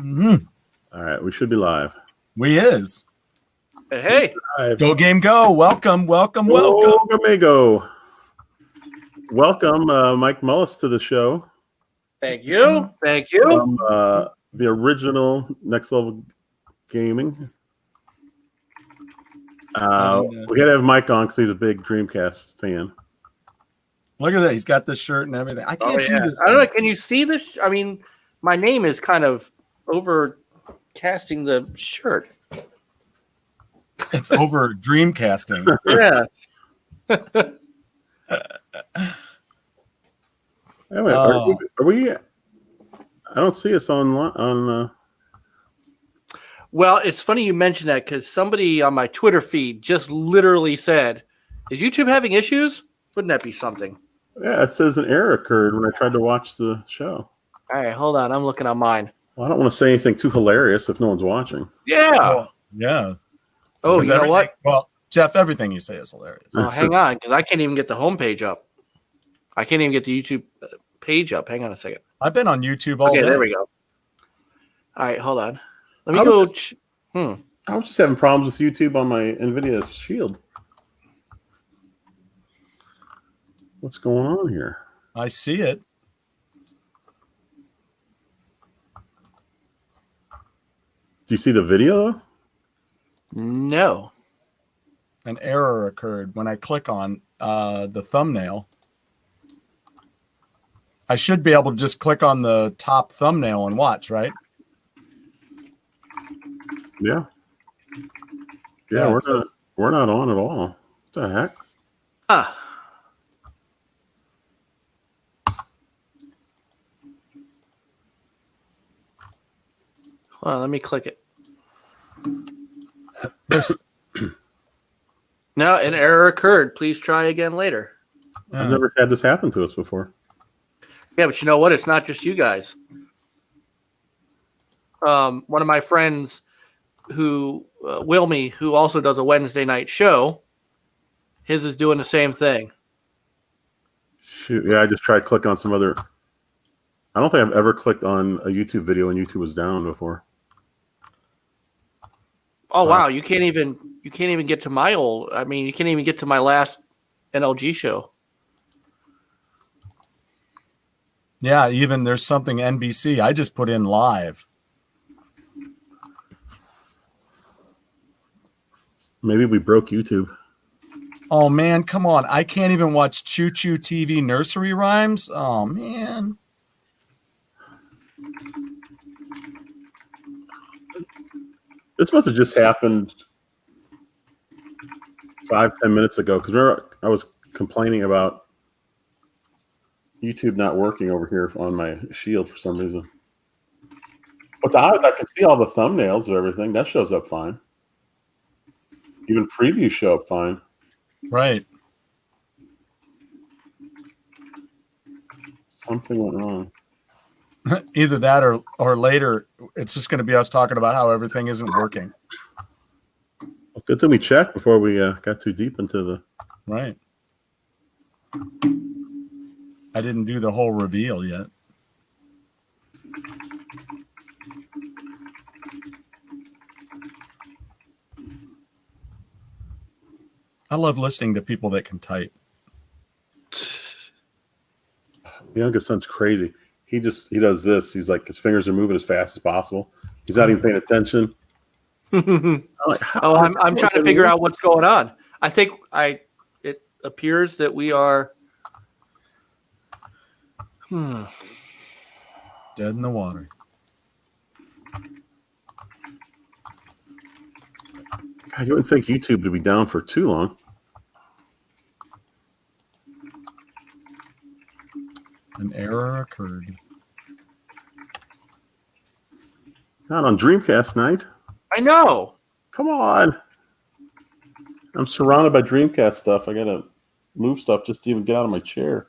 Mm-hmm. All right, we should be live. We is. Hey. Go game go. Welcome. Gogamego. Welcome, Mike Mullis, to the show. Thank you. Thank you. From the original Next Level Gaming. We got to have Mike on because he's a big Dreamcast fan. Look at that. He's got the shirt and everything. I can't do this. I don't know. Can you see this? I mean, my name is kind of overcasting the shirt. It's over Dreamcasting. Yeah. Anyway, are we? I don't see us on. Well, it's funny you mentioned that because somebody on my Twitter feed just literally said, "Is YouTube having issues?" Wouldn't that be something? Yeah, it says an error occurred when I tried to watch the show. All right, hold on. I'm looking on mine. Well, I don't want to say anything too hilarious if no one's watching. Yeah. Yeah. Oh, you know what? Well, Jeff, everything you say is hilarious. Oh, hang on, because I can't even get the homepage up. I can't even get the YouTube page up. Hang on a second. I've been on YouTube all day. Okay, there we go. All right, hold on. Let me go. I was just having problems with YouTube on my NVIDIA Shield. What's going on here? I see it. Do you see the video? No. An error occurred when I click on the thumbnail. I should be able to just click on the top thumbnail and watch, right? Yeah. Yeah, we're not on at all. What the heck? Hold on, let me click it. No, an error occurred. Please try again later. I've never had this happen to us before. Yeah, but you know what? It's not just you guys. One of my friends Wilmy, who also does a Wednesday night show, his is doing the same thing. Shoot, yeah, I just tried clicking on some other. I don't think I've ever clicked on a YouTube video and YouTube was down before. Oh wow, you can't even get to my old. I mean, you can't even get to my last NLG show. Yeah, even there's something NBC. I just put in live. Maybe we broke YouTube. Oh man, come on! I can't even watch Choo Choo TV nursery rhymes. Oh man. This must have just happened 5-10 minutes ago. Because remember, I was complaining about YouTube not working over here on my Shield for some reason. What's odd is I can see all the thumbnails of everything. That shows up fine. Even previews show up fine. Right. Something went wrong. Either that or later, it's just going to be us talking about how everything isn't working. Well, good thing we checked before we got too deep into the. Right. I didn't do the whole reveal yet. I love listening to people that can type. The youngest son's crazy. He does this. He's like, his fingers are moving as fast as possible. He's not even paying attention. I'm trying to figure out what's going on. I think it appears that we are dead in the water. God, you wouldn't think YouTube would be down for too long. An error occurred. Not on Dreamcast night. I know. Come on. I'm surrounded by Dreamcast stuff. I gotta move stuff just to even get out of my chair.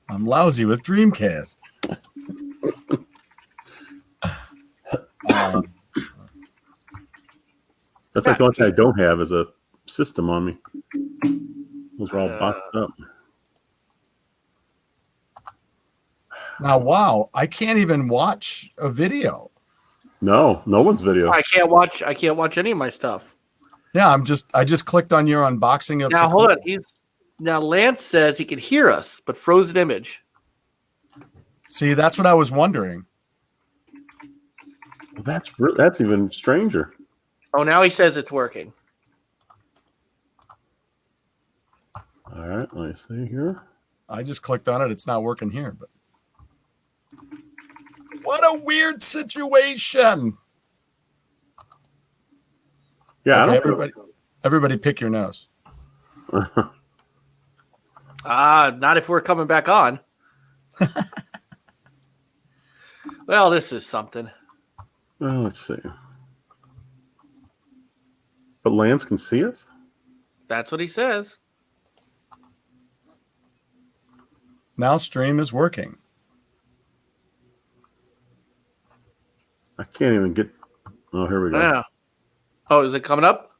I'm lousy with Dreamcast. That's like the only thing I don't have is a system on me. Those are all boxed up. Now, wow, I can't even watch a video. No one's video. I can't watch any of my stuff. Yeah, I just clicked on your unboxing of Now Sakura. hold on. Now Lance says he can hear us, but frozen image. See, that's what I was wondering. That's even stranger. Oh, now he says it's working. All right, let me see here. I just clicked on it. It's not working here, but what a weird situation. Yeah, okay, everybody pick your nose. Not if we're coming back on. Well, this is something. Well, let's see. But Lance can see us? That's what he says. Now stream is working. I can't even get. Oh, here we go. Yeah. Oh, is it coming up?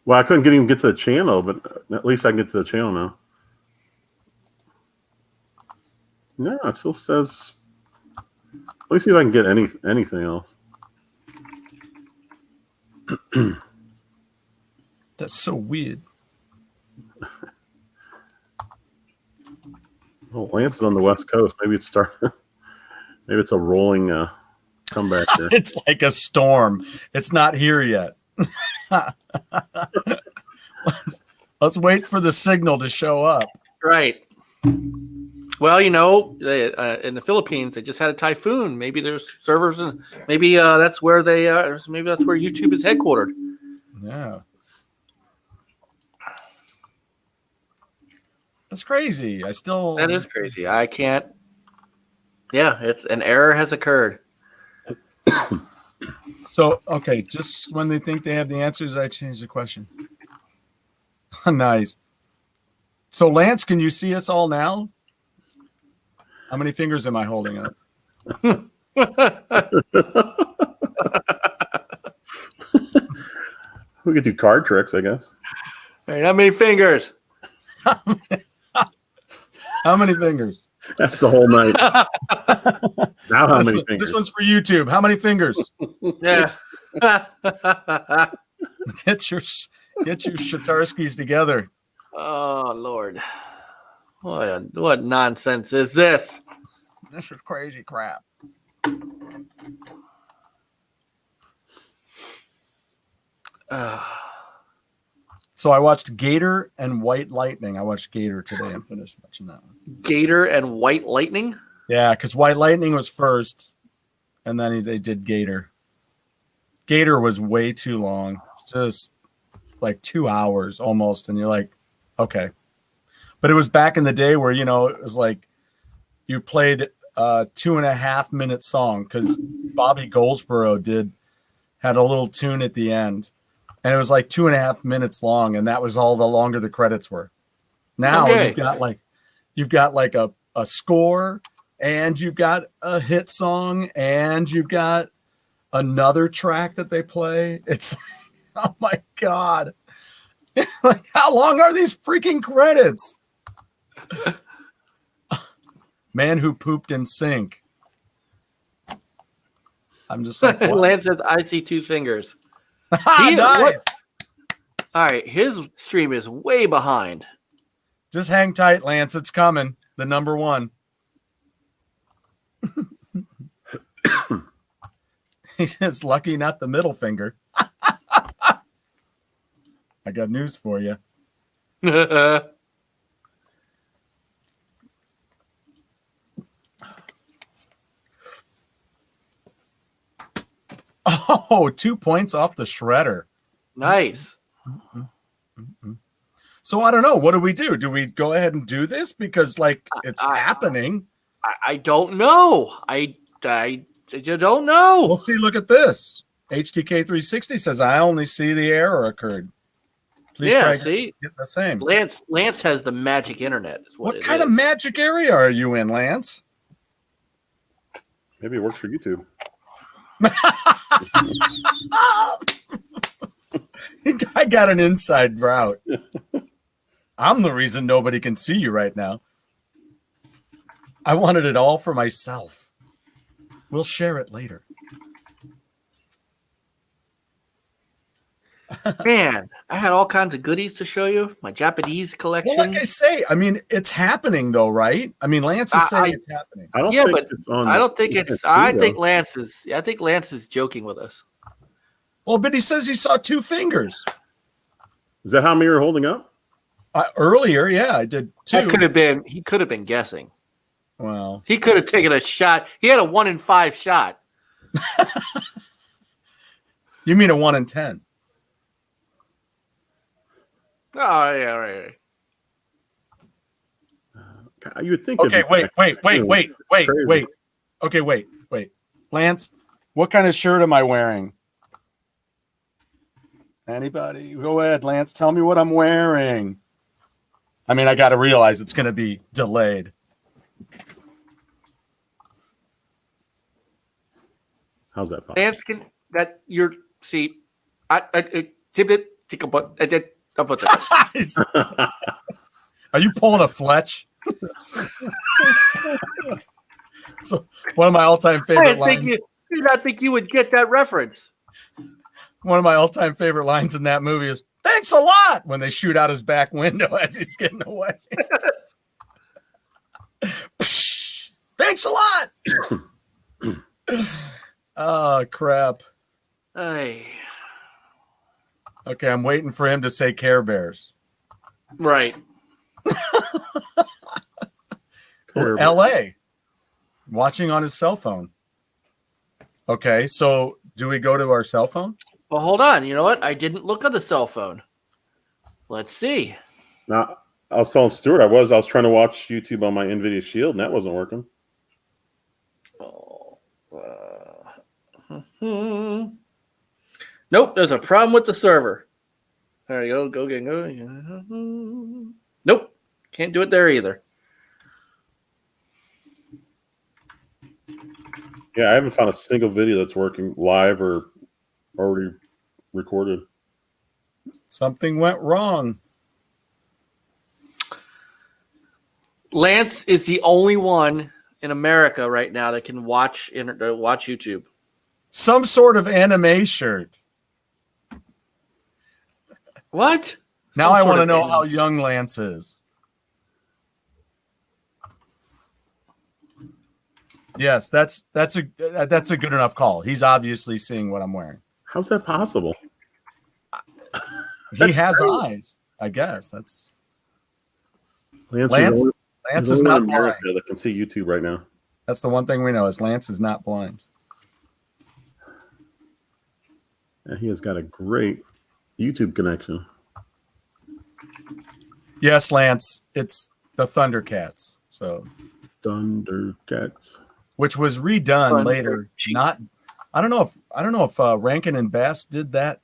Well, I couldn't even get to the channel, but at least I can get to the channel now. No, it still says. Let me see if I can get anything else. That's so weird. Well, Lance is on the West Coast. Maybe it's Maybe it's a rolling comeback here. It's like a storm. It's not here yet. Let's wait for the signal to show up. Right. Well, in the Philippines, they just had a typhoon. Maybe there's servers, and maybe that's where they are. Maybe that's where YouTube is headquartered. Yeah. That's crazy. That is crazy. I can't. Yeah, it's an error has occurred. So, okay, just when they think they have the answers, I change the question. Nice. So, Lance, can you see us all now? How many fingers am I holding up? We could do card tricks, I guess. All right, how many fingers? How many fingers? That's the whole night. Now, how many fingers? This one's for YouTube. How many fingers? Yeah. Get your Shatarskis together. Oh Lord, what nonsense is this? This is crazy crap. So I watched Gator and White Lightning. I watched Gator today and finished watching that one. Gator and White Lightning? Yeah, because White Lightning was first, and then they did Gator. Gator was way too long. Just like 2 hours almost, and you're like, okay. But it was back in the day where, it was like you played a 2.5 minute song because Bobby Goldsboro had a little tune at the end. And it was like 2.5 minutes long, and that was all the longer the credits were. Now you've got like a score, and you've got a hit song, and you've got another track that they play. It's oh my God. Like, how long are these freaking credits? Man who pooped in sync. I'm just like, what? Lance says, I see 2 fingers. Nice. All right, his stream is way behind. Just hang tight, Lance. It's coming. The number 1. He says, lucky not the middle finger. I got news for you. Oh, 2 points off the shredder. Nice. So I don't know. What do we do? Do we go ahead and do this? Because it's happening. I don't know. I don't know. We'll see. Look at this. HDK360 says, I only see the error occurred. Please try to get the same. Lance has the magic internet. What kind of magic area are you in, Lance? Maybe it works for YouTube. I got an inside route. I'm the reason nobody can see you right now. I wanted it all for myself. We'll share it later. Man, I had all kinds of goodies to show you. My Japanese collection. Well, like I say, I mean, it's happening though, right? I mean, Lance is saying it's happening. I don't Yeah, think but it's on. I don't think it's. I think Lance is joking with us. Well, but he says he saw 2 fingers. Is that how many were holding up? Earlier, yeah, I did 2. That could have been. He could have been guessing. Well, He could have taken a shot. He had a 1 in 5 shot. you mean a 1 in 10? Oh yeah, right. You would think. Okay, wait. Okay, wait. Lance, what kind of shirt am I wearing? Anybody? Go ahead, Lance. Tell me what I'm wearing. I mean, I got to realize it's going to be delayed. How's that possible? Lance can that your see. I tip it. Take a butt. I did. Are you pulling a Fletch? So one of my all-time favorite lines. I did not think you would get that reference. One of my all-time favorite lines in that movie is "Thanks a lot" when they shoot out his back window as he's getting away. Thanks a lot. Oh crap! Hey. Okay, I'm waiting for him to say Care Bears. Right. L.A. Watching on his cell phone. Okay, so do we go to our cell phone? Well, hold on. You know what? I didn't look at the cell phone. Let's see. Now, I was telling Stuart I was trying to watch YouTube on my NVIDIA Shield, and that wasn't working. Oh. Nope, there's a problem with the server. There you go. Go. Nope, can't do it there either. Yeah, I haven't found a single video that's working live or already recorded. Something went wrong. Lance is the only one in America right now that can watch YouTube. Some sort of anime shirt. What? Now I want to know how young Lance is. Yes, that's a good enough call. He's obviously seeing what I'm wearing. How's that possible? He has eyes, I guess. That's Lance is not blind. America that can see YouTube right now. That's the one thing we know is Lance is not blind. And he has got a great YouTube connection. Yes, Lance, it's the Thundercats. So Thundercats, which was redone later. I don't know if Rankin and Bass did that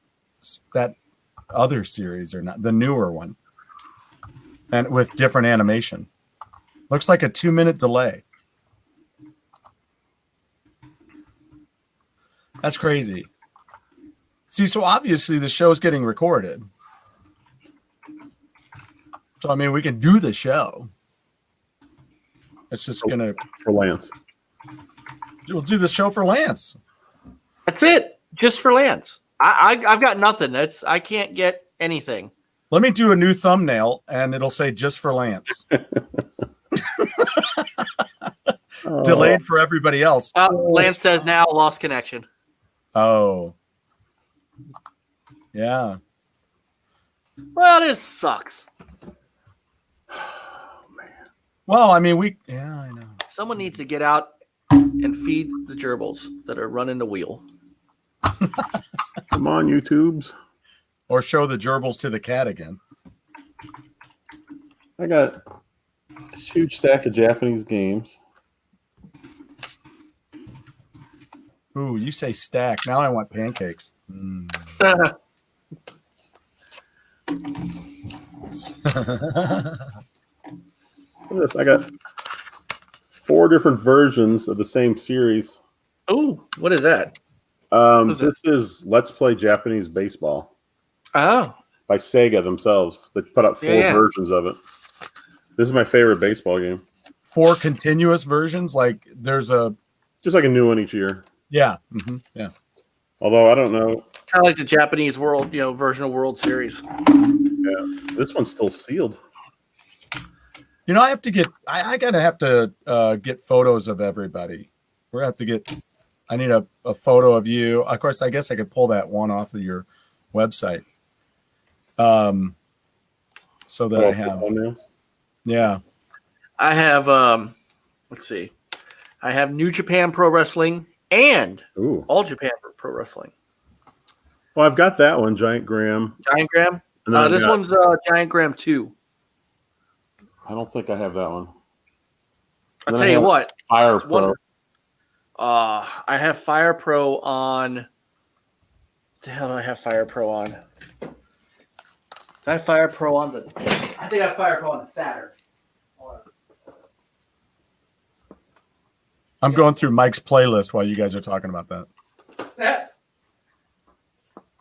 other series or not, the newer one, and with different animation. Looks like a 2-minute delay. That's crazy. See, so obviously the show's getting recorded. So, I mean, we can do the show. It's just going to... For Lance. We'll do the show for Lance. That's it. Just for Lance. I've got nothing. I can't get anything. Let me do a new thumbnail, and it'll say just for Lance. Delayed for everybody else. Lance says now lost connection. Oh. Yeah. Well, this sucks. Well, I mean, I know. Someone needs to get out and feed the gerbils that are running the wheel. Come on, YouTubes. Or show the gerbils to the cat again. I got a huge stack of Japanese games. Ooh, you say stack. Now I want pancakes. Mm. Look at this. I got 4 different versions of the same series. Ooh, what is that? This is Let's Play Japanese Baseball. Oh. By SEGA themselves. They put out 4 versions of it. This is my favorite baseball game. 4 continuous versions. Like there's a Just like a new one each year. yeah. Although I don't know. Kind of like the Japanese world, version of World Series. Yeah, this one's still sealed. I have to get. I gotta have to get photos of everybody. We're gonna have to get. I need a photo of you. Of course, I guess I could pull that one off of your website. So that I have. Yeah. I have. Let's see. I have New Japan Pro Wrestling and All Japan Pro Wrestling. Well, I've got that one, Giant Graham. Giant Graham. This one's Giant Graham 2. I don't think I have that one. I'll tell you what. Fire Pro. I have Fire Pro on. What the hell do I have Fire Pro on? I have Fire Pro on the. I think I have Fire Pro on the Saturn. I'm going through Mike's playlist while you guys are talking about that.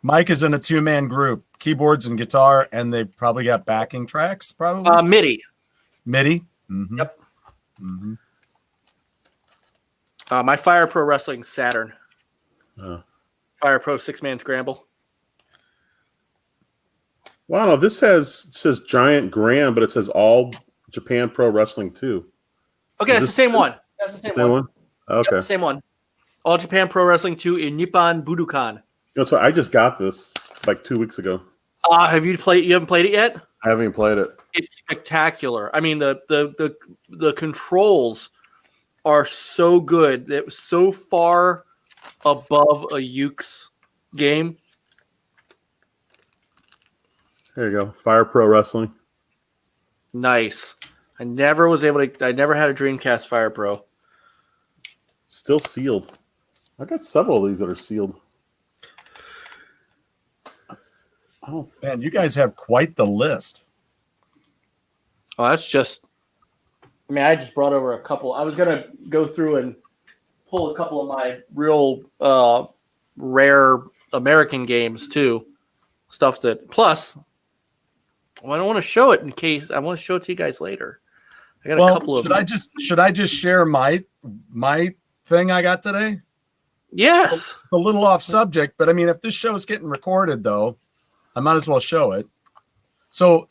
Mike is in a 2-man group, keyboards and guitar, and they've probably got backing tracks. Probably MIDI. MIDI. Mm-hmm. Yep. Mm-hmm. My Fire Pro Wrestling Saturn. Fire Pro 6-man scramble. Wow, no, this says Giant Graham, but it says All Japan Pro Wrestling 2. Okay, that's the same one. That's the same one. Okay. Yep, same one. All Japan Pro Wrestling 2 in Nippon Budokan. So I just got this like 2 weeks ago. Have you played? You haven't played it yet? I haven't even played it. It's spectacular. I mean, the controls are so good. It was so far above a Ukes game. There you go. Fire Pro Wrestling. Nice. I never was able to. I never had a Dreamcast Fire Pro. Still sealed. I got several of these that are sealed. Oh man, you guys have quite the list. Oh, that's just. I mean, I just brought over a couple. I was gonna go through and pull a couple of my real rare American games too. Stuff that plus. Well, I don't want to show it in case I want to show it to you guys later. I got a couple of. Should I just share my thing I got today? Yes. A little off subject, but I mean, if this show is getting recorded, though, I might as well show it. So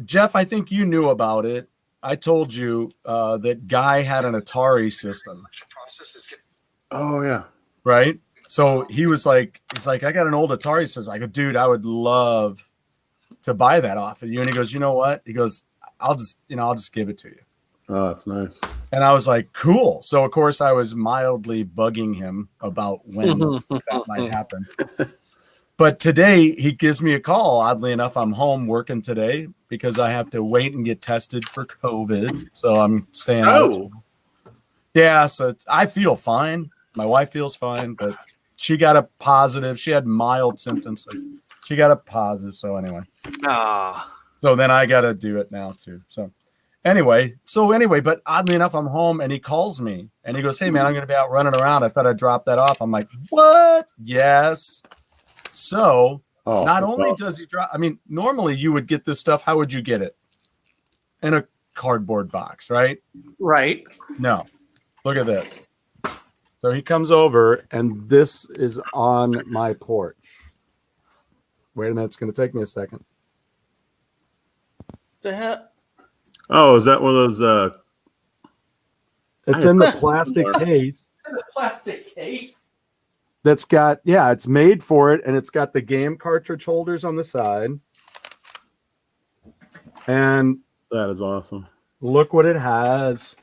Jeff, I think you knew about it. I told you that Guy had an Atari system. Oh yeah. Right. So he's like, I got an old Atari system. I go, dude, I would love to buy that off of you. And he goes, you know what? He goes, I'll just give it to you. Oh, that's nice. And I was like, cool. So of course I was mildly bugging him about when that might happen. But today he gives me a call. Oddly enough, I'm home working today because I have to wait and get tested for COVID. So I'm staying out. Yeah, so I feel fine. My wife feels fine, but she got a positive. She had mild symptoms. So she got a positive. So anyway. So then I got to do it now too. So anyway, but oddly enough, I'm home and he calls me and he goes, hey man, I'm going to be out running around. I thought I'd drop that off. I'm like, what? Yes. So not only does he drop, I mean, normally you would get this stuff. How would you get it? In a cardboard box, right? Right. No, look at this. So he comes over and this is on my porch. Wait a minute. It's going to take me a second. The heck? Oh, is that one of those? It's in the plastic case. In the plastic case? That's got, yeah, it's made for it, and it's got the game cartridge holders on the side. And that is awesome. Look what it has.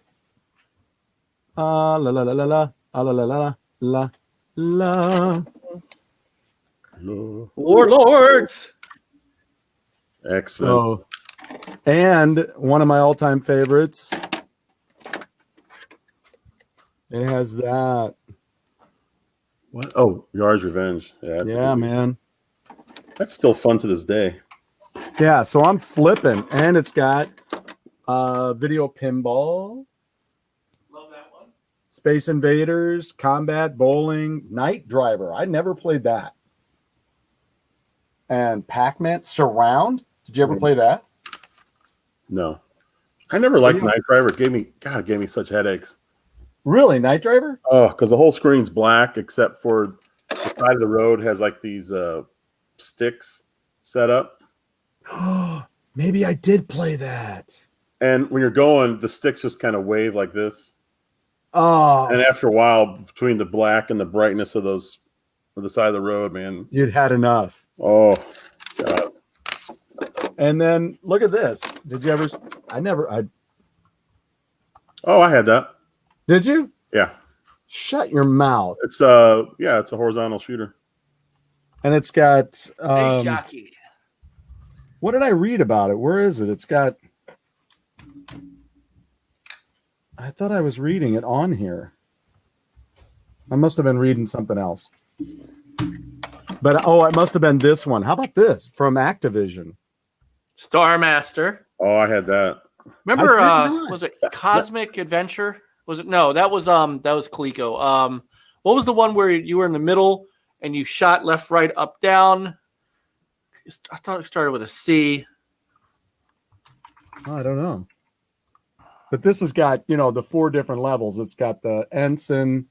La la la la la la la la la la. Warlords. Excellent. And one of my all-time favorites. It has that. What? Oh, Yar's Revenge. Yeah, man. That's still fun to this day. Yeah, so I'm flipping, and it's got video pinball. Love that one. Space Invaders, Combat Bowling, Night Driver. I never played that. And Pac-Man Surround. Did you ever play that? No. I never liked Night Driver. It gave me such headaches. Really, Night Driver? Oh, because the whole screen's black except for the side of the road has like these sticks set up. Maybe I did play that. And when you're going, the sticks just kind of wave like this. Oh, And after a while, between the black and the brightness of those of the side of the road, man. you'd had enough. Oh, God. And then look at this. Did you ever? Oh, I had that. Did you? Yeah. Shut your mouth. It's it's a horizontal shooter. And it's got. Hey, jockey. What did I read about it? Where is it? It's got. I thought I was reading it on here. I must have been reading something else. But it must have been this one. How about this from Activision? Star Master. Oh, I had that. Remember, I did not. was it Cosmic Adventure? Was it? No, that was Coleco. What was the one where you were in the middle and you shot left, right, up, down? I thought it started with a C. I don't know. But this has got, the 4 different levels. It's got the ensign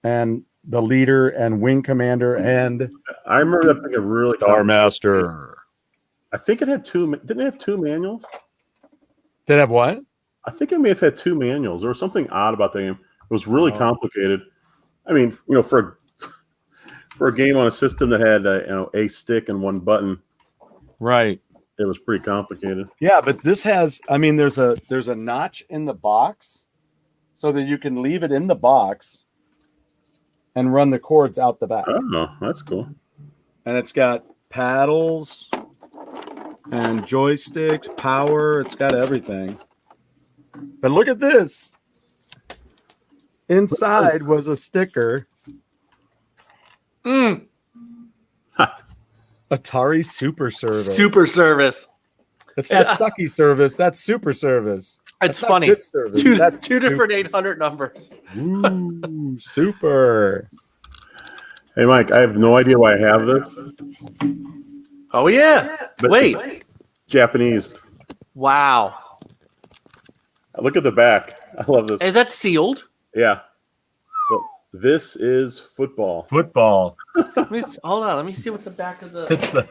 and the leader and wing commander and I remember that being a really Star Master. I think it had two. Didn't it have 2 manuals? Did it have what? I think it may have had 2 manuals. There was something odd about the game. It was really complicated. I mean, for a game on a system that had a stick and 1 button, Right. it was pretty complicated. Yeah, but this has, there's a notch in the box so that you can leave it in the box and run the cords out the back. Oh, that's cool. And it's got paddles and joysticks, power. It's got everything. But look at this. Inside was a sticker. Atari Super Service. Super Service. It's not sucky service. That's super service. It's That's not funny. good service. Two That's different 800 numbers. Ooh, super. Hey, Mike, I have no idea why I have this. Oh, yeah. But Wait. Japanese. Wow. Look at the back. I love this. Is that sealed? Yeah. But this is football. Football. Hold on. Let me see what the back of the... It's the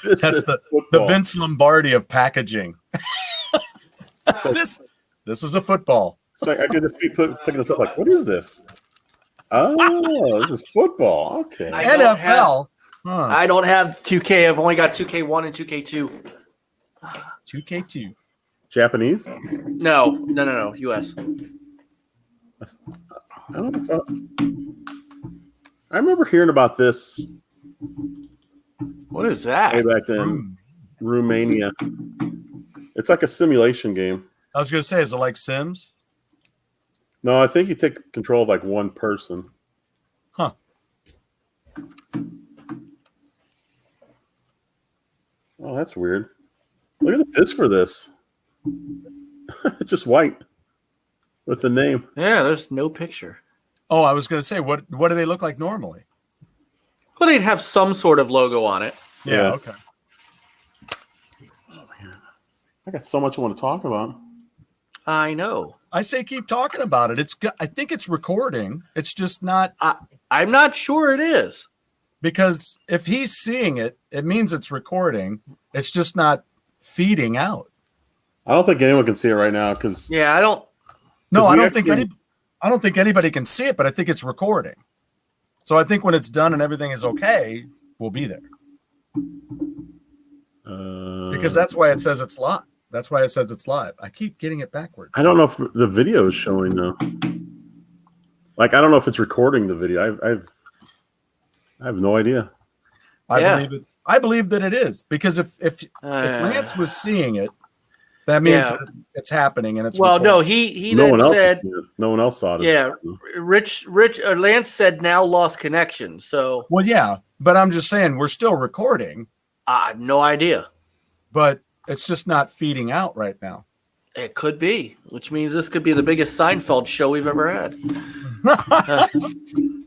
This that's is the football. Vince Lombardi of packaging. This is a football. So I could just be picking this up like, what is this? Oh, this is football. Okay. I don't NFL. I don't have 2K. I've only got 2K1 and 2K2. 2K2. Japanese? No. US. I don't know if I remember hearing about this What is that? way back then. Romania. It's like a simulation game. I was going to say, is it like Sims? No, I think you take control of like 1 person. Huh. Oh, that's weird. Look at the disc for this. It's just white with the name. Yeah, there's no picture. Oh, I was going to say, what do they look like normally? Well, they'd have some sort of logo on it. Yeah. Okay. I got so much I want to talk about. I know. I say keep talking about it. I think it's recording. It's just not I'm not sure it is. because if he's seeing it, it means it's recording. It's just not feeding out. I don't think anyone can see it right now because Yeah, I don't. No, we I don't actually- think anybody can see it, but I think it's recording. So I think when it's done and everything is okay, we'll be there. Because that's why it says it's live. That's why it says it's live. I keep getting it backwards. I don't know if the video is showing though. Like I don't know if it's recording the video. I have no idea. Yeah. believe it. I believe that it is because if Lance was seeing it, that means Yeah. that it's happening and it's Well, no, recording. he No then one else. said, No one else saw it. yeah, Lance said now lost connection. So Well, yeah, but I'm just saying we're still recording, I have no idea. but it's just not feeding out right now. It could be, which means this could be the biggest Seinfeld show we've ever had.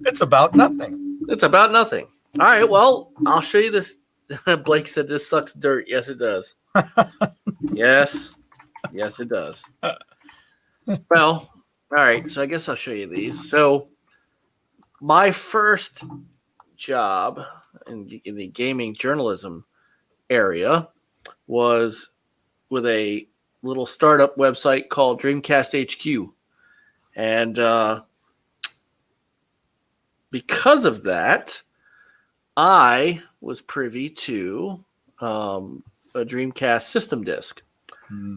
It's about nothing. It's about nothing. All right, well, I'll show you this. Blake said this sucks dirt. Yes, it does. Yes. Yes, it does. Well, all right. So I guess I'll show you these. So my first job in the gaming journalism area was with a little startup website called Dreamcast HQ. And because of that, I was privy to a Dreamcast system disc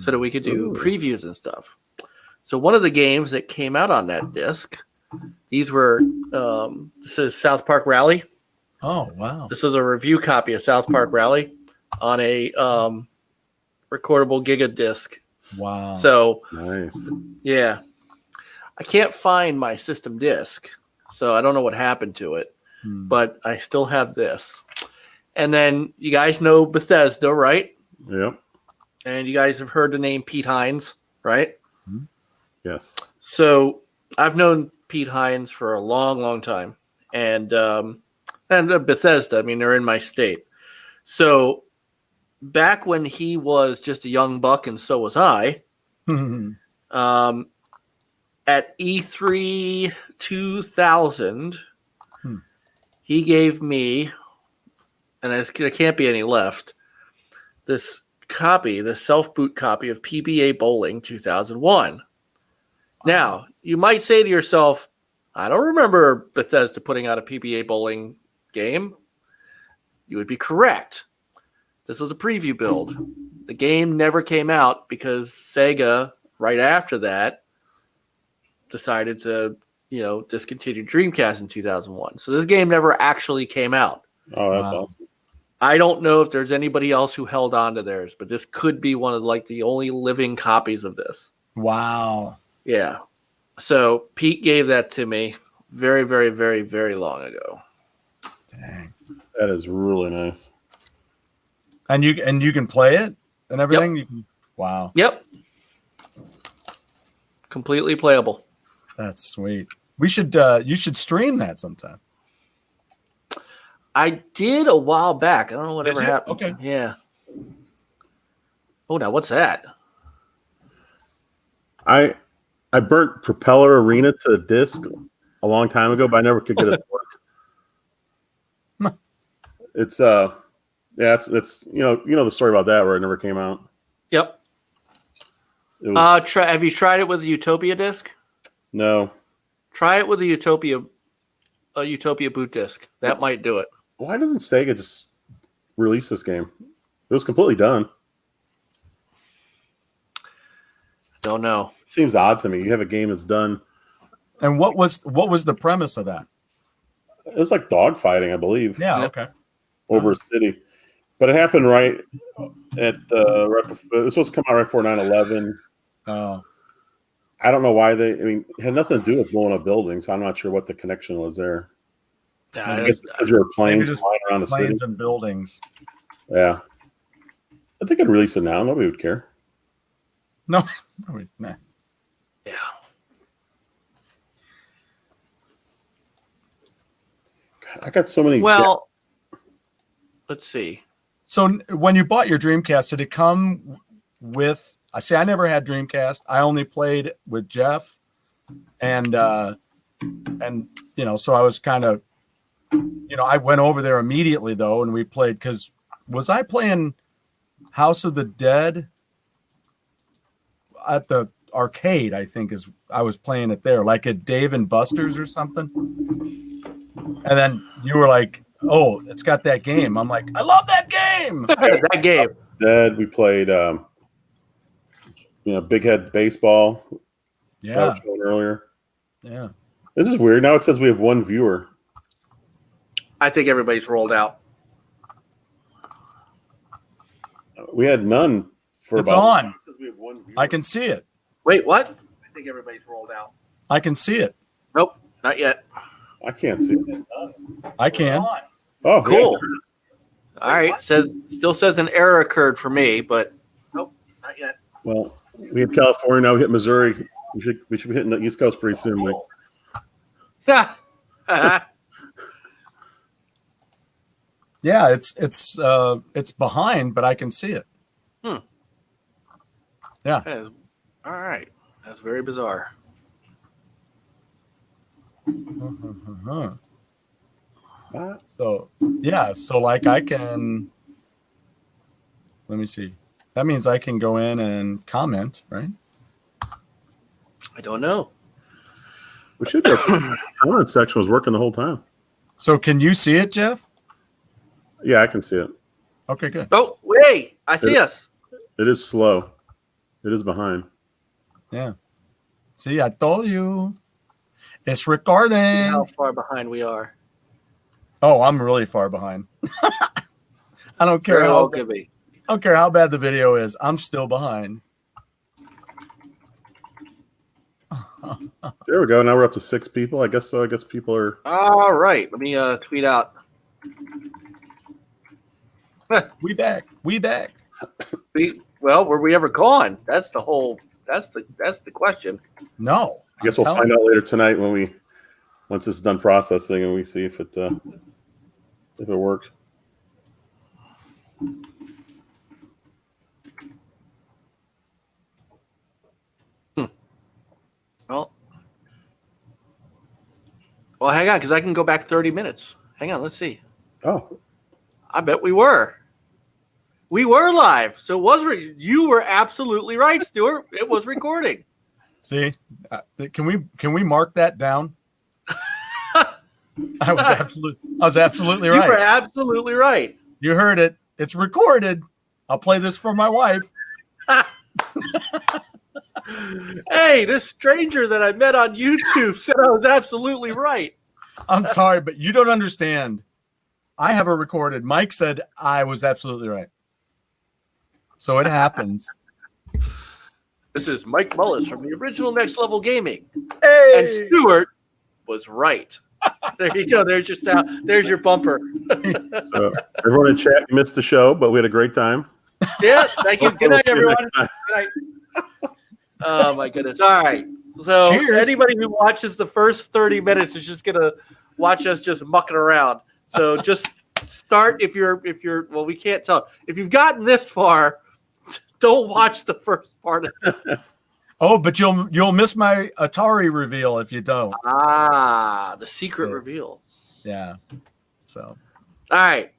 so that we could do previews and stuff. So one of the games that came out on that disc, these were, this is South Park Rally. Oh, wow. This was a review copy of South Park Rally on a recordable Giga disc. Wow. So nice. Yeah. I can't find my system disc, so I don't know what happened to it, but I still have this. And then you guys know Bethesda, right? Yep. And you guys have heard the name Pete Hines, right? Yes. So I've known Pete Hines for a long, long time. And Bethesda, I mean, they're in my state. So back when he was just a young buck and so was I, at E3 2000, he gave me, and there can't be any left, this copy, the self-boot copy of PBA Bowling 2001. Now, you might say to yourself, I don't remember Bethesda putting out a PBA Bowling game. You would be correct. This was a preview build. The game never came out because Sega, right after that, decided to, discontinue Dreamcast in 2001. So this game never actually came out. Oh, that's awesome. I don't know if there's anybody else who held on to theirs, but this could be one of the only living copies of this. Wow. Yeah. So Pete gave that to me very, very, very, very long ago. Dang. That is really nice. And you can play it and everything? Yep. Wow. Yep. Completely playable. That's sweet. We should you should stream that sometime. I did a while back. I don't know whatever happened. Okay. Yeah. Oh, now what's that? I burnt Propeller Arena to a disc a long time ago, but I never could get it to work. It's it's you know the story about that where it never came out. Yep. It was, have you tried it with a Utopia disc? No. Try it with a Utopia boot disc. That might do it. Why doesn't Sega just release this game? It was completely done. Don't know. It seems odd to me. You have a game that's done. And what was the premise of that? It was like dogfighting, I believe. Yeah, okay. Over a city. But it happened right at right before, it was supposed to come out right before 9/11. Oh. I don't know why it had nothing to do with blowing up buildings. So I'm not sure what the connection was there. I guess because there were planes flying around the city. Planes and buildings. Yeah. I think I'd release it now. Nobody would care. No. Nah. Yeah. I got so many. Well, let's see. So when you bought your Dreamcast, did it come with? I say I never had Dreamcast. I only played with Jeff, and so I was kind of, I went over there immediately though, and we played because was I playing House of the Dead at the arcade? I think I was playing it there, like at Dave and Buster's or something. And then you were like, "Oh, it's got that game." I'm like, "I love that game." That game. Dead. We played, Big Head Baseball. Yeah. That was shown earlier. Yeah. This is weird. Now it says we have one viewer. I think everybody's rolled out. We had none for It's about. on. It says we have one viewer. I can see it. Wait, what? I think everybody's rolled out. I can see it. Nope, not yet. I can't see it. I can. Oh, Cool. yeah. All right, still says an error occurred for me, but nope, not yet. Well, we hit California. Now we hit Missouri. We should be hitting the East Coast pretty soon. Mike. Yeah, it's behind, but I can see it. Yeah. That is, all right. That's very bizarre. So yeah, so like I can, let me see. That means I can go in and comment, right? I don't know. We should go. The comment section was working the whole time. So can you see it, Jeff? Yeah, I can see it. Okay, good. Oh, wait. I see us. It is slow. It is behind. Yeah. See, I told you. It's See recording. how far behind we are. Oh, I'm really far behind. I don't care Very how well could be. I don't care how bad the video is. I'm still behind. There we go. Now we're up to 6 people. I guess so. I guess people are. All right. Let me tweet out. We back. We back. Well, were we ever gone? That's the question. No. I guess we'll find out later tonight once it's done processing and we see if it works. Well, hang on, because I can go back 30 minutes. Hang on, let's see. Oh, I bet we were. We were live, so it was. You were absolutely right, Stuart. It was recording. See, can we mark that down? I was absolutely right. You were absolutely right. You heard it. It's recorded. I'll play this for my wife. Hey, this stranger that I met on YouTube said I was absolutely right. I'm sorry, but you don't understand. I have it recorded. Mike said I was absolutely right. So it happens. This is Mike Mullis from the original Next Level Gaming. Hey! And Stuart was right. There you go. There's your sound. There's your bumper. so everyone in chat, you missed the show, but we had a great time. Yeah, thank you. Good night, everyone. Good night. Oh, my goodness. All right. So Cheers. Anybody who watches the first 30 minutes is just going to watch us just mucking around. So just start if you're well, we can't tell. If you've gotten this far, don't watch the first part of it. Oh, but you'll miss my Atari reveal if you don't. Ah, the secret reveal. Yeah. So. All right.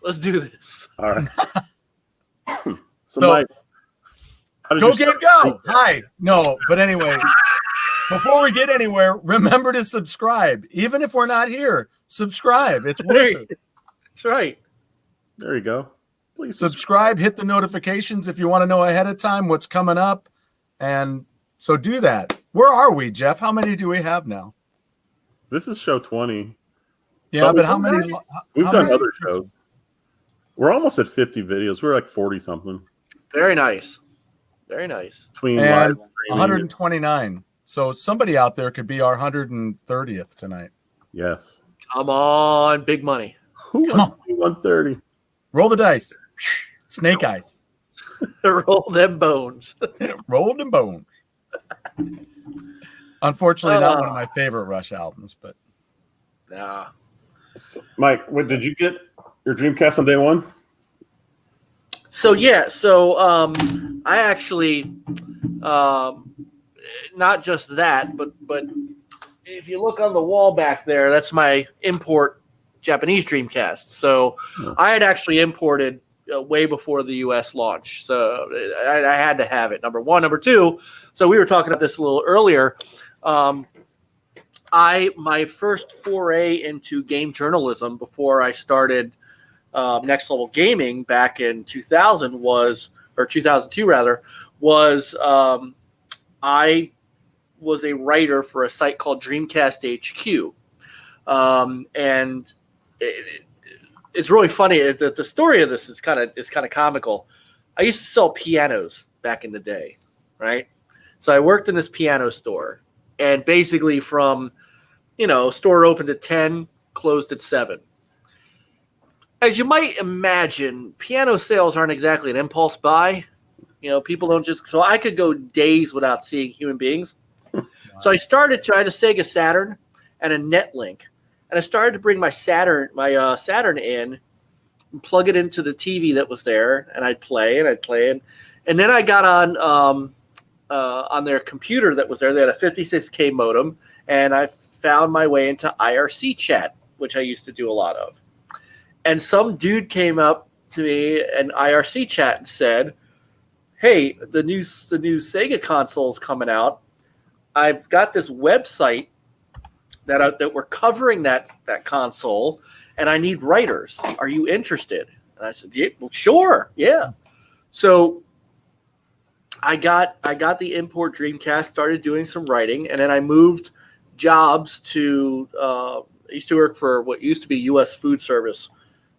Let's do this. All right. So Mike, go game go. Hi. No, but anyway, before we get anywhere, remember to subscribe. Even if we're not here, subscribe. It's worth it. That's right. There you go. Please subscribe, hit the notifications if you want to know ahead of time what's coming up. And so do that. Where are we, Jeff? How many do we have now? This is show 20. Yeah, but how many? We've done other shows. We're almost at 50 videos. We're like 40 something. Very nice. Very nice. Between and 129. So somebody out there could be our 130th tonight. Yes. Come on, big money. Who wants to be 130? Roll the dice. Snake eyes. Roll them bones. Roll them bones. Unfortunately, not one of my favorite Rush albums, but. Nah. So, Mike, did you get your Dreamcast on day one? So yeah, I actually not just that, but if you look on the wall back there, that's my import Japanese Dreamcast. So I had actually imported way before the U.S. launch, so I had to have it. Number one, number two. So we were talking about this a little earlier. My first foray into game journalism before I started Next Level Gaming back in 2002 rather, was I was a writer for a site called Dreamcast HQ. And it's really funny. The story of this is kind of comical. I used to sell pianos back in the day, right? So I worked in this piano store, and basically from, store opened at 10, closed at 7. As you might imagine, piano sales aren't exactly an impulse buy. People don't just. So I could go days without seeing human beings. Wow. So I had a Sega Saturn and a Netlink, and I started to bring my Saturn in and plug it into the TV that was there, and I'd play, and And then I got on their computer that was there. They had a 56K modem, and I found my way into IRC chat, which I used to do a lot of. And some dude came up to me in IRC chat and said, "Hey, the new Sega console is coming out. I've got this website that we're covering that console, and I need writers. Are you interested?" And I said, "Yeah, well, sure, yeah." So I got the Import Dreamcast, started doing some writing, and then I moved jobs to. I used to work for what used to be U.S. Food Service,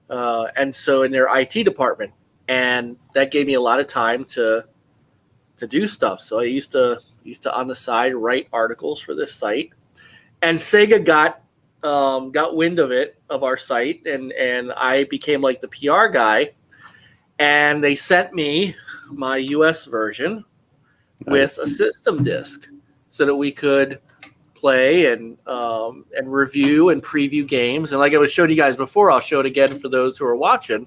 and so in their IT department, and that gave me a lot of time to do stuff. So I used to on the side write articles for this site, and Sega got wind of our site, and I became like the PR guy, and they sent me my US version with a system disc so that we could play and review and preview games. And like I was showing you guys before, I'll show it again for those who are watching.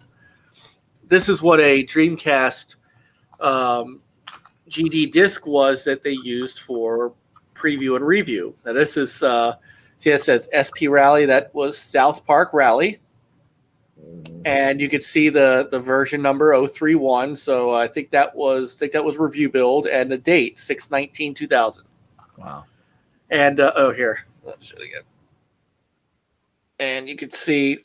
This is what a Dreamcast GD disc was that they used for preview and review. Now this is see, it says SP Rally. That was South Park Rally, and you could see the version number 031. So I think that was review build, and the date 6/19/2000. Wow. And here, I'll show it again. And you can see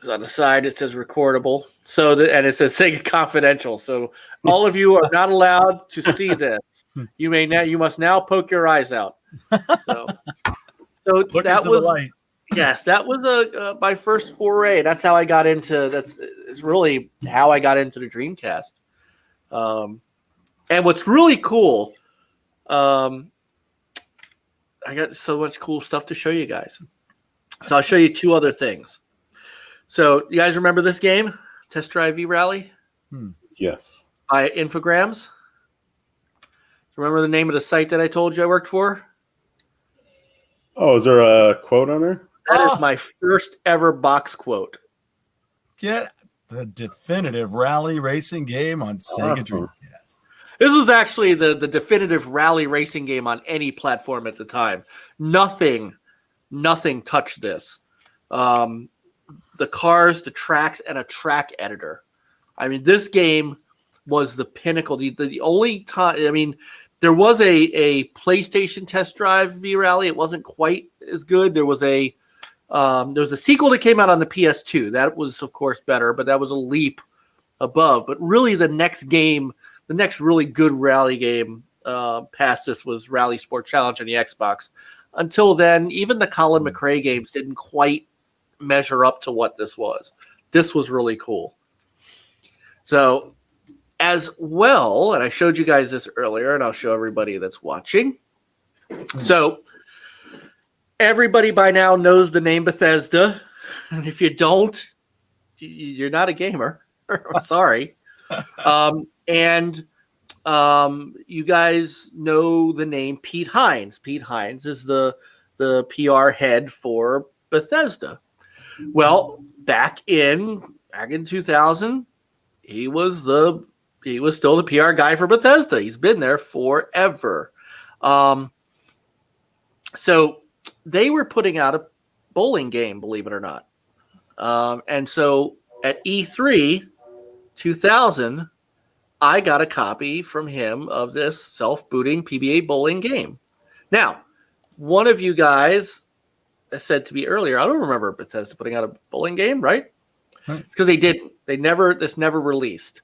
on the side it says recordable. So and it says Sega Confidential. So all of you are not allowed to see this. You must now poke your eyes out. So Look that into was the light. yes, that was my first foray. That's how I got into. It's really how I got into the Dreamcast. And what's really cool, I got so much cool stuff to show you guys. So I'll show you two other things. So you guys remember this game, Test Drive V Rally? Yes. By Infogrames. Remember the name of the site that I told you I worked for? Oh, is there a quote on there? That is my first ever box quote. Get the definitive rally racing game on Sega Awesome. Dreamcast. This was actually the definitive rally racing game on any platform at the time. Nothing touched this. The cars, the tracks, and a track editor. I mean, this game was the pinnacle. The only time, I mean, there was a PlayStation Test Drive V Rally. It wasn't quite as good. There was a sequel that came out on the PS2. That was, of course, better, but that was a leap above. But really, the next really good rally game past this was Rally Sport Challenge on the Xbox. Until then, even the Colin McRae games didn't quite measure up to what this was. This was really cool. So, as well, and I showed you guys this earlier, and I'll show everybody that's watching. So, everybody by now knows the name Bethesda. And if you don't, you're not a gamer. Sorry. And you guys know the name Pete Hines. Pete Hines is the PR head for Bethesda. Well, back in 2000, he was still the PR guy for Bethesda. He's been there forever. So they were putting out a bowling game, believe it or not. And so at E3 2000, I got a copy from him of this self-booting PBA bowling game. Now, one of you guys said to me earlier, I don't remember Bethesda putting out a bowling game, right? Because they didn't. This never released.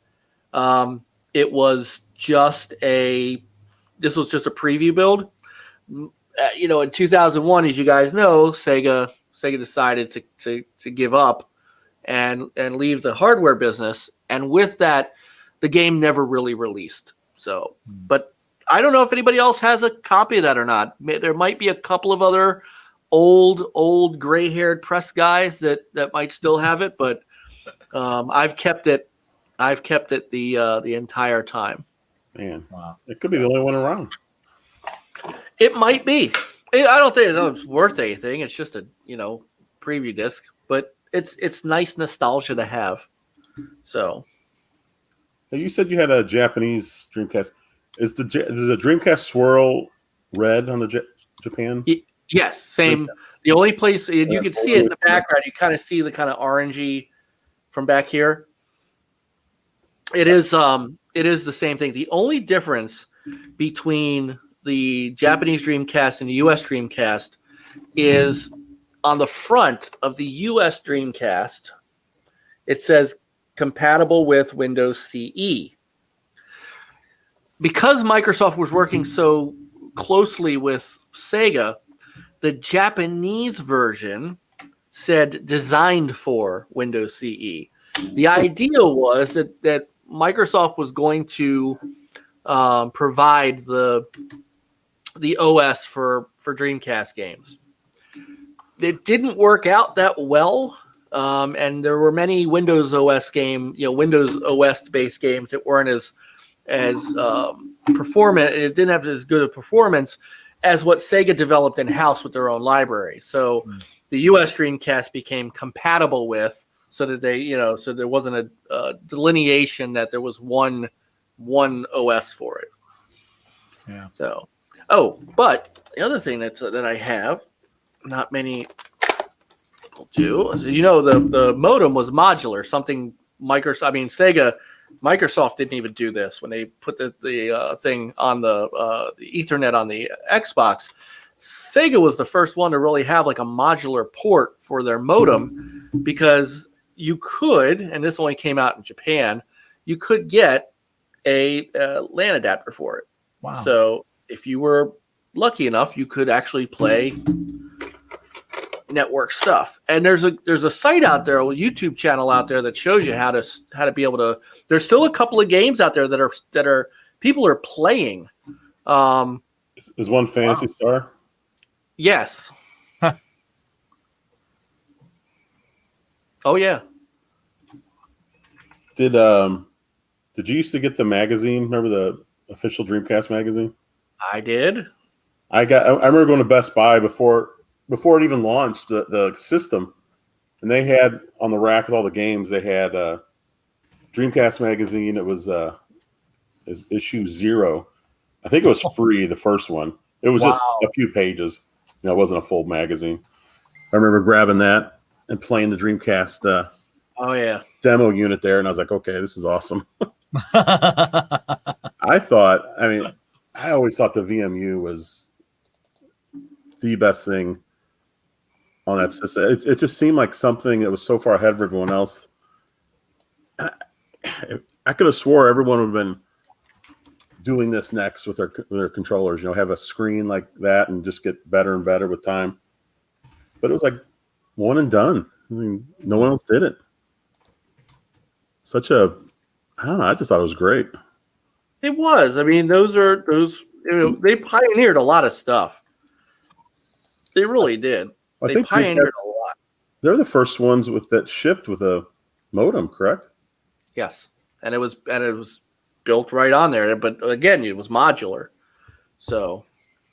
It was just this was just a preview build. In 2001, as you guys know, Sega decided to give up and leave the hardware business. And with that, the game never really released. So, but I don't know if anybody else has a copy of that or not. There might be a couple of other old gray-haired press guys that might still have it, but I've kept it the entire time. Man, Wow. it could be the only one around. It might be. I don't think it's worth anything. It's just a preview disc, but it's nice nostalgia to have. So Hey, you said you had a Japanese Dreamcast. Does the Dreamcast swirl red on the Japan? Yes, same. The only place and you can see it in the background, you kind of see the kind of orangey from back here. It is the same thing. The only difference between the Japanese Dreamcast and the US Dreamcast is on the front of the US Dreamcast, it says compatible with Windows CE. Because Microsoft was working so closely with Sega, the Japanese version said designed for Windows CE. The idea was that Microsoft was going to provide the OS for Dreamcast games. It didn't work out that well, and there were many Windows OS Windows OS based games that weren't as performant. It didn't have as good a performance as what Sega developed in house with their own library. So the US Dreamcast became compatible with, so that they, so there wasn't a delineation that there was one OS for it. Yeah. So, but the other thing that I have, not many people do, is the modem was modular. Something Microsoft didn't even do this when they put the thing on the Ethernet on the Xbox. Sega was the first one to really have like a modular port for their modem, because you could, and this only came out in Japan, you could get a LAN adapter for it. Wow. So if you were lucky enough, you could actually play network stuff. And there's a site out there, a YouTube channel out there that shows you how to be able to. There's still a couple of games out there that are people are playing. Is one Phantasy Star? Yes. Oh yeah. Did you used to get the magazine? Remember the official Dreamcast magazine? I did. I remember going to Best Buy before it even launched the system, and they had on the rack with all the games. They had Dreamcast magazine. It was issue 0. I think it was free. The first one. It was just a few pages. It wasn't a full magazine. I remember grabbing that and playing the Dreamcast. Oh yeah. Demo unit there, and I was like, okay, this is awesome. I always thought the VMU was the best thing on that system. It just seemed like something that was so far ahead of everyone else. I could have swore everyone would have been doing this next with their controllers. Have a screen like that and just get better and better with time. But it was like one and done. No one else did it. I don't know. I just thought it was great. It was. Those they pioneered a lot of stuff. They really did. I they think pioneered a lot. They're the first ones that shipped with a modem, correct? Yes, and it was built right on there. But again, it was modular. So.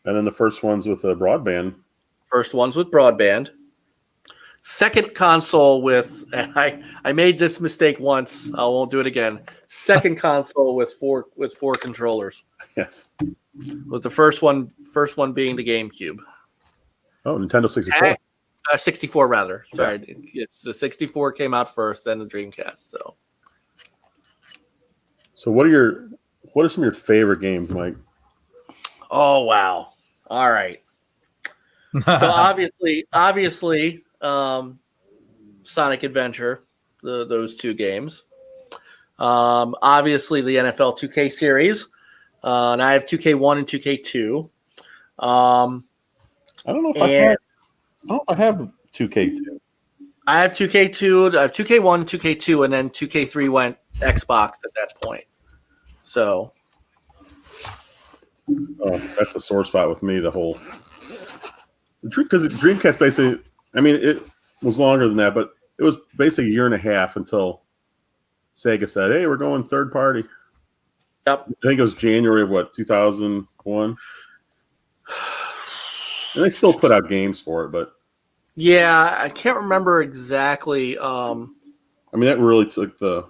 And then the first ones with a broadband. First ones with broadband. Second console with, and I made this mistake once. I won't do it again. Second console with four controllers. Yes. With the first one being the GameCube. Oh, Nintendo 64. 64 rather. Sorry, yeah. It's the 64 came out first, then the Dreamcast. So what are some of your favorite games, Mike? Oh wow! All right. So obviously. Sonic Adventure, those two games. Obviously, the NFL 2K series, and I have 2K1 and 2K2. I don't know if I have 2K2. I have 2K2. I have 2K1, 2K2, and then 2K3 went Xbox at that point. So, that's a sore spot with me. Because Dreamcast basically. It was longer than that, but it was basically a year and a half until Sega said, hey, we're going third party. Yep. I think it was January of 2001? And they still put out games for it, but... Yeah, I can't remember exactly. That really took the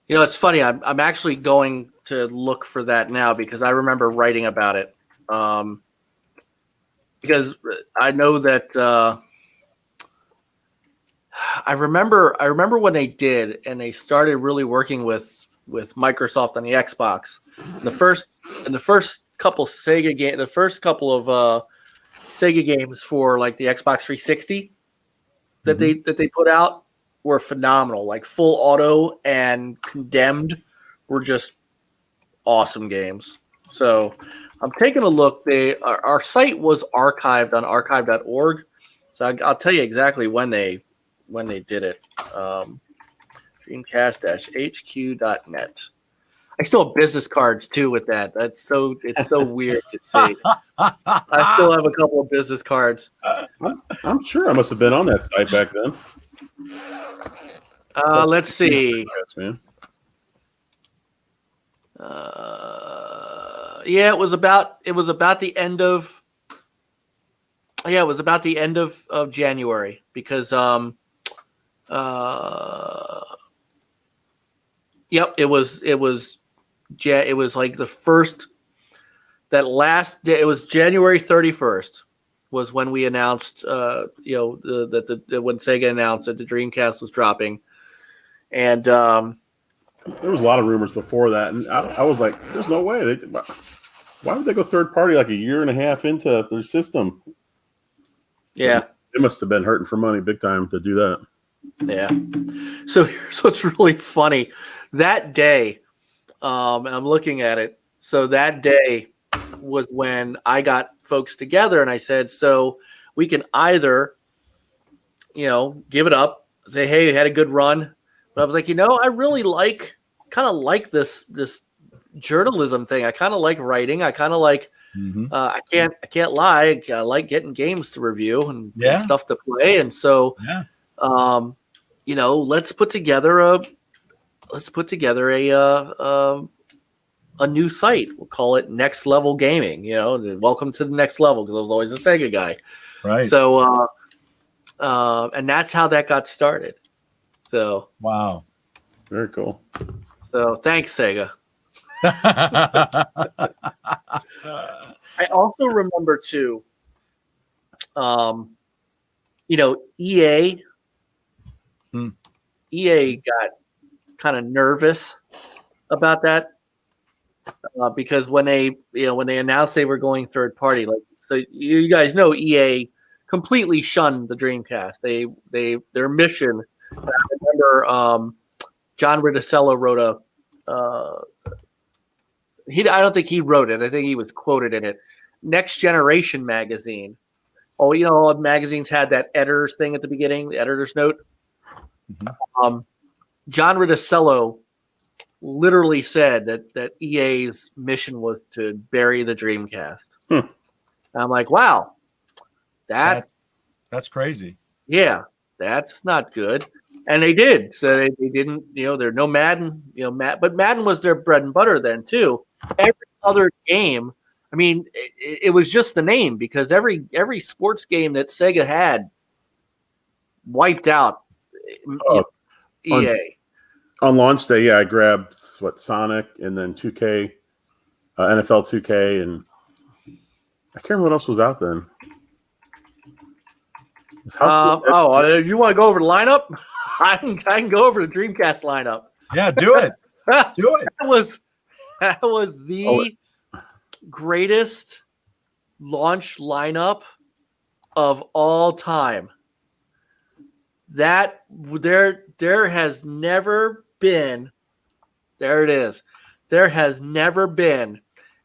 You know, it's funny. I'm actually going to look for that now because I remember writing about it. Because I know that I remember when they did, and they started really working with Microsoft on the Xbox. The first couple of Sega games for like the Xbox 360 that they put out were phenomenal. Like Full Auto and Condemned were just awesome games. So I'm taking a look. Our site was archived on archive.org. So I'll tell you exactly when they did it. Dreamcast-hq.net. I still have business cards too with that. It's so weird to see. I still have a couple of business cards. I'm sure I must have been on that site back then. Let's see. Yes, man. Yeah, it was about the end of. Yeah, it was about the end of January because yep, it was like the first, that last day. It was January 31st was when we announced that when Sega announced that the Dreamcast was dropping, and there was a lot of rumors before that, and I was like, "There's no way. Why would they go third party like a year and a half into their system?" Yeah, it must have been hurting for money big time to do that. Yeah. So it's really funny. That day, and I'm looking at it. So that day was when I got folks together, and I said, "So we can either, give it up, say, hey, we had a good run." But I was like, I really kind of like this journalism thing. I kind of like writing. I kind of like. I can't lie. I like getting games to review and stuff to play, and so, let's put together a new site. We'll call it Next Level Gaming. Welcome to the next level, because I was always a Sega guy, right? So, and that's how that got started. So, wow, very cool. So, thanks, Sega. I also remember too, EA got kind of nervous about that because when they announced they were going third party, so you guys know EA completely shunned the Dreamcast. Their mission. I remember John Ridicello wrote I don't think he wrote it. I think he was quoted in it. Next Generation magazine. Oh, magazines had that editor's thing at the beginning, the editor's note. Mm-hmm. John Ridicello literally said that EA's mission was to bury the Dreamcast. And I'm like, wow, that's crazy. Yeah, that's not good. And they did. So they didn't, there's no Madden, but Madden was their bread and butter then too. Every other game, I mean, it was just the name, because every sports game that Sega had wiped out EA. On launch day, I grabbed Sonic and then 2K, NFL 2K, and I can't remember what else was out then. You want to go over the lineup? I can go over the Dreamcast lineup. Yeah, do it. Do it. That was the greatest launch lineup of all time. That there has never been. There it is. There has never been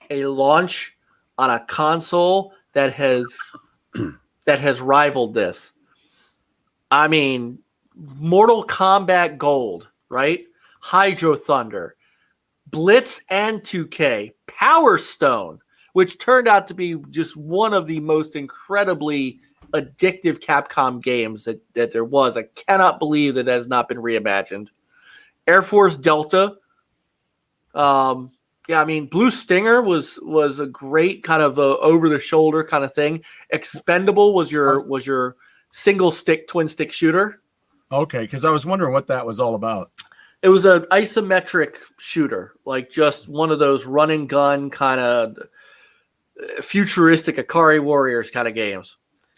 a launch on a console that has rivaled this. I mean, Mortal Kombat Gold, right? Hydro Thunder, Blitz and 2K, Power Stone, which turned out to be just one of the most incredibly addictive Capcom games that there was. I cannot believe that has not been reimagined. Air Force Delta. Blue Stinger was a great kind of over the shoulder kind of thing. Expendable was your single stick twin stick shooter. Okay, because I was wondering what that was all about. It was an isometric shooter, like just one of those run and gun kind of futuristic Akari Warriors kind of games.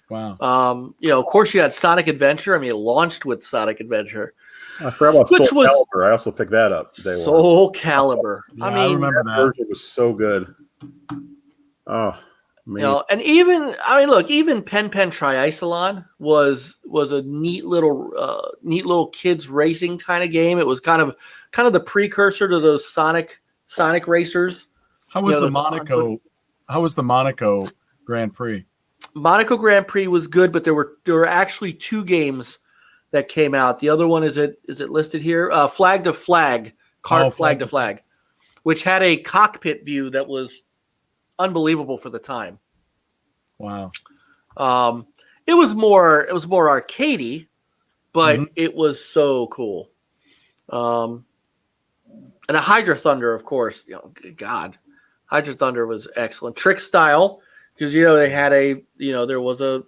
Wow. Of course, you had Sonic Adventure. I mean, it launched with Sonic Adventure. I forgot about Which Soul was- Calibur. I also picked that up day one. Soul Calibur. Yeah, I I mean, remember That that. version was so good. Oh, man. and even Pen Triicelon was a neat little kids racing kind of game. It was kind of the precursor to those Sonic racers. How was You know, the Monaco? How was the Monaco Grand Prix? Monaco Grand Prix was good, but there were actually 2 games that came out. The other one is it listed here? Flag to Flag, Flag to Flag, which had a cockpit view that was unbelievable for the time. Wow. It was more arcadey, but it was so cool. And a Hydra Thunder, of course. Good God, Hydra Thunder was excellent. Trick Style, because they had there was a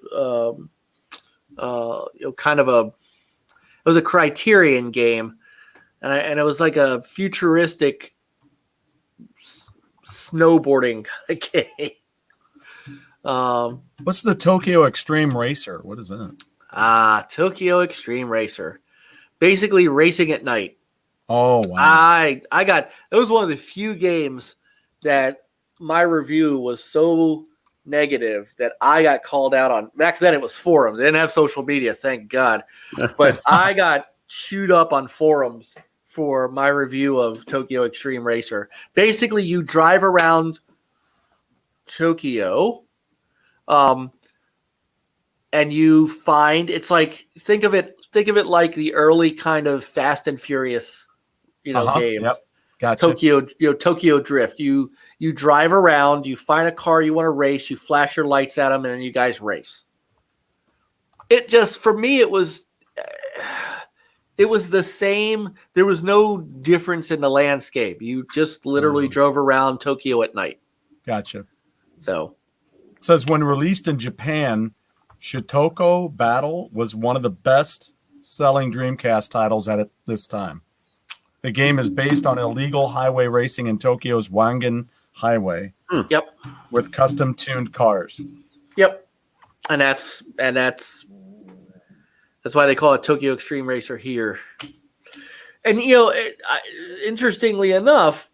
kind of a, it was a Criterion game, and it was like a futuristic snowboarding game. What's the Tokyo Extreme Racer? What is that? Tokyo Extreme Racer, basically racing at night. Oh wow! I got, it was one of the few games that my review was so negative that I got called out on. Back then it was forums. They didn't have social media, thank God. But I got chewed up on forums for my review of Tokyo Extreme Racer. Basically, you drive around Tokyo, and you find, it's like, think of it like the early kind of Fast and Furious, games. Yep. Gotcha. Tokyo Drift. You drive around, you find a car you want to race, you flash your lights at them, and then you guys race. It just, for me, it was the same. There was no difference in the landscape. You just literally drove around Tokyo at night. Gotcha. So it says when released in Japan, Shotoko Battle was one of the best-selling Dreamcast titles at this time. The game is based on illegal highway racing in Tokyo's Wangan Highway. Yep. With custom-tuned cars. Yep. And that's why they call it Tokyo Extreme Racer here. And interestingly enough,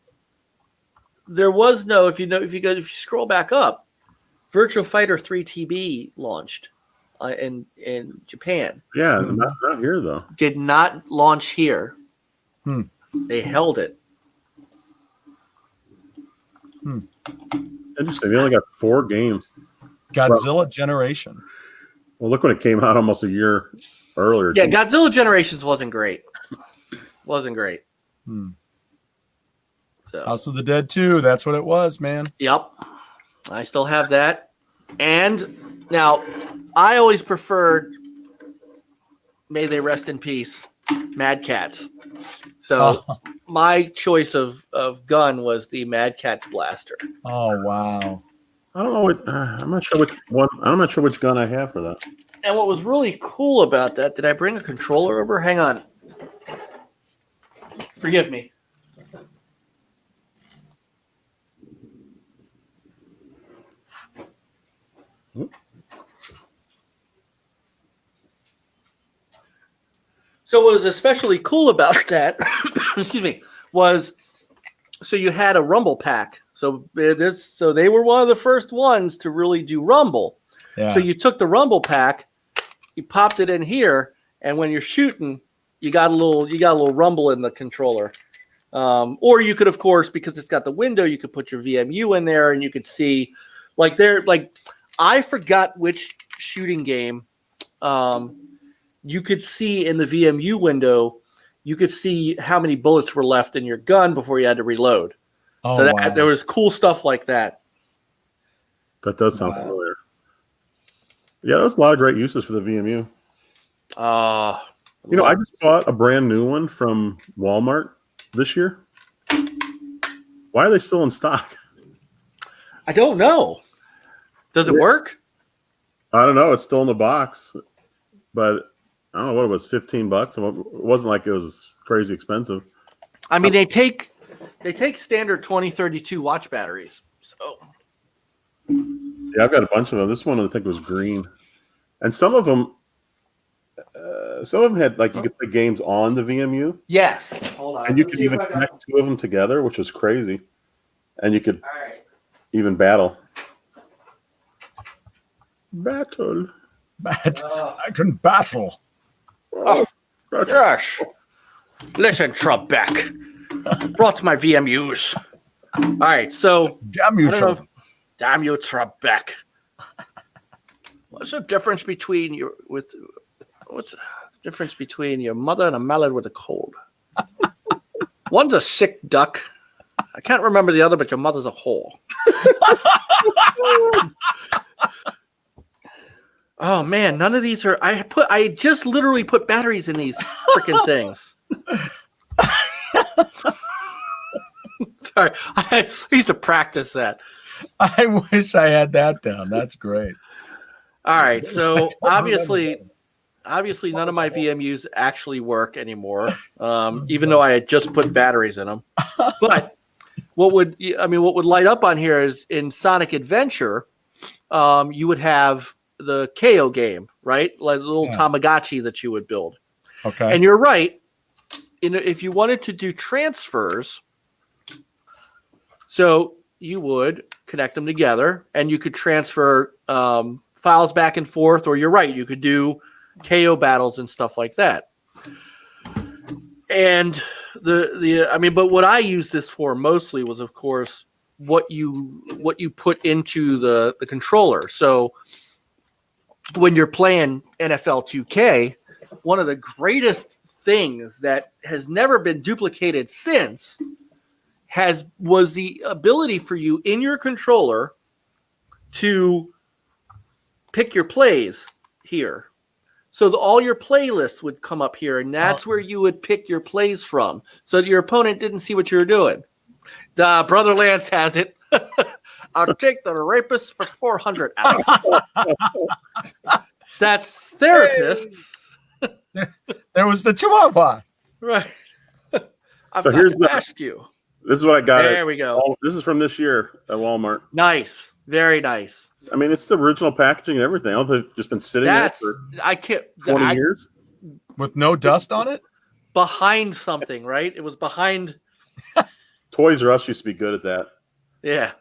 there was no, if you scroll back up, Virtua Fighter 3 TB launched in Japan. Yeah, not here though. Did not launch here. They held it. Interesting. They only got 4 games. Godzilla Generation. Well, look when it came out almost a year earlier. Yeah, Godzilla Generations wasn't great. So, House of the Dead 2. That's what it was, man. Yep. I still have that. And now, I always preferred, may they rest in peace, Mad Catz. So my choice of gun was the Mad Catz blaster. Oh wow! I don't know I'm not sure which one. I'm not sure which gun I have for that. And what was really cool about that? Did I bring a controller over? Hang on. Forgive me. So what was especially cool about that, excuse me, was so you had a Rumble pack. So they were one of the first ones to really do Rumble. Yeah. So you took the Rumble pack, you popped it in here, and when you're shooting, you got a little Rumble in the controller. Or you could, of course, because it's got the window, you could put your VMU in there, and you could see, I forgot which shooting game. You could see in the VMU window, you could see how many bullets were left in your gun before you had to reload. Oh, so wow. there was cool stuff like that. That does sound familiar. Yeah, there's a lot of great uses for the VMU. I just bought a brand new one from Walmart this year. Why are they still in stock? I don't know. Does it work? I don't know. It's still in the box, but I don't know what it was, $15. It wasn't like it was crazy expensive. I mean, they take standard 2032 watch batteries. So yeah, I've got a bunch of them. This one I think was green, and some of them had like you could play games on the VMU. yes, hold on. And you could even connect two of them together, which was crazy. And you could All right. even battle. Battle. I can battle. Oh, gosh. Listen, Trebek. Brought my VMUs. All right, so Damn you, Trump. damn you, Trebek. What's the difference between your mother and a mallard with a cold? One's a sick duck. I can't remember the other, but your mother's a whore. Oh man, none of these are. I just literally put batteries in these freaking things. Sorry, I used to practice that. I wish I had that down. That's great. All right, so obviously none of my VMUs actually work anymore, even though I had just put batteries in them. But what would light up on here is in Sonic Adventure, you would have the KO game, right? Like the little Tamagotchi that you would build. Okay. And you're right. If you wanted to do transfers, so you would connect them together and you could transfer files back and forth, or you're right, you could do KO battles and stuff like that. And but what I used this for mostly was, of course, what you put into the controller. So when you're playing NFL 2K, one of the greatest things that has never been duplicated since was the ability for you in your controller to pick your plays here. So all your playlists would come up here, and that's where you would pick your plays from, so that your opponent didn't see what you were doing. The Brother Lance has it. I'll take the rapist for 400, Alex. That's therapists. There was the Chihuahua. Right. I've So got here's to ask you. This is what I got. There we go. This is from this year at Walmart. Nice. Very nice. I mean, it's the original packaging and everything. I don't know if it's just been sitting there for 20 years. With no dust on it? Behind something, right? It was behind. Toys R Us used to be good at that. Yeah.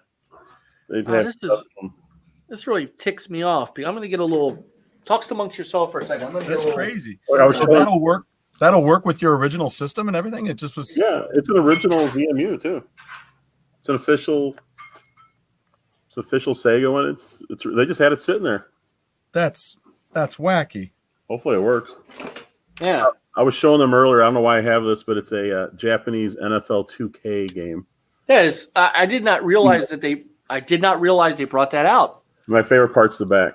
This really ticks me off. I'm going to get a little. Talks amongst yourself for a second. That's crazy. So that'll work. That'll work with your original system and everything. It just was. Yeah, it's an original VMU too. It's an official. It's official SEGA one. It's. They just had it sitting there. That's wacky. Hopefully it works. Yeah. I was showing them earlier. I don't know why I have this, but it's a Japanese NFL 2K game. That is. I did not realize that they. I did not realize they brought that out. My favorite part's the back.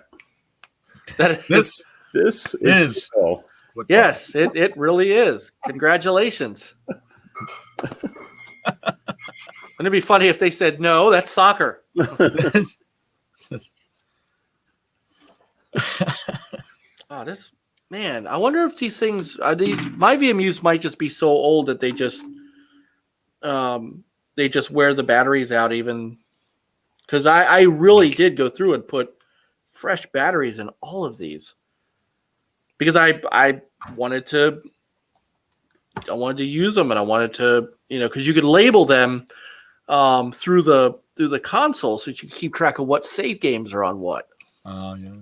This is cool. Yes, it really is. Congratulations. Wouldn't it be funny if they said, no, that's soccer? This man, I wonder if these things my VMUs might just be so old that they just wear the batteries out, even because I really did go through and put fresh batteries in all of these. Because I wanted to use them, and I wanted to, because you could label them through the console, so you can keep track of what save games are on what. Oh yeah.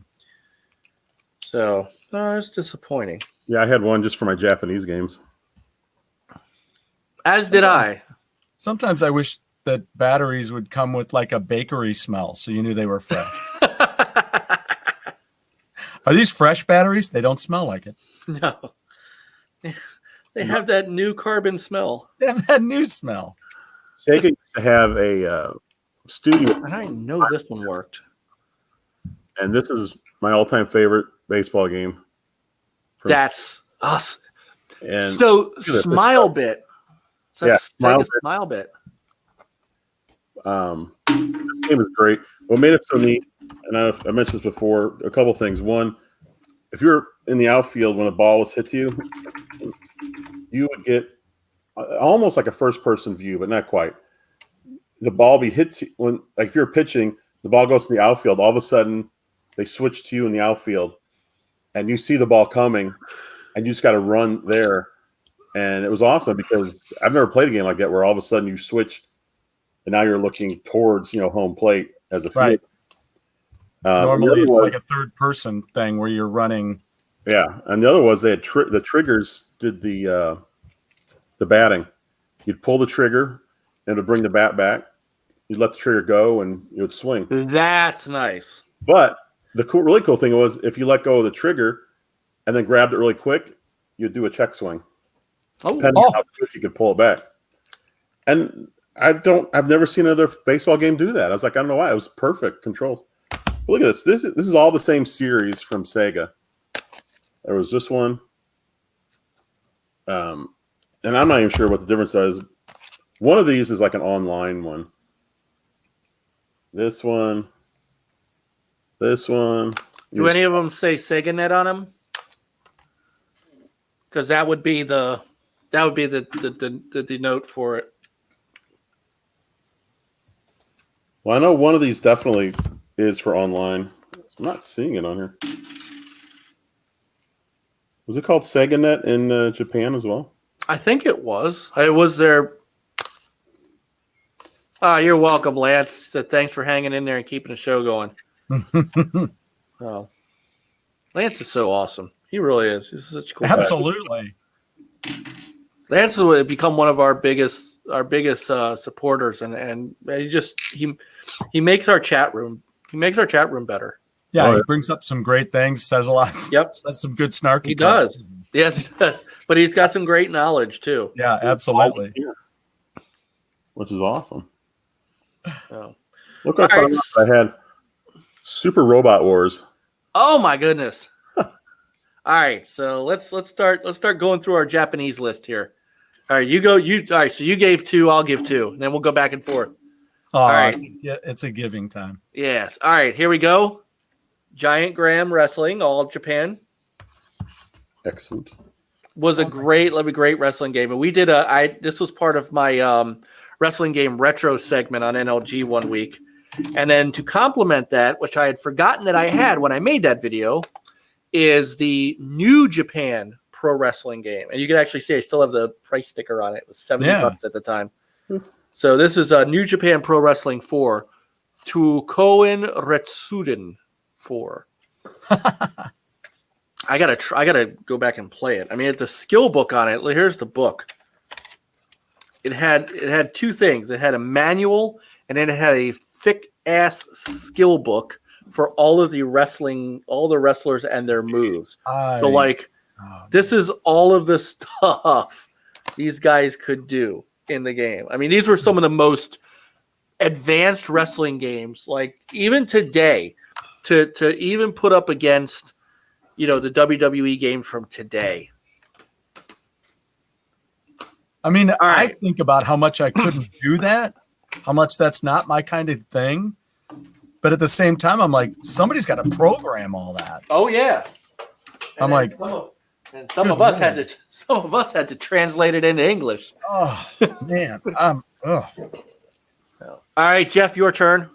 So that's disappointing. Yeah, I had one just for my Japanese games. As did I. Sometimes I wish that batteries would come with like a bakery smell, so you knew they were fresh. Are these fresh batteries? They don't smell like it. No. They have that new carbon smell. They have that new smell. Sega used to have a studio. And I know this one worked. And this is my all-time favorite baseball game. That's us. And so Smile Bit. So yeah, Smile Bit. This game is great. What made it so neat, and I mentioned this before, a couple things. One, if you're in the outfield when a ball was hit to you, you would get almost like a first-person view, but not quite. The ball be hit to, when, like if you're pitching, the ball goes to the outfield. All of a sudden, they switch to you in the outfield, and you see the ball coming, and you just got to run there. And it was awesome because I've never played a game like that where all of a sudden you switch, and now you're looking towards home plate as a field. Right. Normally, it's like a third-person thing where you're running. Yeah, and the other was they had the triggers did the batting. You'd pull the trigger, and it would bring the bat back. You'd let the trigger go, and you would swing. That's nice. But the really cool thing was if you let go of the trigger and then grabbed it really quick, you'd do a check swing. Depending on how quick you could pull it back. And I've never seen another baseball game do that. I was like, I don't know why. It was perfect controls. But look at this. This is all the same series from Sega. There was this one. And I'm not even sure what the difference is. One of these is like an online one. This one. This one. Do any of them say SegaNet on them? Because that would be the note for it. Well, I know one of these definitely is for online. I'm not seeing it on here. Was it called SegaNet in Japan as well? I think it was. It was their. You're welcome, Lance. Said thanks for hanging in there and keeping the show going. Oh, Lance is so awesome. He really is. He's such a cool. Absolutely. Guy. Lance has become one of our biggest supporters, and he makes our chat room. He makes our chat room better. Yeah, he brings up some great things. Says a lot. Yep, that's some good snarky. He does. Yes, he does. But he's got some great knowledge too. Yeah, absolutely. Which is awesome. Oh. Look what I had. Super Robot Wars. Oh my goodness. All right, so let's start going through our Japanese list here. All right, all right, so you gave 2, I'll give 2, and then we'll go back and forth. All right. It's a giving time. Yes. All right, here we go. Giant Graham Wrestling, all of Japan. Excellent. Was a great wrestling game. And we did this was part of my wrestling game retro segment on NLG one week. And then to complement that, which I had forgotten that I had when I made that video, is the New Japan Pro Wrestling game. And you can actually see I still have the price sticker on it. It was $70 at the time. So this is a New Japan Pro Wrestling 4 to Koen Retsuden 4. I gotta go back and play it. I mean, the skill book on it. Here's the book. It had 2 things. It had a manual, and then it had a thick ass skill book for all the wrestlers and their moves. This is all of the stuff these guys could do in the game. I mean, these were some of the most advanced wrestling games, like even today, to even put up against, the WWE games from today. I mean, I think about how much I couldn't do that, how much that's not my kind of thing. But at the same time, I'm like, somebody's got to program all that. Oh yeah. I'm like, some of us had to translate it into English. Oh man. All right, Jeff, your turn.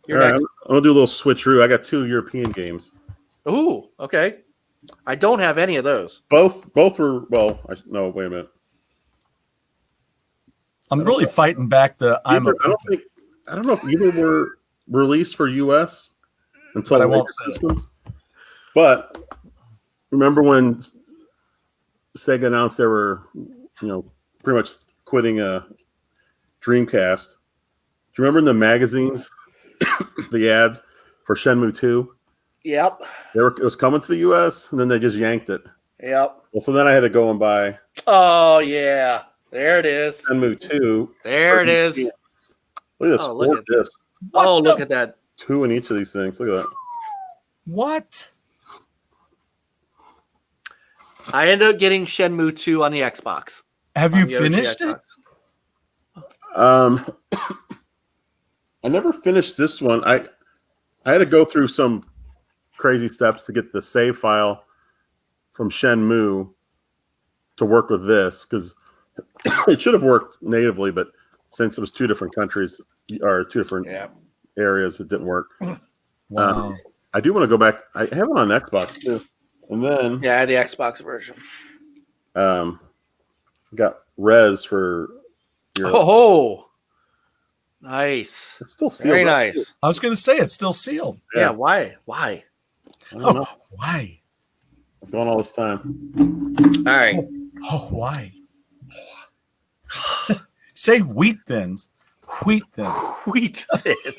You're next. I'm gonna do a little switcheroo. I got 2 European games. Ooh, okay. I don't have any of those. Both were no. Wait a minute. I'm really fighting back the. I don't know if either were released for US until but I won't say systems. But remember when Sega announced they were, pretty much quitting Dreamcast? Do you remember in the magazines the ads for Shenmue 2? Yep. It was coming to the US, and then they just yanked it. Yep. Well, so then I had to go and buy. Oh yeah, there it is. Shenmue 2. There it is. Look at this. Look at disc. Look at that. 2 in each of these things. Look at that. What? I ended up getting Shenmue 2 on the Xbox. Have you finished it? I never finished this one. I had to go through some crazy steps to get the save file from Shenmue to work with this because it should have worked natively, but since it was two different countries or two different areas, it didn't work. Wow. I do want to go back. I have it on Xbox too, and then I had the Xbox version. Got Res for your. Oh, nice! It's still sealed. Very right? nice. I was going to say it's still sealed. Yeah. Why? Why? I don't know. Why? I've gone all this time. All right. Oh, why? Say wheat thins. Wheat thins. Wheat thins.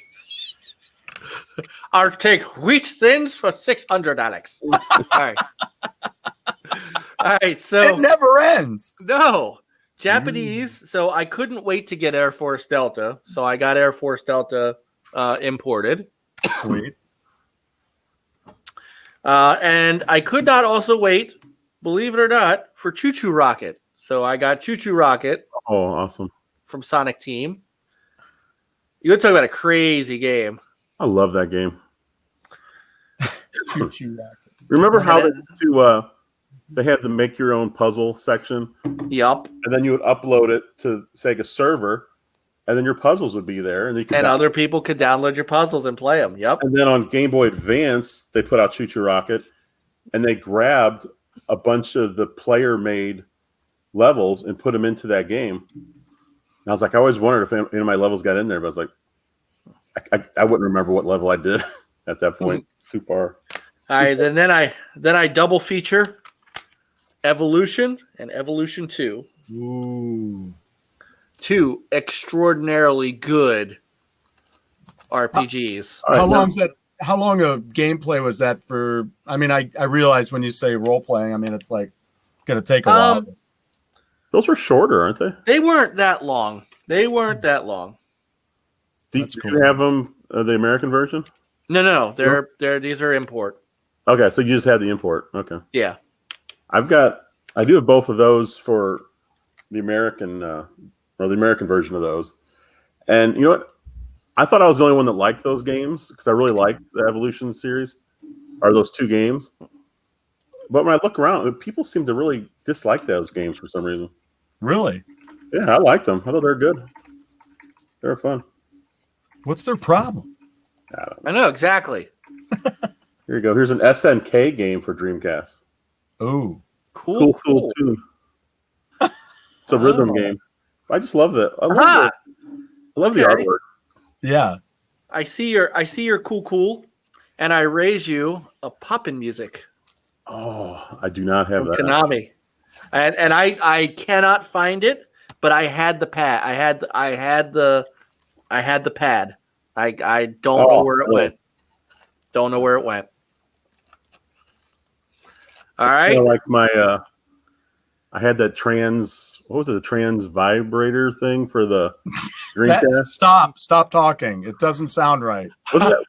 I'll take wheat thins for $600, Alex. All right. All right. So It never ends. no Japanese. So I couldn't wait to get Air Force Delta. So I got Air Force Delta imported. Sweet. And I could not also wait, believe it or not, for Choo Choo Rocket. So I got Choo Choo Rocket Oh, awesome! from Sonic Team. You're talking about a crazy game. I love that game. Choo-choo rocket. Remember how they used to they had the make your own puzzle section, Yup. and then you would upload it to Sega server, and then your puzzles would be there, and you could And other people could download your puzzles and play them. Yep. And then on Game Boy Advance, they put out Choo Choo Rocket, and they grabbed a bunch of the player-made levels and put them into that game. And I was like, I always wondered if any of my levels got in there, but I was like, I wouldn't remember what level I did at that point. It's too far. All right. Then I double feature Evolution and Evolution 2. Ooh. Two extraordinarily good RPGs. All right, How long of gameplay was that for? I mean, I realize when you say role playing, I mean it's like gonna take a while. those were shorter, aren't they? They weren't that long. Do That's you cool. have them the American version? No. These are import. Okay, so you just had the import. Okay, Yeah. I do have both of those for the American or the American version of those. And you know what? I thought I was the only one that liked those games because I really liked the Evolution series or those two games. But when I look around, people seem to really dislike those games for some reason. Really? Yeah, I liked them. I thought they were good. They were fun. What's their problem? I know exactly. Here you go. Here's an SNK game for Dreamcast. Ooh. Cool. Cool tune. It's a rhythm game. I just love that. I love the Okay. artwork. Yeah. I see your cool, and I raise you a poppin' music Oh, I do not have from that. Konami, and I cannot find it, but I had the pad. I had the pad. I don't know where it went. Don't know where it went. All It's right. kinda like my I had that the trans vibrator thing for the Dreamcast. Stop talking. It doesn't sound right. That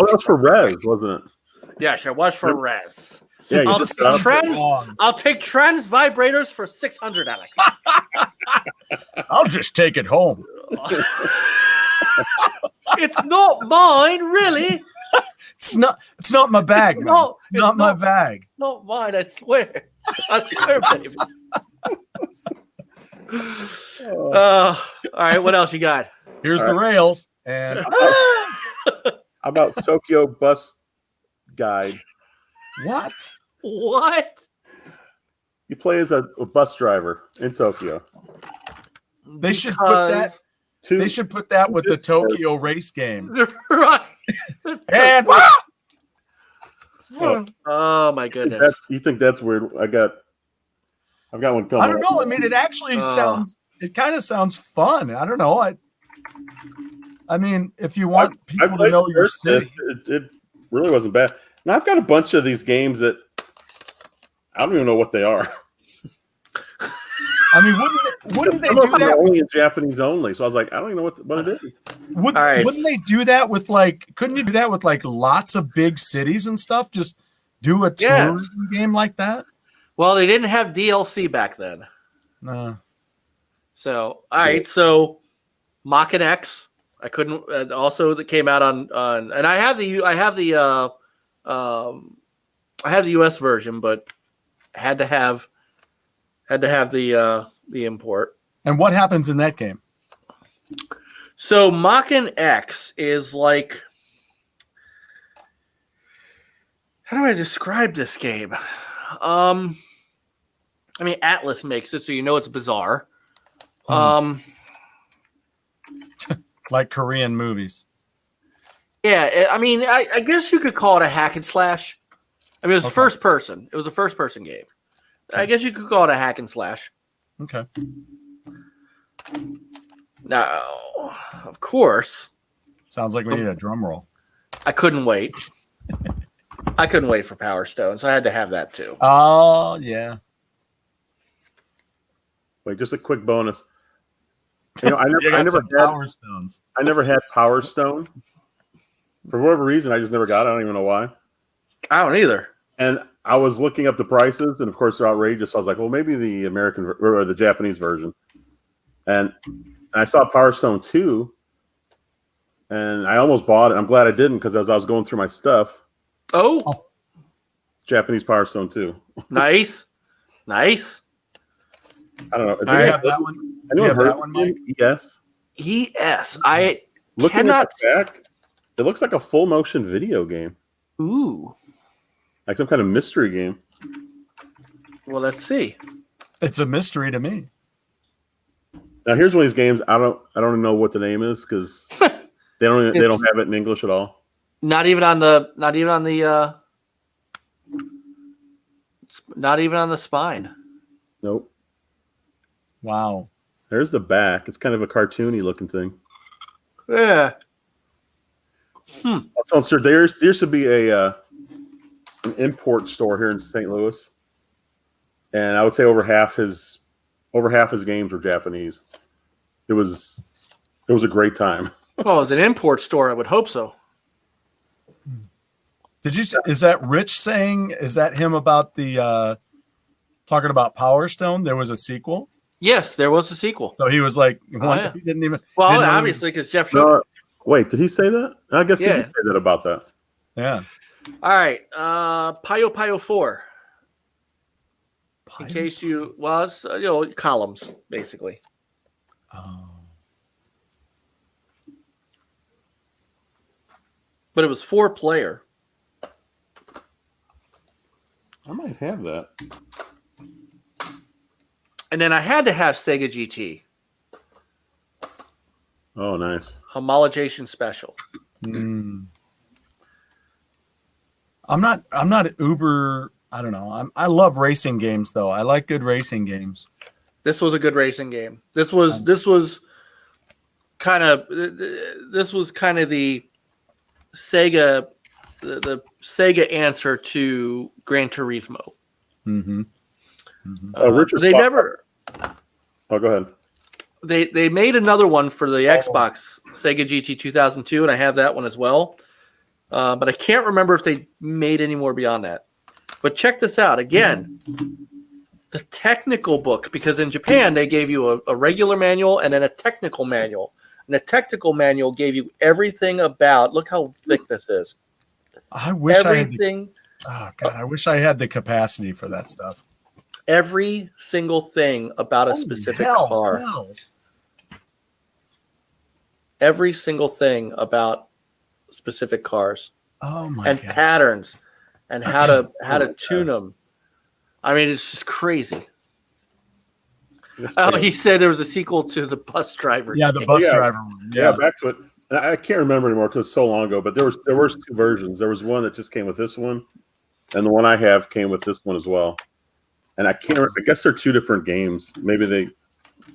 was for Res, wasn't it? Yes, it was for Res. Yeah, you I'll just take wrong. I'll take trans vibrators for $600, Alex. I'll just take it home. It's not mine, really. It's not my bag. Man. No, it's not my bag. Not mine, I swear. I swear, baby. All right, what else you got? Here's All the rails. And How about Tokyo Bus Guide? what? What? You play as a bus driver in Tokyo. They should put that. Two, They should put that with the Tokyo race game. Right. And Oh my goodness. you think that's weird? I've got one coming. I don't know. I mean, it actually sounds. It kind of sounds fun. I don't know. I mean, if you want people to know your city, it really wasn't bad. Now I've got a bunch of these games that I don't even know what they are. I mean, wouldn't they Some of do them are that? only in Japanese only? So I was like, I don't even know what it is. Wouldn't, All right. wouldn't they do that with couldn't you do that with lots of big cities and stuff? Just do a tourism game like that? Well, they didn't have DLC back then. So, all right. So, Mach X. I couldn't. Also, that came out on, and I have the US version, but Had to have the import. And what happens in that game? So Maken X is like, how do I describe this game? I mean, Atlas makes it, so you know it's bizarre. Like Korean movies. Yeah, I mean, I guess you could call it a hack and slash. I mean, it was first person. It was a first person game. I guess you could call it a hack and slash. Okay. Now, of course, Sounds like we need a drum roll. I couldn't wait. I couldn't wait for Power Stone, so I had to have that too. Oh, yeah. Wait, just a quick bonus. You know, I never had Power Stone. For whatever reason, I just never got it. I don't even know why. I don't either. And I was looking up the prices, and of course they're outrageous. So I was like, well, maybe the American or the Japanese version. And I saw Power Stone 2, and I almost bought it. I'm glad I didn't, because as I was going through my stuff, Japanese Power Stone 2. Nice. Nice. I don't know. I have that one. Anyone heard of this game? Yes. ES. I Looking cannot. at the back, it looks like a full motion video game. Ooh. Like some kind of mystery game. Well, let's see. It's a mystery to me. Now here's one of these games. I don't know what the name is, because they don't have it in English at all. Not even on the spine. Nope. Wow. There's the back. It's kind of a cartoony looking thing. Yeah. So there used to be an import store here in St. Louis, and I would say over half his games were Japanese. It was a great time. Well, it's an import store. I would hope so. Did you? Is that Rich saying? Is that him about the talking about Power Stone? There was a sequel. Yes, there was a sequel. So he was like, yeah. he didn't even. Well, didn't obviously, because Jeff showed. Wait, did he say that? I guess he did say that about that. Yeah. All right, Payo Payo 4. In case you was columns basically. Oh. But it was 4-player. I might have that. And then I had to have Sega GT. Oh, nice. Homologation special. I'm not uber. I don't know. I love racing games though. I like good racing games. This was a good racing game. This was kind of the Sega, the Sega answer to Gran Turismo. Mm-hmm. Richard, they never. Oh, go ahead. They made another one for the Xbox, Sega GT 2002, and I have that one as well. But I can't remember if they made any more beyond that. But check this out. Again, the technical book, because in Japan they gave you a regular manual and then a technical manual. And the technical manual gave you everything about, look how thick this is. I wish everything. I wish I had the capacity for that stuff. Every single thing about a specific car. Smells. Every single thing about specific cars. Oh my and God. Patterns and how to tune them. I mean, it's just crazy. Oh, he said there was a sequel to the Bus Driver. Yeah, the Bus Driver one. Yeah, back to it. And I can't remember anymore because it's so long ago. But there were two versions. There was one that just came with this one, and the one I have came with this one as well. And I can't. I guess they're two different games. Maybe they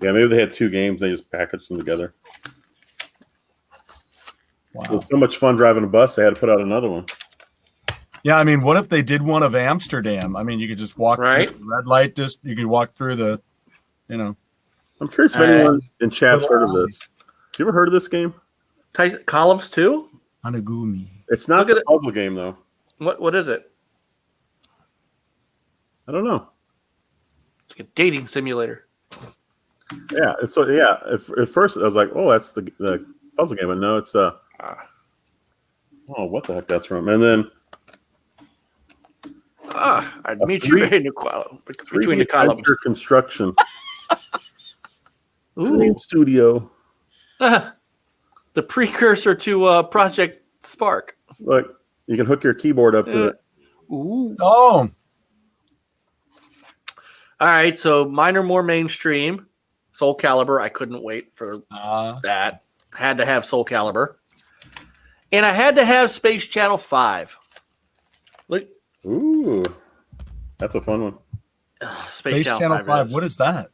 had two games. They just packaged them together. Wow. It was so much fun driving a bus. They had to put out another one. Yeah, I mean, what if they did one of Amsterdam? I mean, you could just walk through the red light. You could walk through the, I'm curious if anyone in chat's heard of this. You ever heard of this game? Columns 2? Hanagumi. It's not a puzzle game though. What is it? I don't know. It's like a dating simulator. Yeah. So yeah. At first I was like, oh, that's the puzzle game, but no, it's what the heck that's from? And then I'd meet you between the 3D columns. adventure construction. Ooh. Dream Studio. The precursor to Project Spark. Look, you can hook your keyboard up to it. Ooh. Oh, All right, so mine are more mainstream. Soul Calibur, I couldn't wait for that. Had to have Soul Calibur. And I had to have Space Channel 5. Look. Ooh, that's a fun one. Space Channel 5. What is that?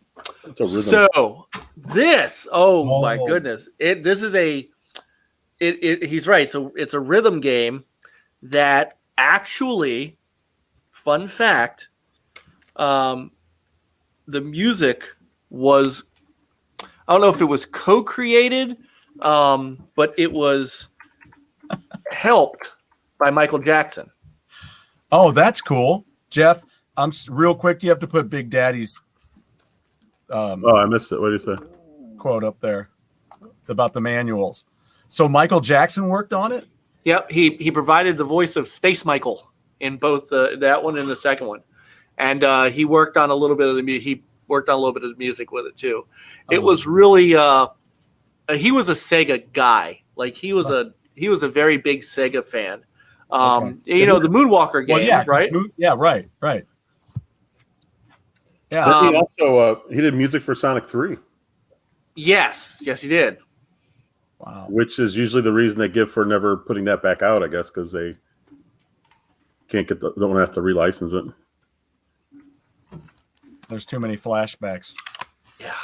It's a rhythm. So this, my goodness. This is he's right. So it's a rhythm game that actually, fun fact, the music was, I don't know if it was co-created, but it was helped by Michael Jackson. Oh, that's cool. Jeff, real quick. You have to put Big Daddy's I missed it. What did you say? quote up there about the manuals. So Michael Jackson worked on it? Yep, he provided the voice of Space Michael in both that one and the second one, and he worked on a little bit of the music with it too. It was really he was a Sega guy. Like he was a very big Sega fan. You know the Moonwalker games, right? Right. Yeah. He also he did music for Sonic 3. Yes, he did. Wow. Which is usually the reason they give for never putting that back out, I guess, because they can't don't want to have to relicense it. There's too many flashbacks. Yeah.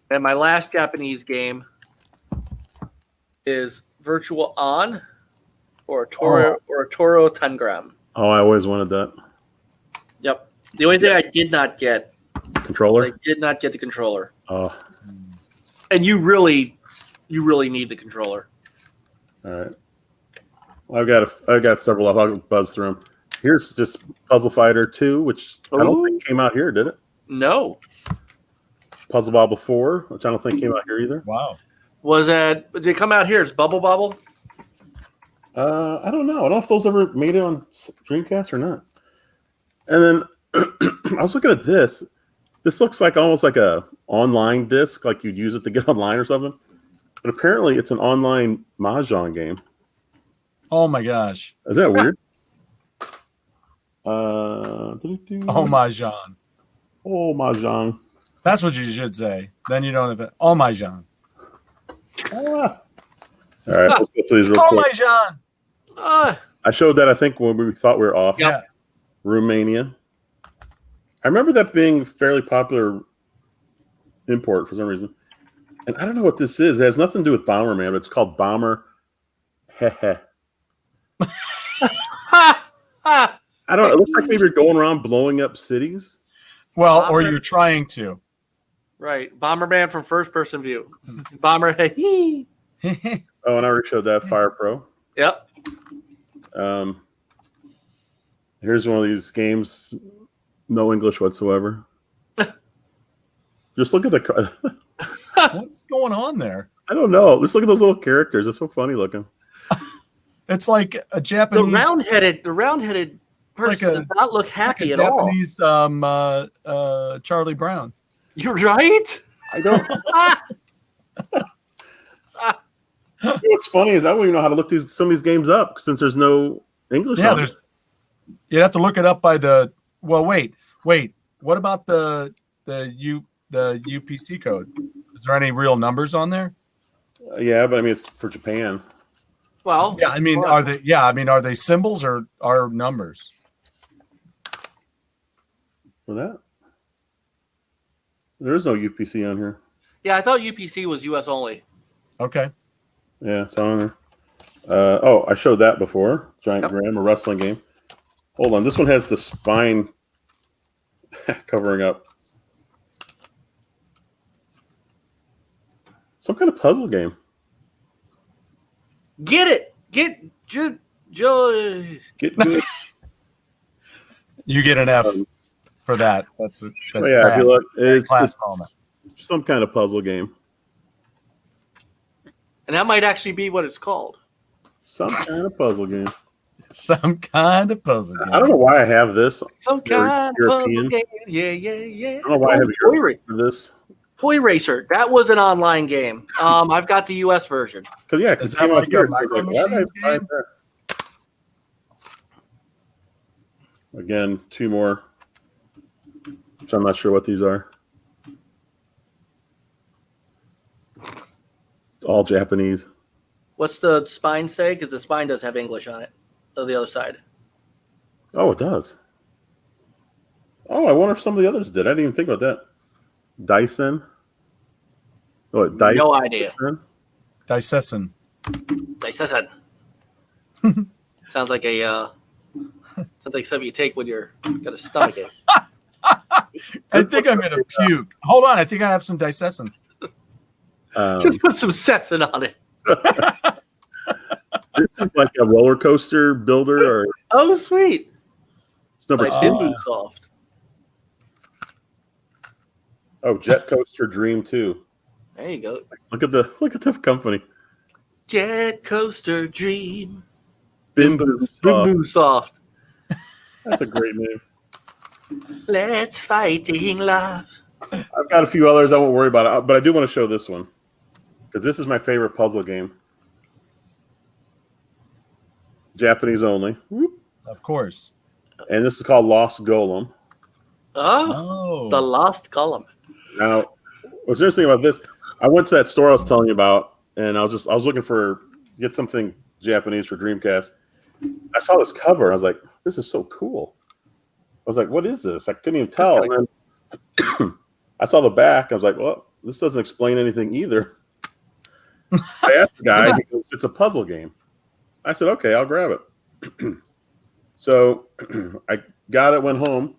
And my last Japanese game is Virtual On or Toro Tangram. Oh, I always wanted that. Yep. The only thing I did not get, Controller? I did not get the controller. Oh. And you really need the controller. All right. Well, I've got several. I'll buzz through them. Here's just Puzzle Fighter 2, which I don't think came out here, did it? No. Puzzle Bobble 4, which I don't think came out here either. Wow. Did it come out here? It's Bubble Bobble? I don't know. I don't know if those ever made it on Dreamcast or not. And then I was looking at this. This looks like almost like a online disc, like you'd use it to get online or something. But apparently it's an online Mahjong game. Oh my gosh. Is that weird? Oh Mahjong. Oh Mahjong. That's what you should say. Then you don't have it. Oh Mahjong. All right, let's go through these real Oh quick. Mahjong. I showed that, I think, when we thought we were off. Yeah. Romania. I remember that being fairly popular import for some reason. And I don't know what this is. It has nothing to do with Bomberman, but it's called Bomber. I don't know. It looks like maybe you're going around blowing up cities. Well, or you're trying to. Right. Bomberman from first person view. Bomber. Hey. Oh, and I already showed that. Fire Pro. Yep. Here's one of these games. No English whatsoever. Just look at the. What's going on there? I don't know. Just look at those little characters. They're so funny looking. It's like a Japanese. The round-headed person does not look happy like at Japanese, Charlie Brown. You're right. I don't. What's funny is I don't even know how to look some of these games up since there's no English. Yeah, on it. You'd have to look it up by the. Well, wait. What about the UPC code? Is there any real numbers on there? Yeah, but I mean it's for Japan. Well, yeah. I mean, are they? Yeah, I mean, are they symbols or are numbers? For that, there is no UPC on here. Yeah, I thought UPC was US only. Okay. Yeah, it's on there. Oh, I showed that before. Giant Graham, a wrestling game. Hold on, this one has the spine covering up. Some kind of puzzle game. Get it. Get good. You get an F for that. That's yeah, I feel like it's class moment. Some kind of puzzle game. And that might actually be what it's called. Some kind of puzzle game. Some kind of puzzle game. I don't know why I have this. Some You're kind of European. puzzle game. Yeah. I don't know why I have a Toy, European for this. Toy Racer. That was an online game. I've got the US version. Because Is it that came out like here. a So I was Micro why did I Machines buy game? that? Again, 2 more. Which I'm not sure what these are. It's all Japanese. What's the spine say? Because the spine does have English on it. On the other side. Oh, it does. Oh, I wonder if some of the others did. I didn't even think about that. Dyson. What, Dyson? No idea. Dyson. Dyson. Sounds like something you take when you're got a stomach ache. I think I'm gonna puke. Hold on, I think I have some Dyson. Just put some Sesson on it. This is like a roller coaster builder, or Oh, sweet. it's number Like 2. Bimbo Soft. Oh, Jet Coaster Dream 2. There you go. Look at the company. Jet Coaster Dream. Bimbo. Soft. That's a great name. Let's fighting love. I've got a few others. I won't worry about it, but I do want to show this one because this is my favorite puzzle game. Japanese only. Of course. And this is called Lost Golem. Oh, the Lost Column. Now, what's interesting about this, I went to that store I was telling you about, and I was looking get something Japanese for Dreamcast. I saw this cover, and I was like, this is so cool. I was like, what is this? I couldn't even tell. And then I saw the back. I was like, well, this doesn't explain anything either. I asked the guy, he goes, it's a puzzle game. I said, okay, I'll grab it. So I got it, went home,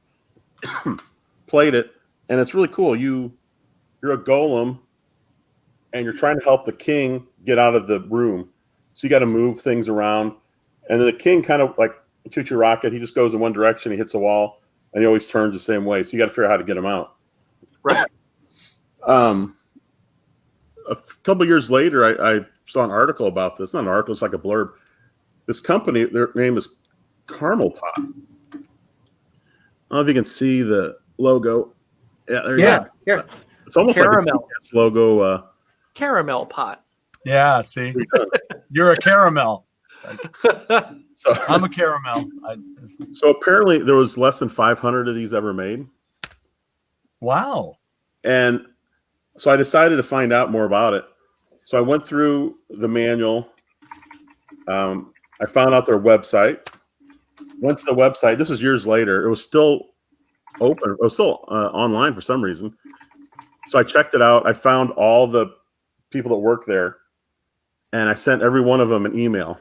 played it, and it's really cool. You're a golem, and you're trying to help the king get out of the room. So you got to move things around. And then the king kind of like shoots your rocket. He just goes in one direction, he hits a wall, and he always turns the same way. So you got to figure out how to get him out. Right. A couple of years later, I saw an article about this. Not an article, it's like a blurb. This company, their name is Caramel Pot. I don't know if you can see the logo. Yeah, there you go. Here. It's almost Caramel. like a logo. Caramel pot. Yeah, see, you're a caramel. So I'm a caramel. So apparently there was less than 500 of these ever made. Wow. And so I decided to find out more about it. So I went through the manual. I found out their website. Went to the website. This was years later. It was still open. It was still online for some reason. So I checked it out. I found all the people that work there, and I sent every one of them an email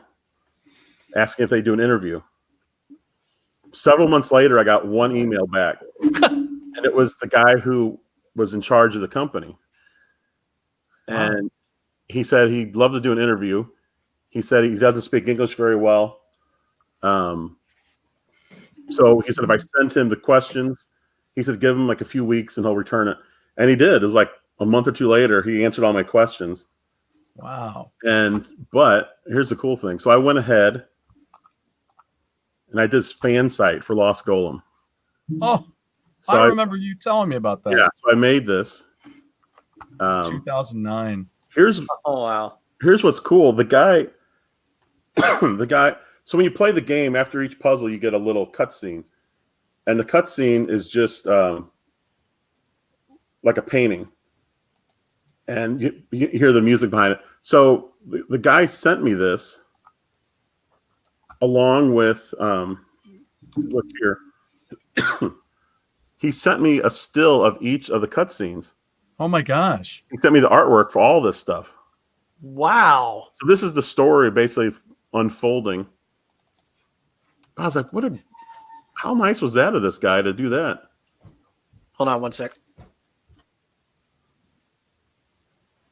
asking if they do an interview. Several months later, I got one email back, and it was the guy who was in charge of the company. And he said he'd love to do an interview. He said he doesn't speak English very well. So he said if I sent him the questions, he said give him like a few weeks and he'll return it. And he did. It was like a month or two later, he answered all my questions. Wow. But here's the cool thing. So I went ahead and I did this fan site for Lost Golem. Oh, So I remember you telling me about that. Yeah, so I made this. 2009. Here's wow. Here's what's cool. The guy. So when you play the game, after each puzzle, you get a little cutscene, and the cutscene is just like a painting, and you hear the music behind it. So the guy sent me this along with look here. He sent me a still of each of the cutscenes. Oh my gosh. He sent me the artwork for all this stuff. Wow. So this is the story basically unfolding. I was like, how nice was that of this guy to do that? Hold on one sec.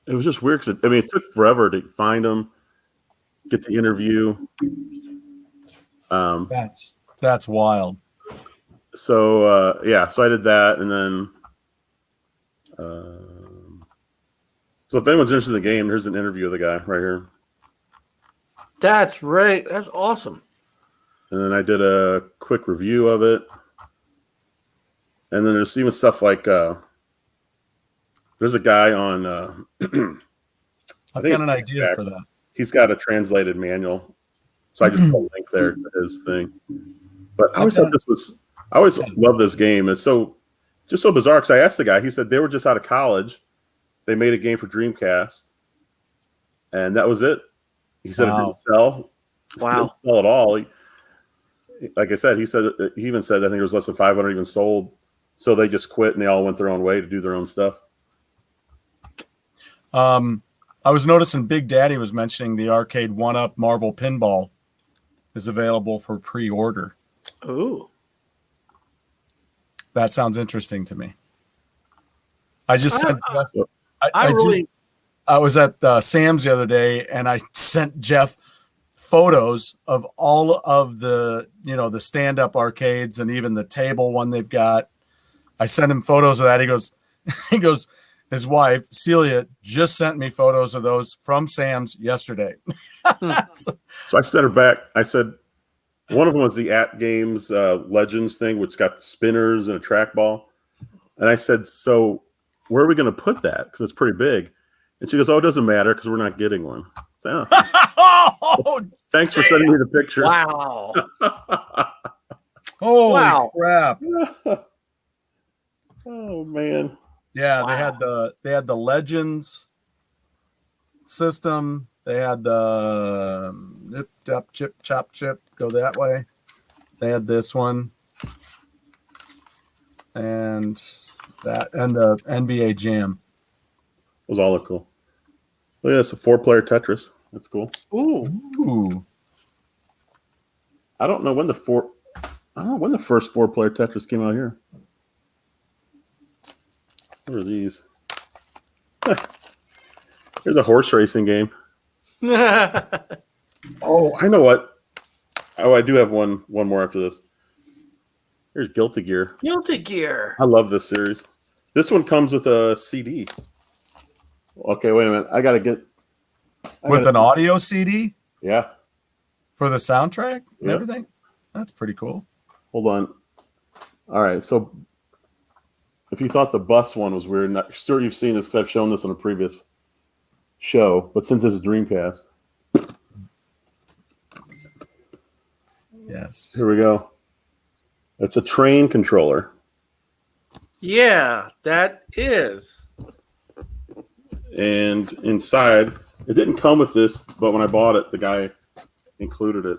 It was just weird because it took forever to find him, get the interview. That's wild. So so I did that, and then so if anyone's interested in the game, here's an interview of the guy right here. That's right. That's awesome. And then I did a quick review of it. And then there's even stuff like there's a guy on I've got an idea for that. He's got a translated manual. So I just put a link there to his thing. But I always thought I always love this game. It's just so bizarre because I asked the guy, he said they were just out of college. They made a game for Dreamcast. And that was it. He said it didn't sell. Wow. It didn't sell at all. Like I said, he even said I think there was less than 500 even sold. So they just quit and they all went their own way to do their own stuff. I was noticing Big Daddy was mentioning the arcade 1-Up Marvel Pinball is available for pre-order. Ooh. That sounds interesting to me. I just sent Jeff. I was at Sam's the other day, and I sent Jeff photos of all of the stand-up arcades and even the table one they've got. I sent him photos of that. He goes, his wife Celia just sent me photos of those from Sam's yesterday. So I sent her back. I said one of them was the At Games Legends thing, which got the spinners and a trackball. And I said, so where are we going to put that? Because it's pretty big. And she goes, oh, it doesn't matter because we're not getting one. So, thanks for sending me the pictures. Wow. Holy crap. Oh, man. Yeah, they had the Legends system. They had the nip, tap, chip, chop, chip. Go that way. They had this one, and the NBA Jam. Those all look cool. Oh, yeah, it's a 4-player Tetris. That's cool. Ooh. I don't know when the first 4-player Tetris came out here. What are these? Here's a horse racing game. Oh, I know what. Oh, I do have one more after this. Here's Guilty Gear. Guilty Gear. I love this series. This one comes with a CD. Okay, wait a minute. I gotta get with an audio CD. Yeah. For the soundtrack and everything. That's pretty cool. Hold on. All right, so if you thought the bus one was weird, I'm sure you've seen this because I've shown this on a previous show, but since it's a Dreamcast. Yes. Here we go. It's a train controller. Yeah, that is. And inside, it didn't come with this, but when I bought it, the guy included it.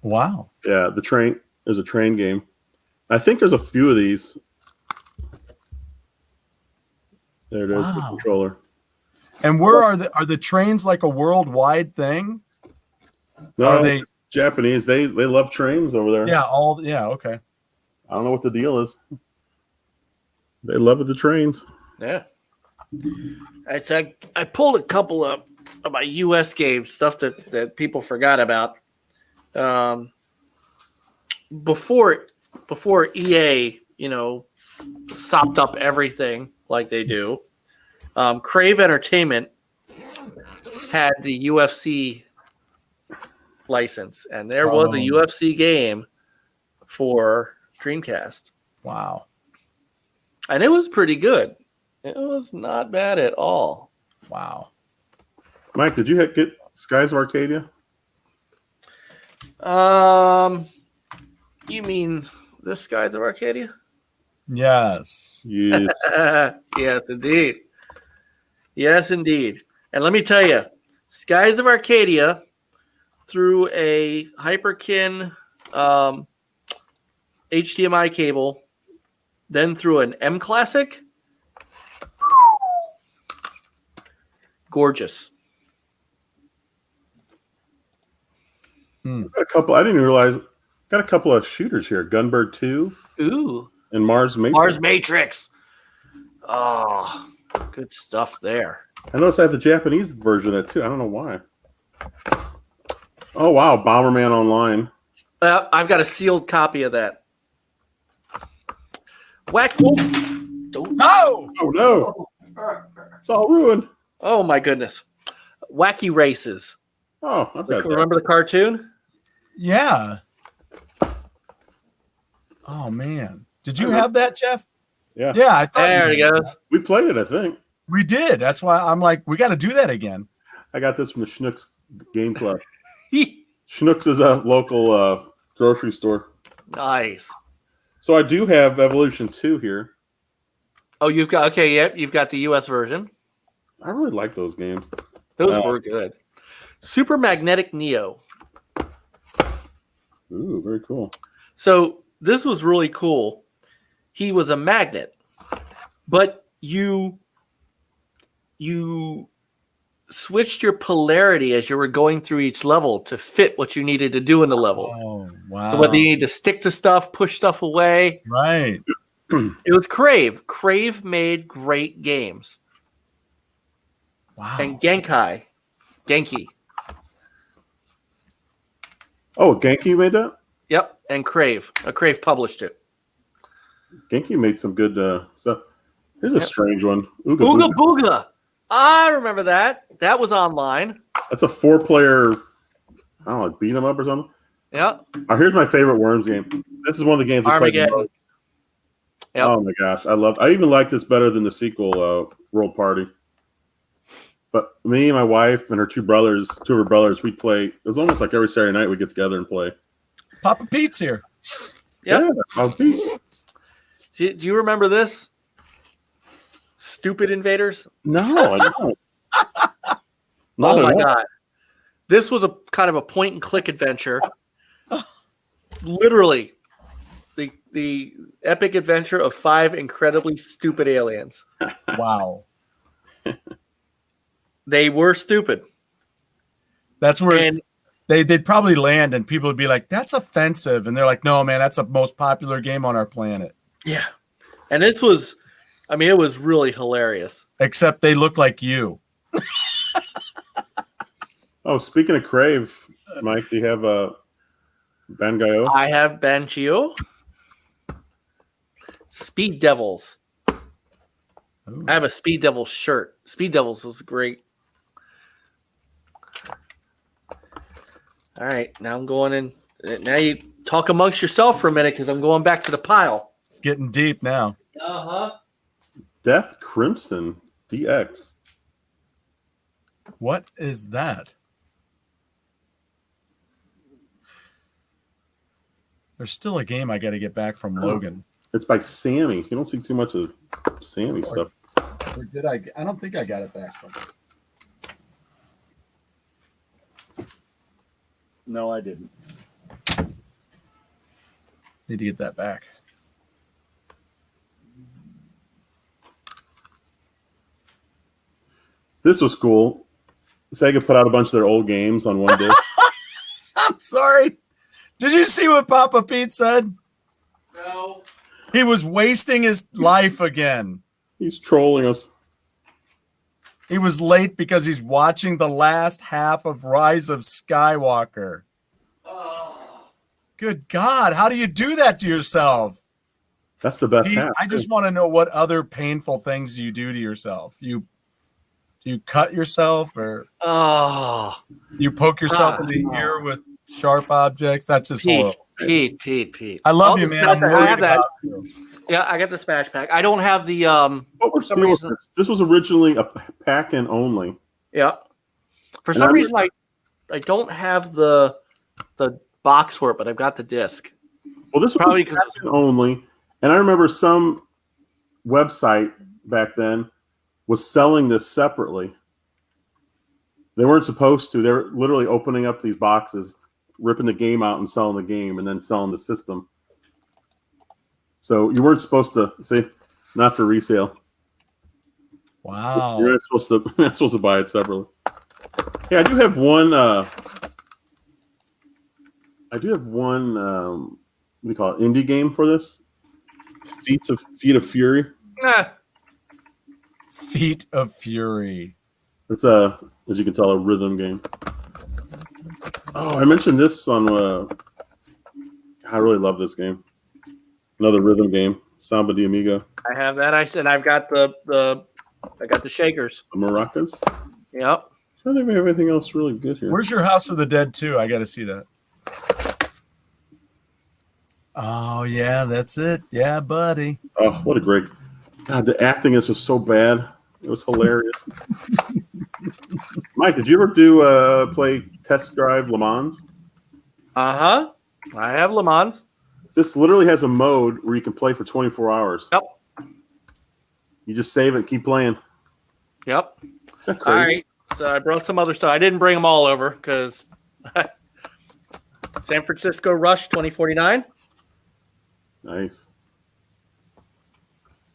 Wow. Yeah, there's a train game. I think there's a few of these. There it is, the controller. And where are the trains like a worldwide thing? No, are they Japanese? They love trains over there. Yeah, okay. I don't know what the deal is. They love the trains. Yeah. I pulled a couple of my US games, stuff that people forgot about. Before EA, sopped up everything like they do. Crave Entertainment had the UFC license, and there was a UFC game for Dreamcast. Wow. And it was pretty good. It was not bad at all. Wow. Mike, did you get Skies of Arcadia? You mean the Skies of Arcadia? Yes. Yes. Yes, indeed. Yes, indeed. And let me tell you, Skies of Arcadia through a Hyperkin HDMI cable, then through an M Classic. Gorgeous. Got a couple. I didn't even realize. Got a couple of shooters here. Gunbird 2. Ooh. And Mars Matrix. Mars Matrix. Oh, good stuff there. I noticed I have the Japanese version of it too. I don't know why. Oh wow, Bomberman Online. I've got a sealed copy of that. Whack wolf. No! Oh no. It's all ruined. Oh my goodness. Wacky Races. Oh, I've got that. Remember the cartoon? Yeah. Oh man, did you have that, Jeff? Yeah. Yeah, I thought There you it did. goes. We played it, I think. We did. That's why I'm like, we got to do that again. I got this from the Schnucks Game Club. Schnucks is a local grocery store. Nice. So I do have Evolution 2 here. Oh, you've got you've got the US version. I really like those games. Those were good. Super Magnetic Neo. Ooh, very cool. So this was really cool. He was a magnet, but you switched your polarity as you were going through each level to fit what you needed to do in the level. Oh, wow. So whether you need to stick to stuff, push stuff away. Right. It was Crave. Crave made great games. Wow. And Genki. Oh, Genki made that? Yep, and Crave. Crave published it. Genki made some good stuff. Here's a strange one. Ooga Ooga Booga. Booga. I remember that. That was online. That's a 4-player, I don't know, beat 'em up or something. Yeah. Oh, here's my favorite Worms game. This is one of the games I played the Armageddon. most. Yep. Oh my gosh, I even like this better than the sequel, World Party. But me, my wife, and two of her brothers, we play. It was almost like every Saturday night we get together and play. Papa Pete's here. Yep. Yeah, I'll beat. Do you remember this? Stupid Invaders? No, I don't. Not Oh my at all. god. This was a kind of a point and click adventure. Literally the epic adventure of 5 incredibly stupid aliens. Wow. They were stupid. That's where And they'd probably land and people would be like, that's offensive. And they're like, no, man, that's the most popular game on our planet. yeah. And this was it was really hilarious. Except they look like you. Oh, speaking of Crave, Mike, do you have Bangai-O? I have Banchio. Speed Devils. Ooh. I have a Speed Devils shirt. Speed Devils was great. All right, now I'm going in. Now you talk amongst yourself for a minute because I'm going back to the pile. Getting deep now. Death Crimson DX. What is that? There's still a game I got to get back from Logan. It's by Sammy. You don't see too much of Sammy stuff. Or did I? I don't think I got it back from him. No, I didn't. Need to get that back. This was cool. Sega put out a bunch of their old games on one disc. I'm sorry. Did you see what Papa Pete said? No. He was wasting his life again. He's trolling us. He was late because he's watching the last half of Rise of Skywalker. Good God, how do you do that to yourself? That's the best half. I just want to know what other painful things you do to yourself. You cut yourself or you poke yourself in the ear with sharp objects? That's just horrible. Pete. I love you, man. I'm I worried have that. about you. Yeah, I got the Smash Pack. I don't have the What was some reason- this was originally a pack-in only. yeah. For And some I reason, I don't have the box for it, but I've got the disc. Well, this was Probably a 'cause pack-in only, and I remember some website back then was selling this separately. They weren't supposed to. They were literally opening up these boxes, ripping the game out and selling the game, and then selling the system. So you weren't supposed to see, not for resale. Wow. You're not supposed to buy it separately. Hey, I do have one. What do you call it? Indie game for this. Feet of Fury. Feet of Fury. It's as you can tell, a rhythm game. Oh, I mentioned this on. I really love this game. Another rhythm game, Samba de Amigo. I have that. I said I've got the shakers. The maracas. Yep. I don't think we have anything else really good here. Where's your House of the Dead 2? I got to see that. Oh yeah, that's it. Yeah, buddy. Oh, what a great! God, the acting in this was so bad. It was hilarious. Mike, did you ever do play Test Drive Le Mans? I have Le Mans. This literally has a mode where you can play for 24 hours. Yep. You just save it and keep playing. Yep. Is that All crazy? right. So I brought some other stuff. I didn't bring them all over because San Francisco Rush 2049. Nice.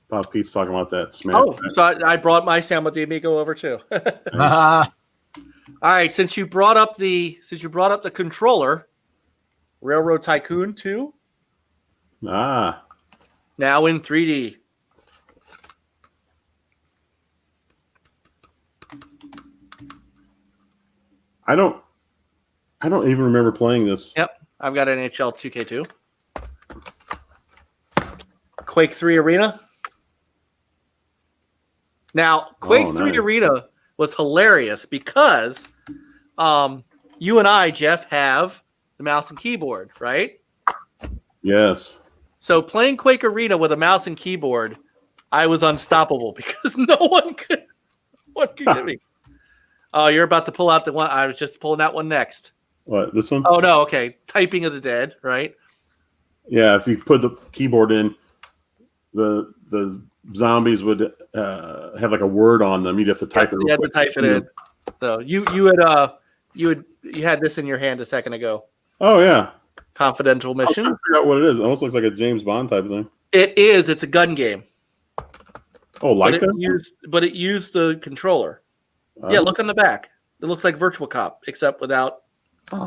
Bob Pete's talking about that smash. Oh, so I brought my San Amigo over too. All right. Since you brought up the controller, Railroad Tycoon 2, Ah, now in 3D. I don't even remember playing this. Yep. I've got NHL 2K2. Quake 3 Arena. Now, Quake 3 nice. Arena was hilarious because you and I, Jeff, have the mouse and keyboard, right? Yes. So playing Quake Arena with a mouse and keyboard, I was unstoppable because no one could get me. Oh, you're about to pull out the one. I was just pulling that one next. What, this one? Oh, no. Okay. Typing of the Dead, right? Yeah, if you put the keyboard in, the zombies would have like a word on them. You'd have to type it. You had to type it in. So you had this in your hand a second ago. Oh yeah. Confidential I was mission. trying to figure out what it is. It almost looks like a James Bond type of thing. It is. It's a gun game. Oh, like that? But it used the controller. Yeah, look on the back. It looks like Virtual Cop, except without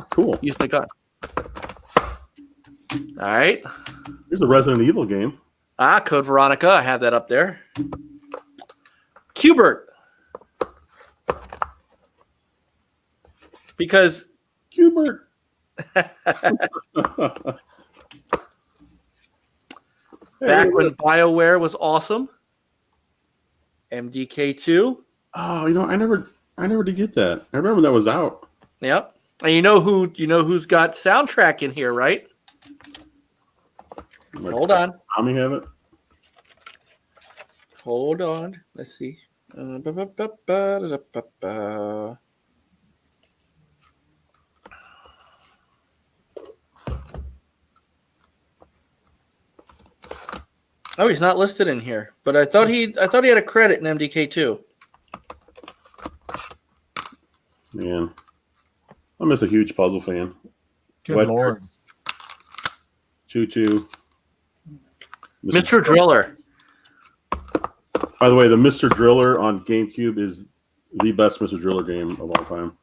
cool. using the gun. All right. Here's a Resident Evil game. Code Veronica. I have that up there. Qbert. Because Qbert. back when BioWare was awesome. MDK2. Oh, I never did get that. I remember that was out. Yep. And you know who's got soundtrack in here, right? Hold on. Tommy have it? Hold on. Let's see. Oh, he's not listed in here, but I thought he had a credit in MDK2. Man, I'm just a huge puzzle fan. Good Wet lord. Bricks, Choo Choo. Mr. Driller. By the way, the Mr. Driller on GameCube is the best Mr. Driller game of all time.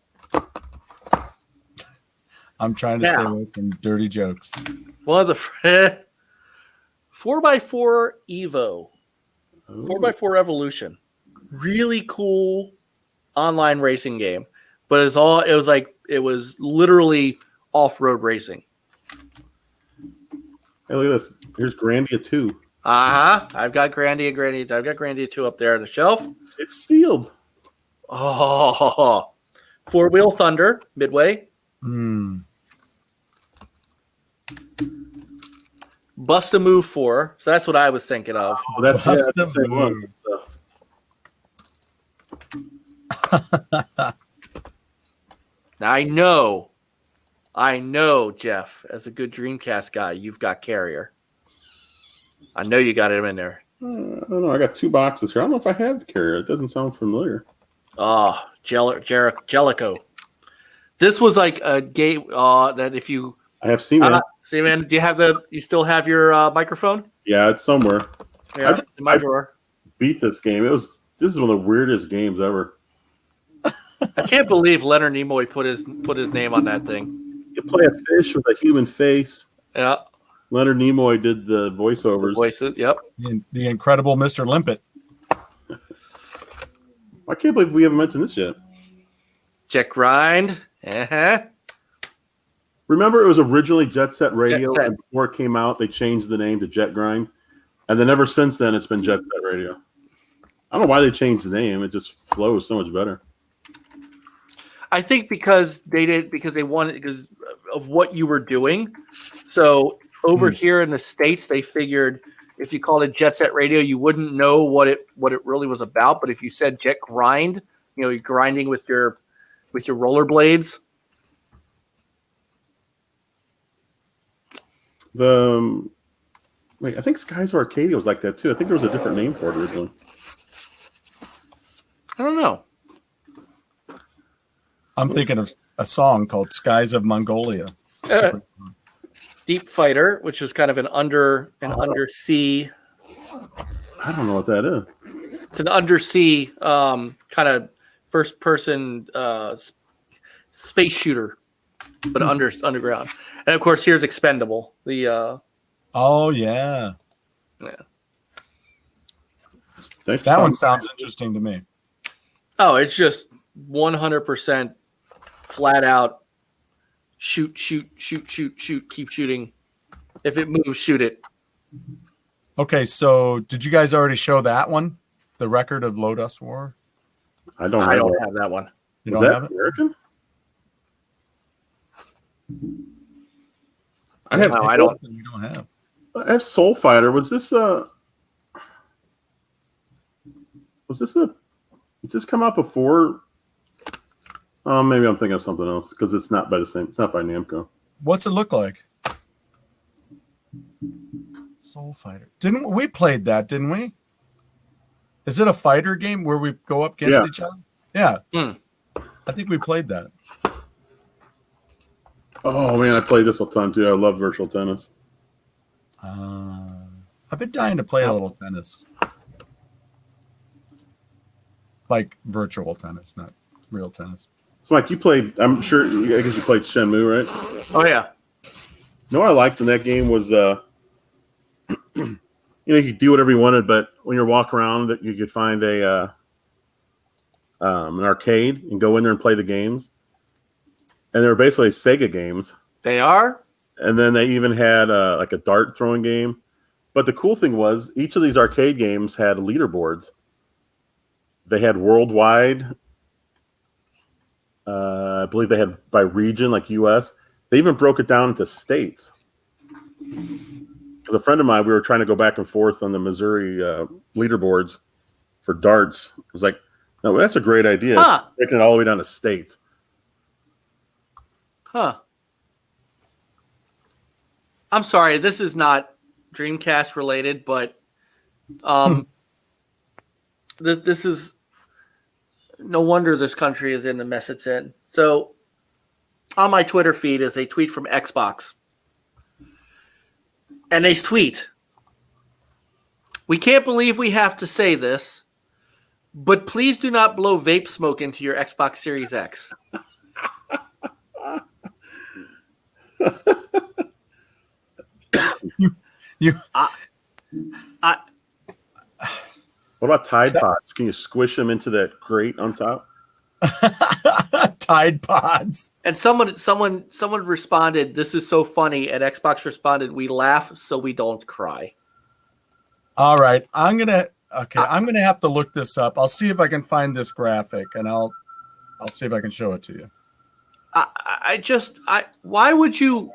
I'm trying to stay away from dirty jokes. One of the 4x4 Evo. 4x4 Evolution. Really cool online racing game. But it was literally off-road racing. Hey, look at this. Here's Grandia 2. I've got Grandia. I've got Grandia 2 up there on the shelf. It's sealed. Oh, Four-Wheel Thunder, Midway. Bust a Move 4. So that's what I was thinking of. Oh, that's Bust the a same Move. one. Now I know, Jeff, as a good Dreamcast guy, you've got Carrier. I know you got him in there. I don't know. I got 2 boxes here. I don't know if I have the Carrier. It doesn't sound familiar. Oh, Jellico. This was like a game that if you I have seen it. see, man, you still have your microphone? Yeah, it's somewhere. Yeah, in my drawer. Beat this game. This is one of the weirdest games ever. I can't believe Leonard Nimoy put his name on that thing. You play a fish with a human face. Yeah. Leonard Nimoy did the voiceovers. Voices, yep. The incredible Mr. Limpet. I can't believe we haven't mentioned this yet. Jet Grind. Remember, it was originally Jet Set Radio, Jet Set. and before it came out, they changed the name to Jet Grind. And then ever since then, it's been Jet Set Radio. I don't know why they changed the name. It just flows so much better. I think because they wanted what you were doing. So over here in the States, they figured if you called it Jet Set Radio, you wouldn't know what it really was about. But if you said Jet Grind, you're grinding with your rollerblades. I think Skies Arcadia was like that too. I think there was a different name for it originally. I don't know. I'm thinking of a song called "Skies of Mongolia." Deep Fighter, which is kind of an undersea. I don't know what that is. It's an undersea kind of first person space shooter, but underground. And of course, here's Expendable. Oh yeah. That one sounds interesting to me. Oh, it's just 100% flat out shoot, keep shooting. If it moves, shoot it. Okay, so did you guys already show that one? The Record of Low Dust War? I don't have that one. You Is don't that have it? American? No, I don't. You don't have. I have Soul Fighter. Did this come out before? Oh, maybe I'm thinking of something else because it's not by Namco. What's it look like? Soul Fighter. Didn't we played that? Didn't we? Is it a fighter game where we go up against each other? Yeah. I think we played that. Oh man, I played this a ton too. I love virtual tennis. I've been dying to play a little tennis. Like virtual tennis, not real tennis. So Mike, you played, I guess you played Shenmue, right? Oh yeah. You know what I liked in that game was you could do whatever you wanted, but when you're walking around that you could find an arcade and go in there and play the games. And they were basically Sega games. They are? And then they even had like a dart throwing game. But the cool thing was each of these arcade games had leaderboards. They had worldwide. I believe they had by region, like U.S. They even broke it down into states. Because a friend of mine, we were trying to go back and forth on the Missouri leaderboards for darts. I was like, no, that's a great idea. Breaking it all the way down to states. Huh. I'm sorry, this is not Dreamcast related, but this is no wonder this country is in the mess it's in. So on my Twitter feed is a tweet from Xbox. And they tweet, "We can't believe we have to say this, but please do not blow vape smoke into your Xbox Series X." What about Tide Pods? Can you squish them into that grate on top? Tide Pods. And someone responded, "This is so funny." And Xbox responded, "We laugh so we don't cry." All right, I'm gonna have to look this up. I'll see if I can find this graphic, and I'll see if I can show it to you. Why would you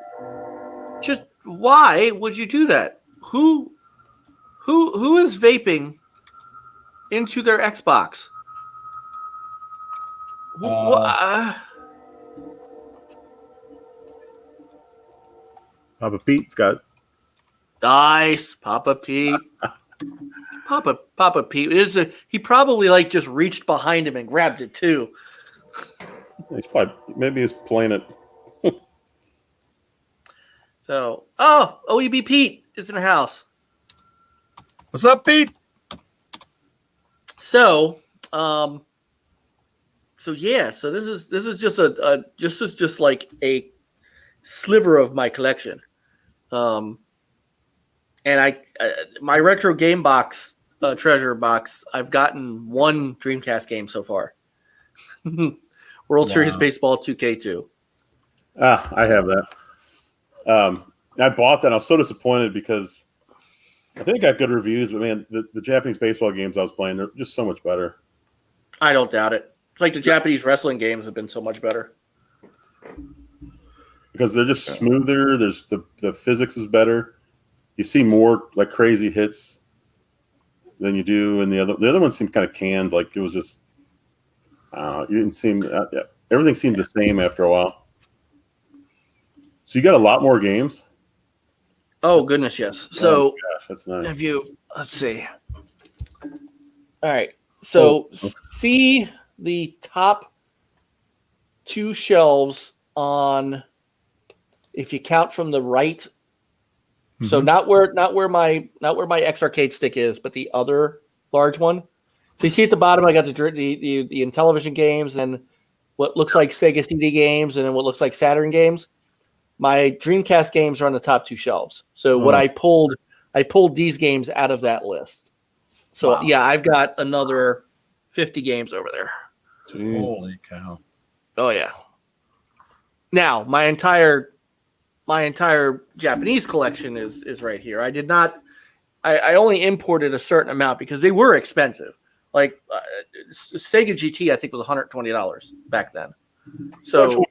do that? Who is vaping into their Xbox? Papa Pete's got Nice, Papa Pete. Papa Pete he probably just reached behind him and grabbed it too. Maybe he's playing it. So, OEB Pete is in the house. What's up, Pete? So, so this is just like a sliver of my collection. And my retro game box, treasure box, I've gotten one Dreamcast game so far. World Series Baseball 2K2. I have that. I bought that. I was so disappointed because I think it got good reviews, but man, the Japanese baseball games I was playing, they're just so much better. I don't doubt it. It's like the Japanese wrestling games have been so much better. because they're just smoother. There's the physics is better. You see more like crazy hits than you do, and the other one seemed kind of canned. Like it was just, you didn't seem. Everything seemed the same after a while. So you got a lot more games. Oh goodness, yes. So gosh, that's nice. have you? Let's see. All right. So see the top two shelves on, if you count from the right. Mm-hmm. So not where my X arcade stick is, but the other large one. So you see at the bottom, I got the Intellivision games and what looks like Sega CD games, and then what looks like Saturn games. My Dreamcast games are on the top two shelves. So what I pulled these games out of that list. So yeah, I've got another 50 games over there. Jeez. Holy cow! Oh yeah. Now my entire Japanese collection is right here. I did not. I only imported a certain amount because they were expensive. Like Sega GT, I think was $120 back then. So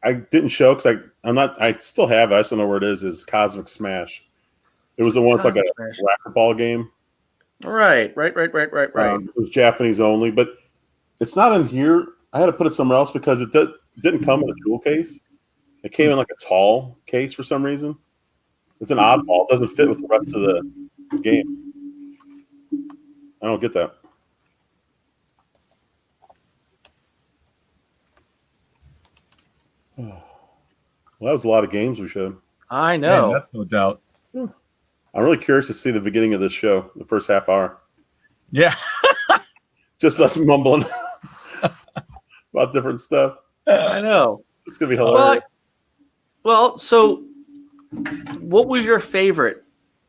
I didn't show because I still have it. I just don't know where it is. Is Cosmic Smash? It was the one. It's like a racquetball game. Right. It was Japanese only, but it's not in here. I had to put it somewhere else because it didn't come in a jewel case. It came in like a tall case for some reason. It's an oddball. It doesn't fit with the rest of the game. I don't get that. Well, that was a lot of games we showed. I know. Man, that's no doubt. I'm really curious to see the beginning of this show, the first half hour. Yeah. Just us mumbling about different stuff. I know. It's going to be hilarious. Well, so what was your favorite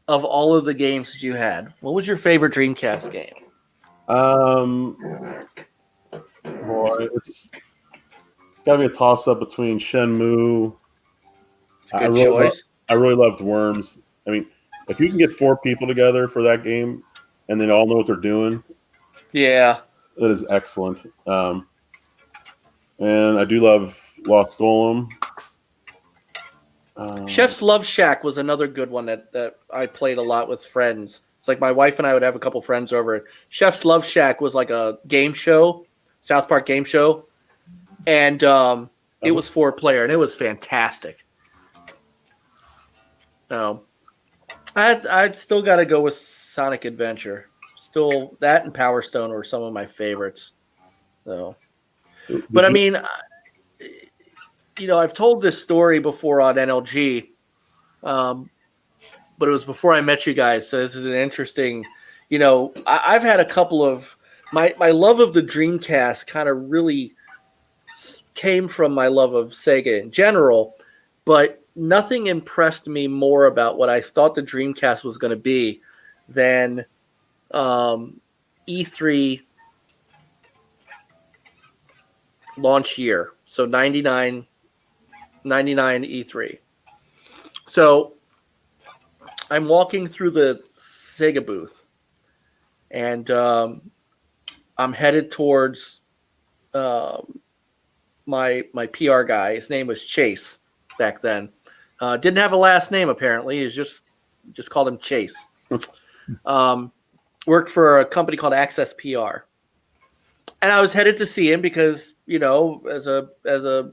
of all of the games that you had? What was your favorite Dreamcast game? Boy, it's got to be a toss-up between Shenmue. Good choice. I really loved Worms. I mean, if you can get 4 people together for that game and they all know what they're doing, yeah, that is excellent. And I do love Lost Golem. Chef's Love Shack was another good one that I played a lot with friends. It's like my wife and I would have a couple friends over. Chef's Love Shack was like a game show, South Park game show, and it was 4-player, and it was fantastic. I'd still got to go with Sonic Adventure. Still, that and Power Stone were some of my favorites. So, but I mean, I've told this story before on NLG, but it was before I met you guys. So this is an interesting, I've had a couple of my love of the Dreamcast kind of really came from my love of Sega in general, but nothing impressed me more about what I thought the Dreamcast was going to be than E3 launch year. So 99 E3. So I'm walking through the Sega booth, and I'm headed towards my PR guy. His name was Chase back then. Didn't have a last name apparently. He's just called him Chase. Worked for a company called Access PR, and I was headed to see him because as a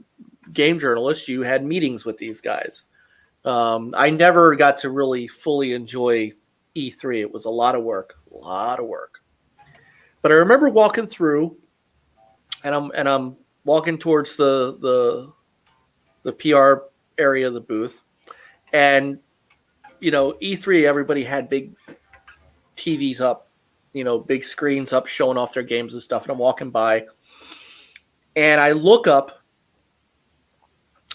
game journalist, you had meetings with these guys. I never got to really fully enjoy E3. It was a lot of work. But I remember walking through, and I'm walking towards the PR area of the booth, and E3, everybody had big TVs up, big screens up showing off their games and stuff. And I'm walking by, and I look up,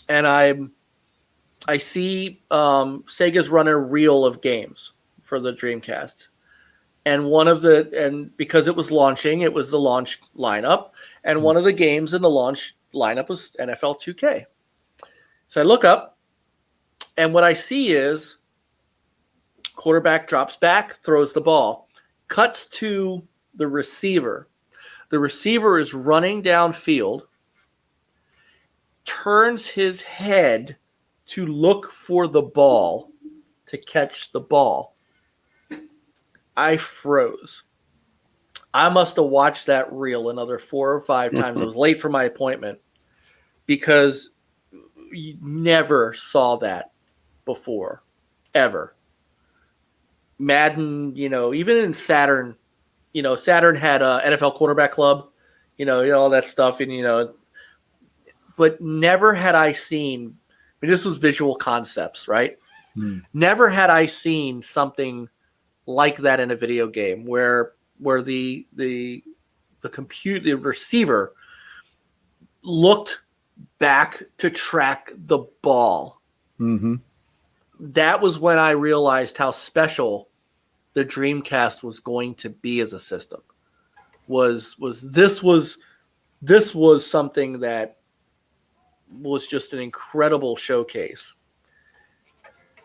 and I see Sega's running a reel of games for the Dreamcast. And because it was launching, it was the launch lineup. And one of the games in the launch lineup was NFL 2K. So I look up, and what I see is quarterback drops back, throws the ball, cuts to the receiver. The receiver is running downfield, turns his head to look for the ball, to catch the ball, I froze. I must have watched that reel another 4 or 5 times. I was late for my appointment because you never saw that before, ever. Madden, even in Saturn, Saturn had a NFL Quarterback Club, all that stuff, and but never had I seen. I mean, this was Visual Concepts, right? Never had I seen something like that in a video game where the receiver looked back to track the ball. Mm-hmm. That was when I realized how special the Dreamcast was going to be as a system. This was something that was just an incredible showcase.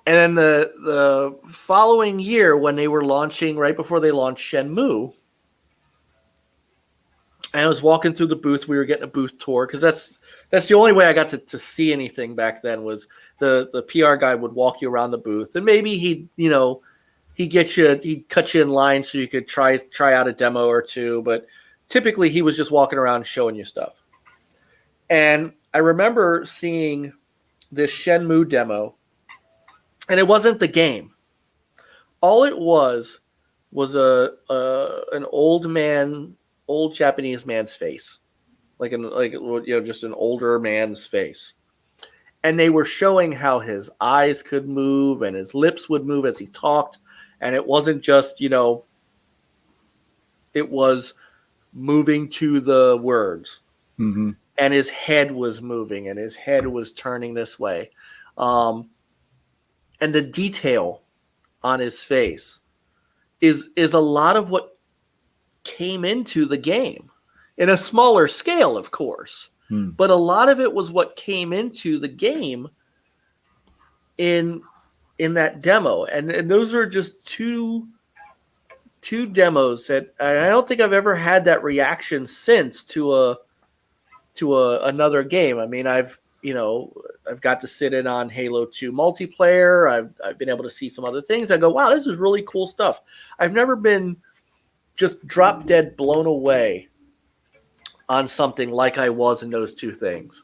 And then the following year, when they were launching, right before they launched Shenmue, and I was walking through the booth. We were getting a booth tour because that's the only way I got to see anything back then. Was the PR guy would walk you around the booth, and maybe he'd cut you in line so you could try out a demo or two. But typically, he was just walking around showing you stuff. And I remember seeing this Shenmue demo, and it wasn't the game. All it was an old Japanese man's face, just an older man's face. And they were showing how his eyes could move and his lips would move as he talked. And it wasn't just, it was moving to the words. Mm-hmm. And his head was moving and his head was turning this way. And the detail on his face is a lot of what came into the game in a smaller scale, of course. But a lot of it was what came into the game in that demo. And those are just two demos that I don't think I've ever had that reaction since to another game. I mean, I've got to sit in on Halo 2 multiplayer. I've been able to see some other things. I go, wow, this is really cool stuff. I've never been just drop dead blown away on something like I was in those two things.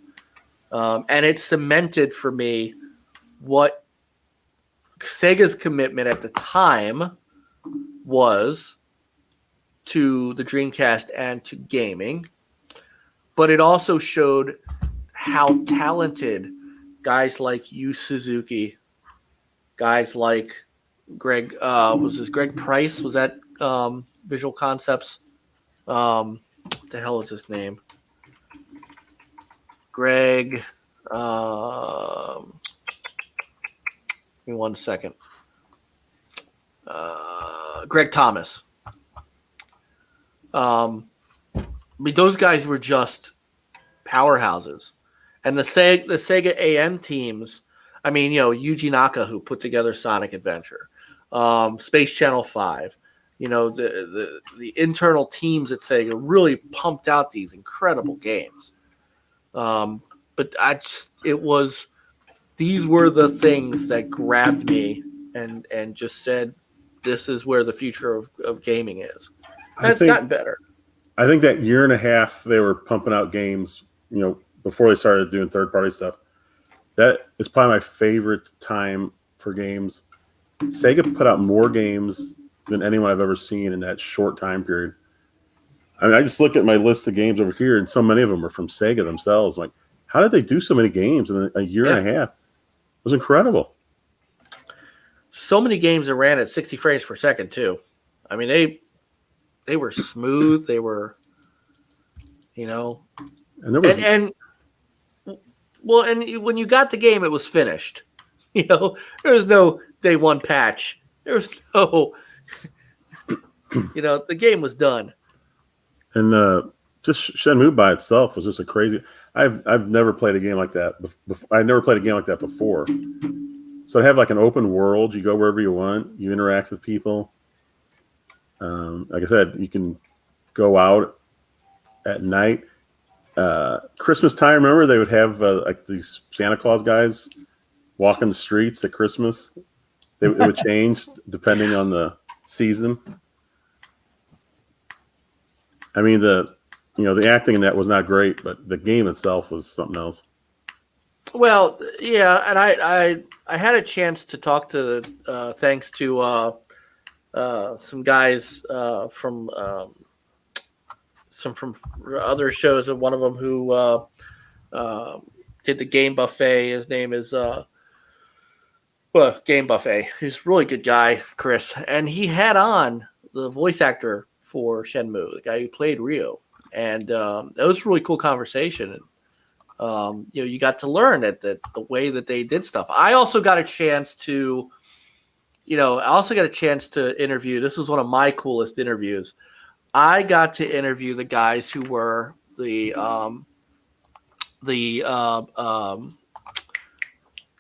And it cemented for me what Sega's commitment at the time was to the Dreamcast and to gaming. But it also showed how talented guys like Yu Suzuki, guys like Greg, was this Greg Price? Was that Visual Concepts? What the hell is his name? Greg. Give me 1 second. Greg Thomas. I mean, those guys were just powerhouses. And the Sega AM teams, I mean, Yuji Naka, who put together Sonic Adventure, Space Channel 5, the internal teams at Sega really pumped out these incredible games. But these were the things that grabbed me and just said, this is where the future of gaming is. And it's gotten better. I think that year and a half they were pumping out games, before they started doing third-party stuff. That is probably my favorite time for games. Sega put out more games than anyone I've ever seen in that short time period. I mean, I just look at my list of games over here, and so many of them are from Sega themselves. I'm like, how did they do so many games in a year and a half? It was incredible. So many games that ran at 60 frames per second, too. I mean, they were smooth. They were, And there was... Well, and when you got the game, it was finished. There was no day one patch. There was no, the game was done. And just Shenmue by itself was just a crazy. I've never played a game like that. I never played a game like that before. So to have like an open world, you go wherever you want, you interact with people. Like I said, you can go out at night. Christmas time, remember they would have like these Santa Claus guys walking the streets at Christmas. It would change depending on the season. I mean, the acting in that was not great, but the game itself was something else. Well, yeah, and I had a chance to talk to thanks to some guys from other shows, and one of them who did the Game Buffet. His name is Game Buffet. He's a really good guy, Chris, and he had on the voice actor for Shenmue, the guy who played Ryo, and it was a really cool conversation. And you got to learn that the way that they did stuff. I also got a chance to, interview. This was one of my coolest interviews. I got to interview the guys who were the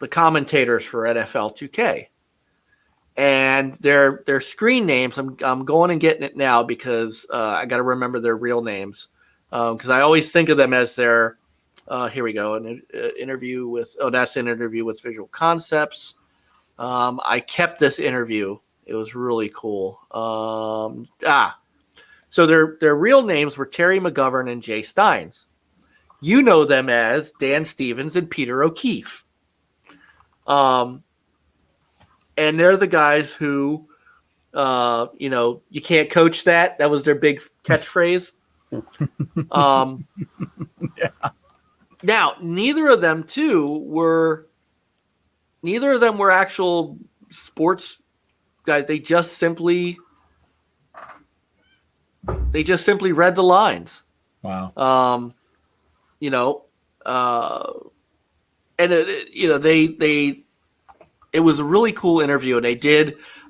commentators for NFL 2K, and their screen names. I'm going and getting it now because I got to remember their real names because I always think of them as their. Here we go. An interview with. Oh, that's an interview with Visual Concepts. I kept this interview. It was really cool. So their real names were Terry McGovern and Jay Steins. You know them as Dan Stevens and Peter O'Keefe. And they're the guys who, you can't coach that. That was their big catchphrase. Yeah. Now, neither of them were actual sports guys. They just simply read the lines. Wow. And it was a really cool interview, and I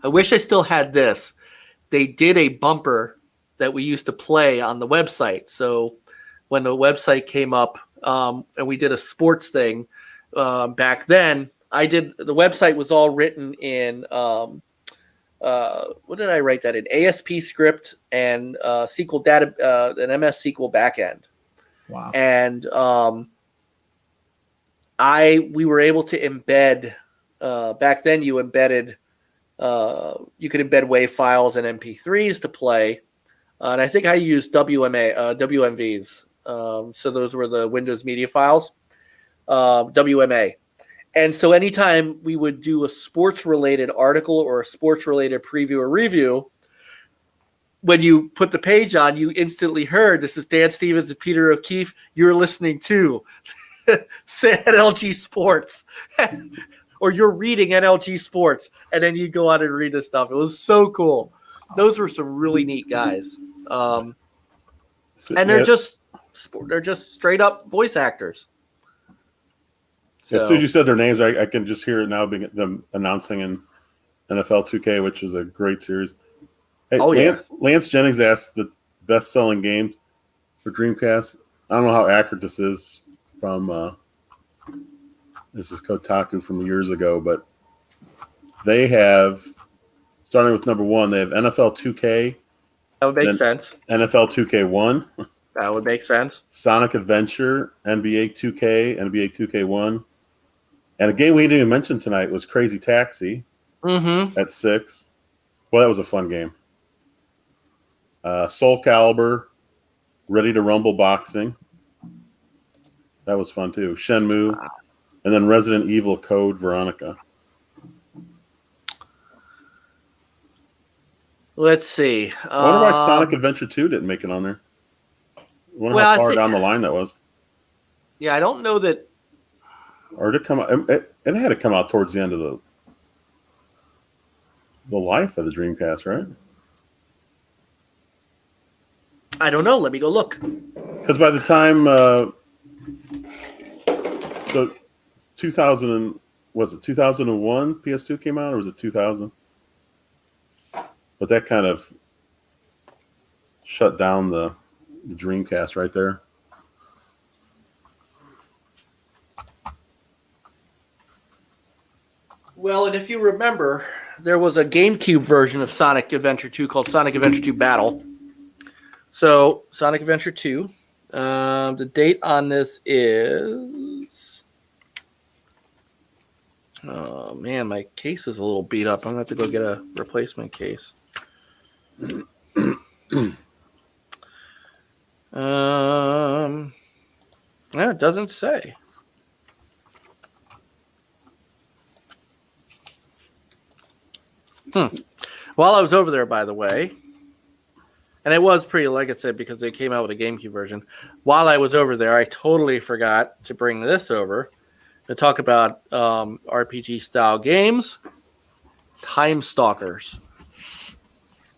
wish I still had this. They did a bumper that we used to play on the website. So when the website came up, and we did a sports thing back then, the website was all written in what did I write that in? ASP script and SQL data, an MS SQL backend. Wow. And we were able to embed back then. You could embed WAV files and MP3s to play, and I think I used WMVs. So those were the Windows media files, WMA. And so anytime we would do a sports-related article or a sports-related preview or review, when you put the page on, you instantly heard, this is Dan Stevens and Peter O'Keefe. You're listening to NLG Sports. Or you're reading NLG Sports. And then you go on and read this stuff. It was so cool. Those were some really neat guys. And they're just straight up voice actors. So, as soon as you said their names, I can just hear it now, being them announcing in NFL 2K, which is a great series. Hey, Lance Jennings asked the best-selling game for Dreamcast. I don't know how accurate this is from this is Kotaku from years ago, but they have, starting with number one, they have NFL 2K. That would make sense. NFL 2K1. That would make sense. Sonic Adventure, NBA 2K, NBA 2K1. And a game we didn't even mention tonight was Crazy Taxi at 6. Well, that was a fun game. Soul Calibur, Ready to Rumble Boxing. That was fun too. Shenmue. And then Resident Evil Code Veronica. Let's see. I wonder why Sonic Adventure 2 didn't make it on there. I wonder how far down the line that was. Yeah, I don't know that. Or did it come out? It had to come out towards the end of the life of the Dreamcast, right? I don't know. Let me go look. Because by the time so 2000 was it 2001 PS2 came out, or was it 2000? But that kind of shut down the Dreamcast right there. Well, and if you remember, there was a GameCube version of Sonic Adventure 2 called Sonic Adventure 2 Battle. So, Sonic Adventure 2, the date on this is Oh man, my case is a little beat up. I'm gonna have to go get a replacement case. Yeah, it doesn't say. While I was over there, by the way, and it was pretty, like I said, because they came out with a GameCube version. While I was over there, I totally forgot to bring this over to talk about RPG style games, Time Stalkers.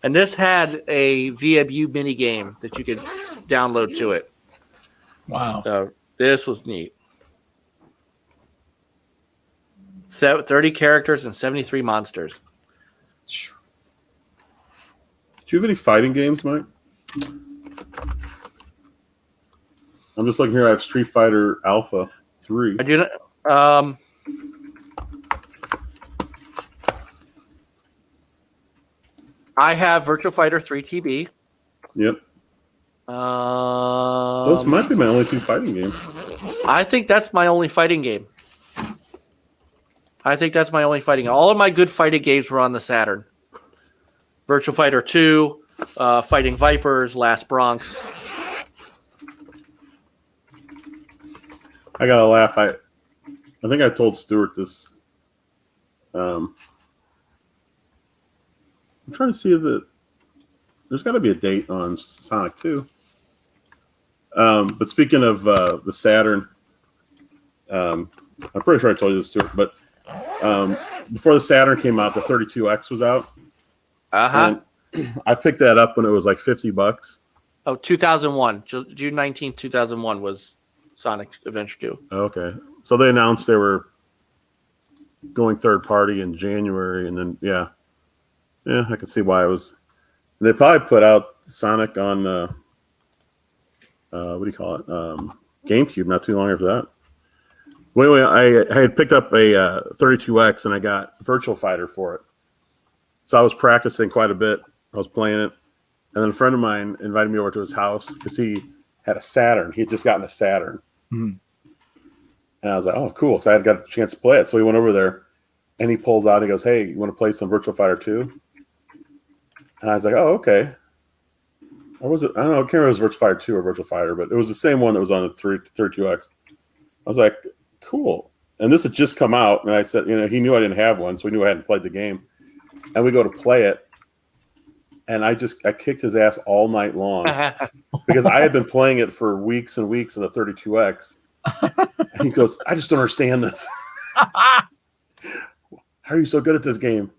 And this had a VMU mini game that you could download to it. Wow. So this was neat. 30 characters and 73 monsters. Do you have any fighting games, Mike? I'm just looking here. I have Street Fighter Alpha 3. I do not. I have Virtua Fighter 3 TB. Yep. Those might be my only 2 fighting games. I think that's my only fighting game. All of my good fighting games were on the Saturn. Virtua Fighter 2, Fighting Vipers, Last Bronx. I gotta laugh. I think I told Stuart this. I'm trying to see if there's got to be a date on Sonic 2. But speaking of the Saturn, I'm pretty sure I told you this, Stuart. But before the Saturn came out, the 32X was out. Uh-huh. And I picked that up when it was like $50. Oh, 2001. June 19th, 2001 was Sonic Adventure 2. Okay. So they announced they were going third party in January, and then, yeah, I can see why it was. They probably put out Sonic on, what do you call it? GameCube not too long after that. Well, anyway, I had picked up a 32X, and I got Virtual Fighter for it. So I was practicing quite a bit. I was playing it. And then a friend of mine invited me over to his house because he had a Saturn. He had just gotten a Saturn. Mm-hmm. And I was like, oh, cool. So I had got a chance to play it. So he went over there, and he pulls out. He goes, hey, you want to play some Virtual Fighter 2? And I was like, oh, okay. Or was it? I don't know. I can't remember if it was Virtual Fighter 2 or Virtual Fighter, but it was the same one that was on the 32X. I was like, cool. And this had just come out. And I said, he knew I didn't have one, so he knew I hadn't played the game. And we go to play it. And I kicked his ass all night long because I had been playing it for weeks and weeks in the 32X. And he goes, I just don't understand this. How are you so good at this game?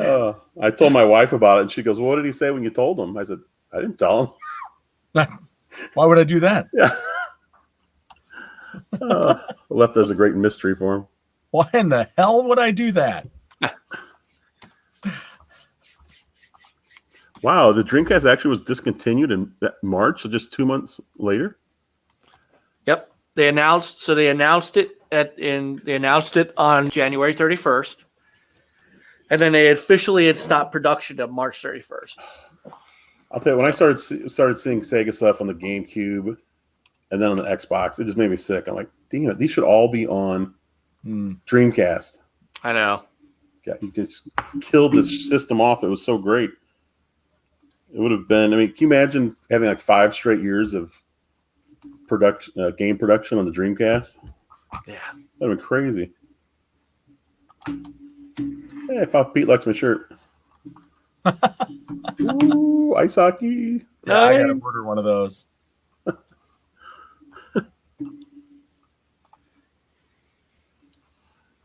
I told my wife about it, and she goes, well, what did he say when you told him? I said, I didn't tell him. Why would I do that? Yeah. Left as a great mystery for him. Why in the hell would I do that? Wow, the Dreamcast actually was discontinued in March, so just 2 months later. Yep, they announced it on January 31st, and then they officially had stopped production on March 31st. I'll tell you, when I started seeing Sega stuff on the GameCube and then on the Xbox, it just made me sick. I'm like, damn it, these should all be on Dreamcast. I know. Yeah, you just killed this system off. It was so great. It would have been. I mean, can you imagine having like 5 straight years of game production on the Dreamcast? Yeah, that'd have been crazy. Hey, Pop Pete likes my shirt. Ooh, ice hockey. Yeah, I gotta order one of those.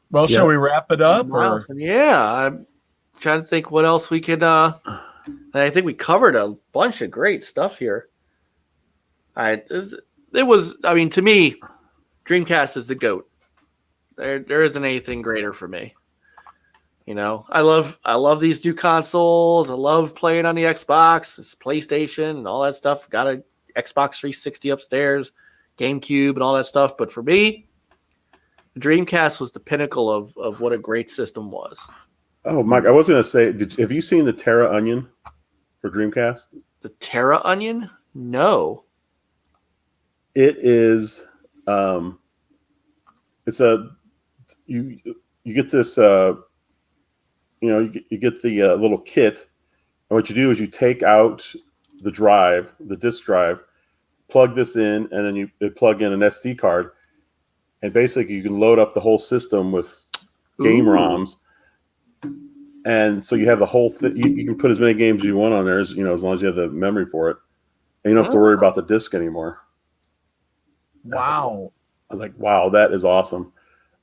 Well, shall we wrap it up? Or? Yeah, I'm trying to think what else we could. I think we covered a bunch of great stuff here. It was. I mean, to me, Dreamcast is the GOAT. There isn't anything greater for me. I love these new consoles. I love playing on the Xbox, PlayStation, and all that stuff. Got a Xbox 360 upstairs, GameCube, and all that stuff. But for me, the Dreamcast was the pinnacle of what a great system was. Oh, Mike, I was going to say, have you seen the Terra Onion for Dreamcast? The Terra Onion? No. It is. you get this, you get the little kit. And what you do is you take out the drive, the disk drive, plug this in, and then you plug in an SD card. And basically, you can load up the whole system with game ROMs. And so you have the whole thing. You can put as many games as you want on there, as long as you have the memory for it. And you don't have to worry about the disc anymore. Wow. I was like, wow, that is awesome.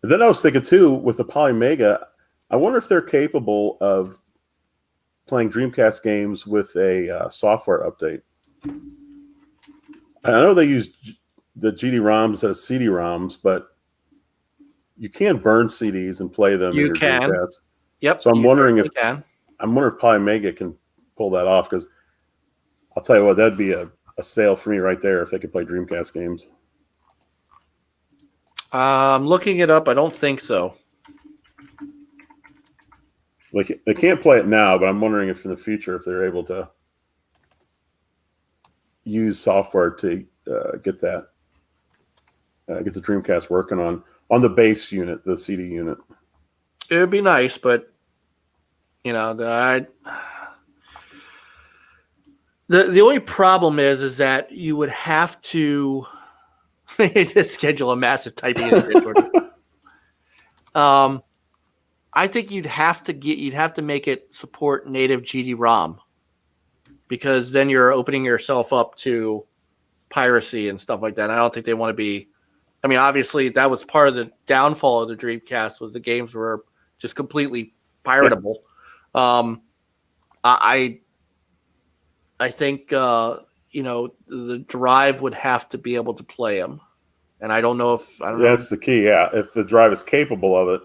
And then I was thinking, too, with the Polymega, I wonder if they're capable of playing Dreamcast games with a software update. I know they use the GD-ROMs as CD-ROMs, but you can burn CDs and play them in your Dreamcast. Yep. So I'm wondering if Polymega can pull that off, because I'll tell you what, that'd be a sale for me right there if they could play Dreamcast games. I'm looking it up. I don't think so. Like, they can't play it now, but I'm wondering if in the future if they're able to use software to get the Dreamcast working on the base unit, the CD unit. It would be nice, but the only problem is that you would have to just schedule a massive typing in Discord. I think you'd have to make it support native GD-ROM, because then you're opening yourself up to piracy and stuff like that. I don't think they want to be. I mean, obviously, that was part of the downfall of the Dreamcast, was the games were just completely piratable. I think the drive would have to be able to play them, and I don't know. That's the key. Yeah, if the drive is capable of it,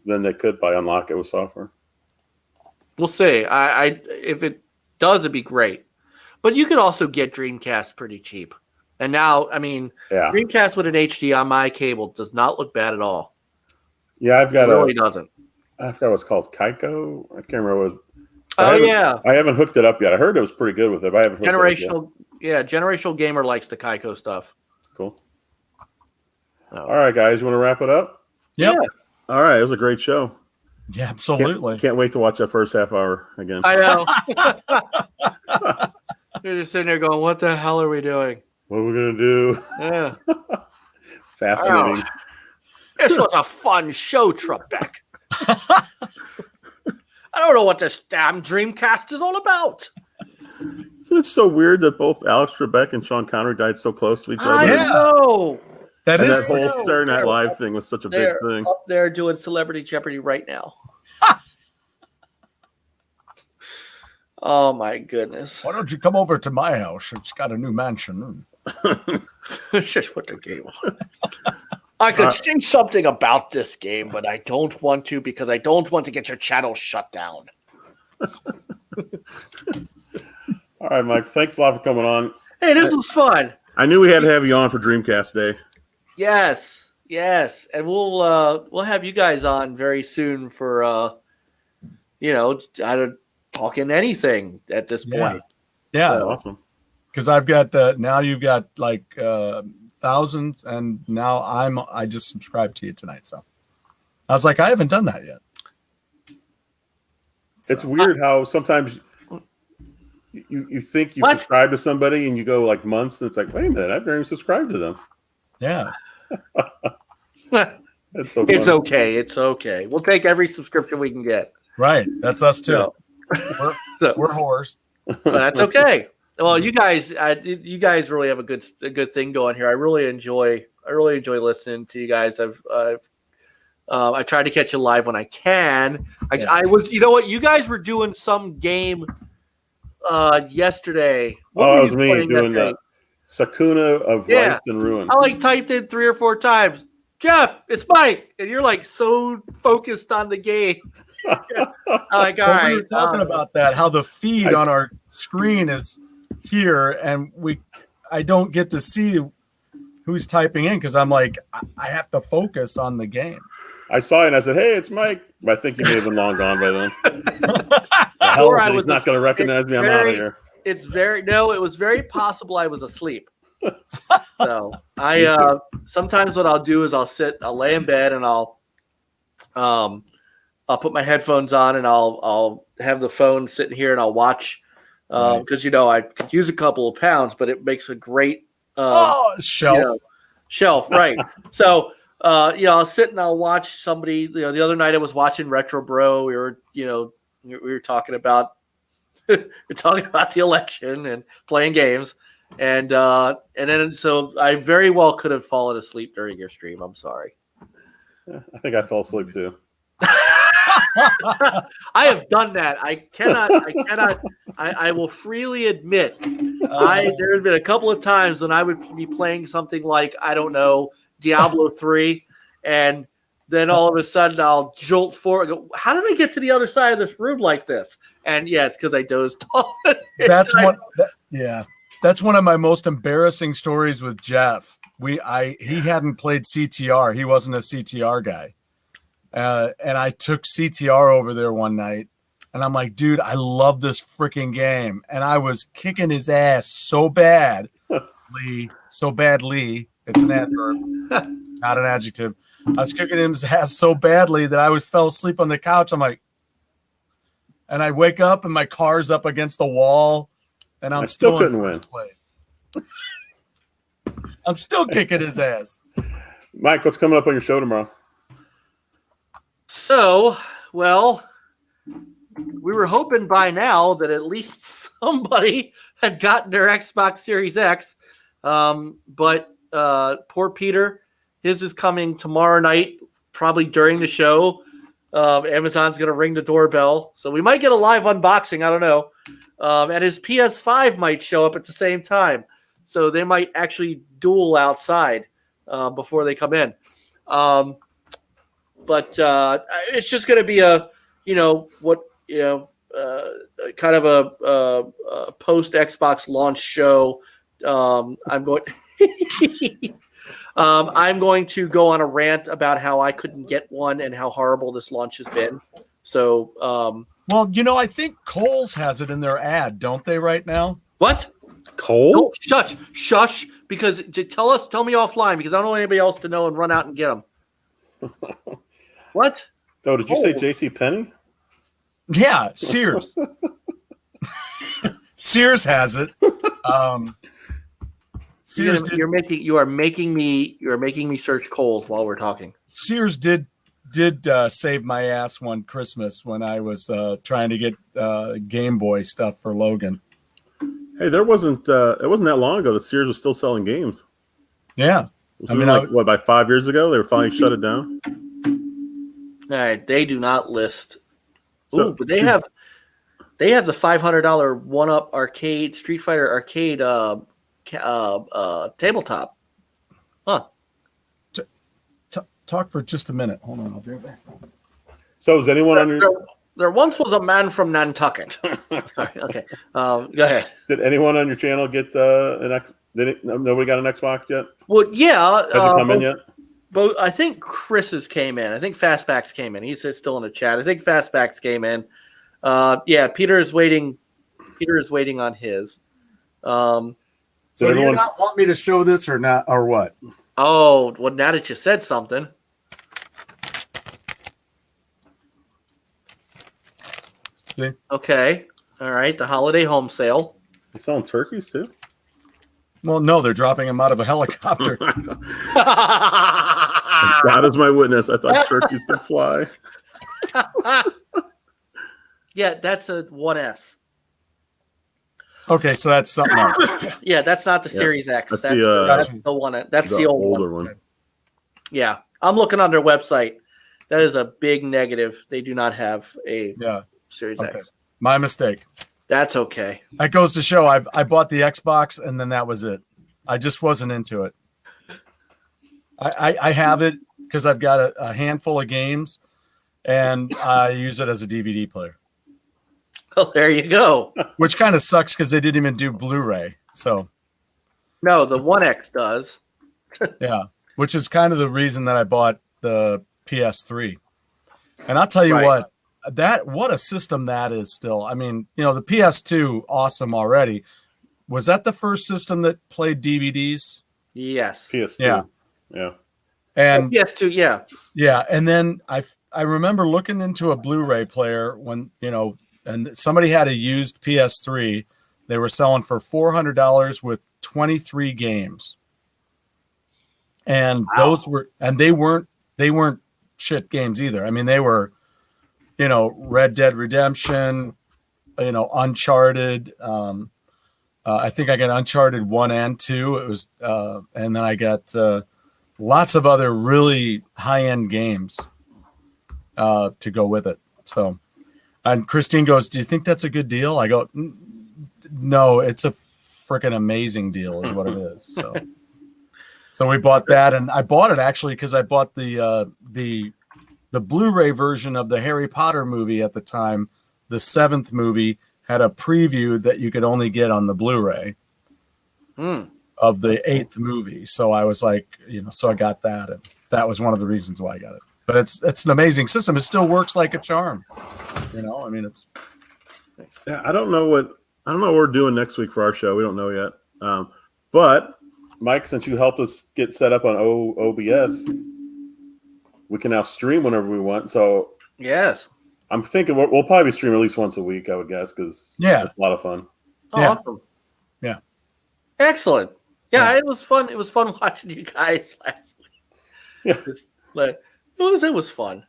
then they could probably unlock it with software. We'll see. If it does, it'd be great. But you could also get Dreamcast pretty cheap. And now, I mean, Dreamcast with an HDMI cable does not look bad at all. Yeah, I've got it really doesn't. I forgot what's called Kaiko. I can't remember what it was. I haven't hooked it up yet. I heard it was pretty good with it, but I haven't hooked it up yet. Generational Gamer likes the Kaiko stuff. Cool. All right, guys, you want to wrap it up? Yep. Yeah. All right, it was a great show. Yeah, absolutely. Can't wait to watch that first half hour again. I know. You're just sitting there going, what the hell are we doing? What are we going to do? Yeah. Fascinating. This was a fun show, Trebek. I don't know what this damn Dreamcast is all about. So it's so weird that both Alex Trebek and Sean Connery died so close to each other. I know. That whole Saturday Night Live thing was such a big thing. Up there doing Celebrity Jeopardy right now. Oh my goodness! Why don't you come over to my house? It's got a new mansion. Just put the game on. I could say something about this game, but I don't want to, because I don't want to get your channel shut down. All right, Mike. Thanks a lot for coming on. Hey, this was fun. I knew we had to have you on for Dreamcast Day. Yes, and we'll have you guys on very soon for talking anything at this point. Yeah, awesome. Because I've got now you've got like thousands, and now I just subscribed to you tonight. So I was like, I haven't done that yet. It's weird how sometimes you think you subscribe to somebody and you go like months, and it's like, wait a minute, I've never even subscribed to them. Yeah. That's so it's okay. It's okay. We'll take every subscription we can get. Right. That's us too. We're whores. But that's okay. Well, you guys really have a good thing going here. I really enjoy listening to you guys. I try to catch you live when I can. I was, you guys were doing some game yesterday. It was me doing that. Sakuna of Rights and Ruin. I typed in 3 or 4 times, Jeff, it's Mike, and you're so focused on the game. I'm like, all right. We were talking about that, how the feed on our screen is here, and I don't get to see who's typing in, because I'm like, I have to focus on the game. I saw it and I said, hey, it's Mike. I think you may have been long gone by then. He's not going to recognize me. I'm out of here. It was very possible I was asleep. So sometimes what I'll do is I'll lay in bed and I'll I'll put my headphones on and I'll have the phone sitting here and I'll watch because I could use a couple of pounds, but it makes a great shelf. Shelf, right? So I'll sit and I'll watch somebody. The other night I was watching Retro Bro. We were talking about the election and playing games, and then so I very well could have fallen asleep during your stream. I'm sorry. Yeah, I think I fell asleep too. I have done that. I will freely admit there have been a couple of times when I would be playing something like, I don't know, Diablo 3, and then all of a sudden I'll jolt forward and go, how did I get to the other side of this room like this? And yeah, it's because I dozed off. That's one of my most embarrassing stories with Jeff. He hadn't played CTR. He wasn't a CTR guy. And I took CTR over there one night, and I'm like, dude, I love this freaking game. And I was kicking his ass so badly. It's an adverb, not an adjective. I was kicking his ass so badly that I fell asleep on the couch. I'm like, and I wake up and my car's up against the wall, and I'm still in first place. I'm still kicking his ass. Mike, what's coming up on your show tomorrow? So, well, we were hoping by now that at least somebody had gotten their Xbox Series X. But poor Peter, his is coming tomorrow night, probably during the show. Amazon's going to ring the doorbell. So we might get a live unboxing. I don't know. And his PS5 might show up at the same time. So they might actually duel outside before they come in. But it's just going to be kind of a post Xbox launch show. I'm going to go on a rant about how I couldn't get one and how horrible this launch has been. So, I think Kohl's has it in their ad, don't they, right now? What? Kohl's? No, shush. Because tell me offline because I don't want anybody else to know and run out and get them. What? Oh, did you say J.C. Penney? Yeah, Sears. Sears has it. Sears you are making me search Kohl's while we're talking. Sears did save my ass one Christmas when I was trying to get Game Boy stuff for Logan. Hey, it wasn't that long ago that Sears was still selling games. Yeah. By 5 years ago, they were finally shut it down? All right, they do not list. But they have the $500 one-up arcade Street Fighter arcade tabletop. Huh. Talk for just a minute. Hold on, I'll be right back. So is anyone on your... There once was a man from Nantucket. Sorry, okay. Go ahead. Did anyone on your channel get an X? Nobody got an Xbox yet? Well, yeah. Has it come in yet? But I think Chris's came in. I think Fastbacks came in. He's still in the chat. I think Fastbacks came in. Peter is waiting. Peter is waiting on his. So do you not want me to show this or not, or what? Oh, well, now that you said something. See? Okay. All right. The holiday home sale. They selling turkeys too? Well, no, they're dropping them out of a helicopter. God is my witness. I thought turkeys could fly. Yeah, that's a 1S. Okay, so that's something else. Yeah, that's not the Series X. That's the one. That's the older one. Yeah, I'm looking on their website. That is a big negative. They do not have a Series X. My mistake. That's okay. That goes to show I bought the Xbox and then that was it. I just wasn't into it. I have it because I've got a handful of games and I use it as a DVD player. Well, there you go. Which kind of sucks because they didn't even do Blu-ray. So no, the 1X does. Yeah, which is kind of the reason that I bought the PS3. And I'll tell you what a system that is still. I mean, the PS2, awesome already. Was that the first system that played DVDs? Yes. PS2. Yeah. Yeah. And PS2, yeah. Yeah, and then I I remember looking into a Blu-ray player when, and somebody had a used PS3. They were selling for $400 with 23 games. And they weren't shit games either. I mean, they were, Red Dead Redemption, Uncharted. I think I got Uncharted 1 and 2. It was, and then I got lots of other really high-end games to go with it. So, and Christine goes, "Do you think that's a good deal?" I go, "No, it's a freaking amazing deal, is what it is." So we bought that, and I bought it actually because I bought the Blu-ray version of the Harry Potter movie at the time. The 7th movie had a preview that you could only get on the Blu-ray of the 8th movie. So I was like, so I got that, and that was one of the reasons why I got it. But it's an amazing system. It still works like a charm. I mean, it's. Yeah, I don't know what we're doing next week for our show. We don't know yet. But Mike, since you helped us get set up on OBS, we can now stream whenever we want. So yes, I'm thinking we'll probably stream at least once a week, I would guess, because it's a lot of fun. Oh, yeah. Awesome. Yeah. Excellent. Yeah, it was fun. It was fun watching you guys last week. Yeah. It was fun.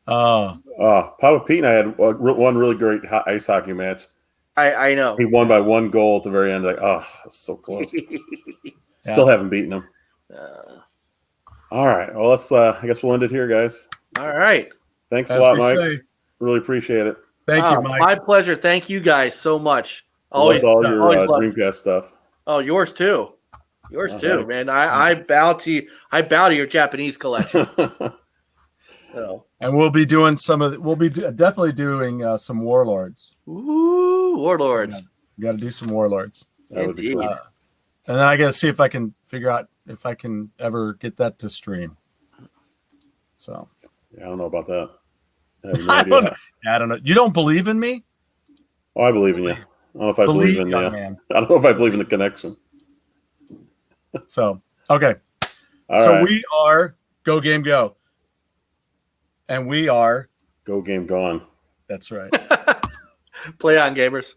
Papa Pete and I had one really great ice hockey match. I know. He won by 1 goal at the very end. Like, so close. Still haven't beaten him. All right. Well, let's. I guess we'll end it here, guys. All right. Thanks a lot, Mike. Really appreciate it. Thank you, Mike. My pleasure. Thank you guys so much. Always all your Dreamcast stuff. Oh, yours too. Yours too, man. I bow to you. I bow to your Japanese collection. And we'll be doing definitely doing some Warlords. Ooh, Warlords. You got to do some Warlords. That would be cool. And then I got to see if I can figure out if I can ever get that to stream. So. Yeah, I don't know about that. I have no idea. I don't know. You don't believe in me? Oh, I believe in you. I don't know if I believe in you. I don't know if I believe in the connection. So, okay. All right. We are Go Game Go. And we are Go Game Gone. That's right. Play on, gamers.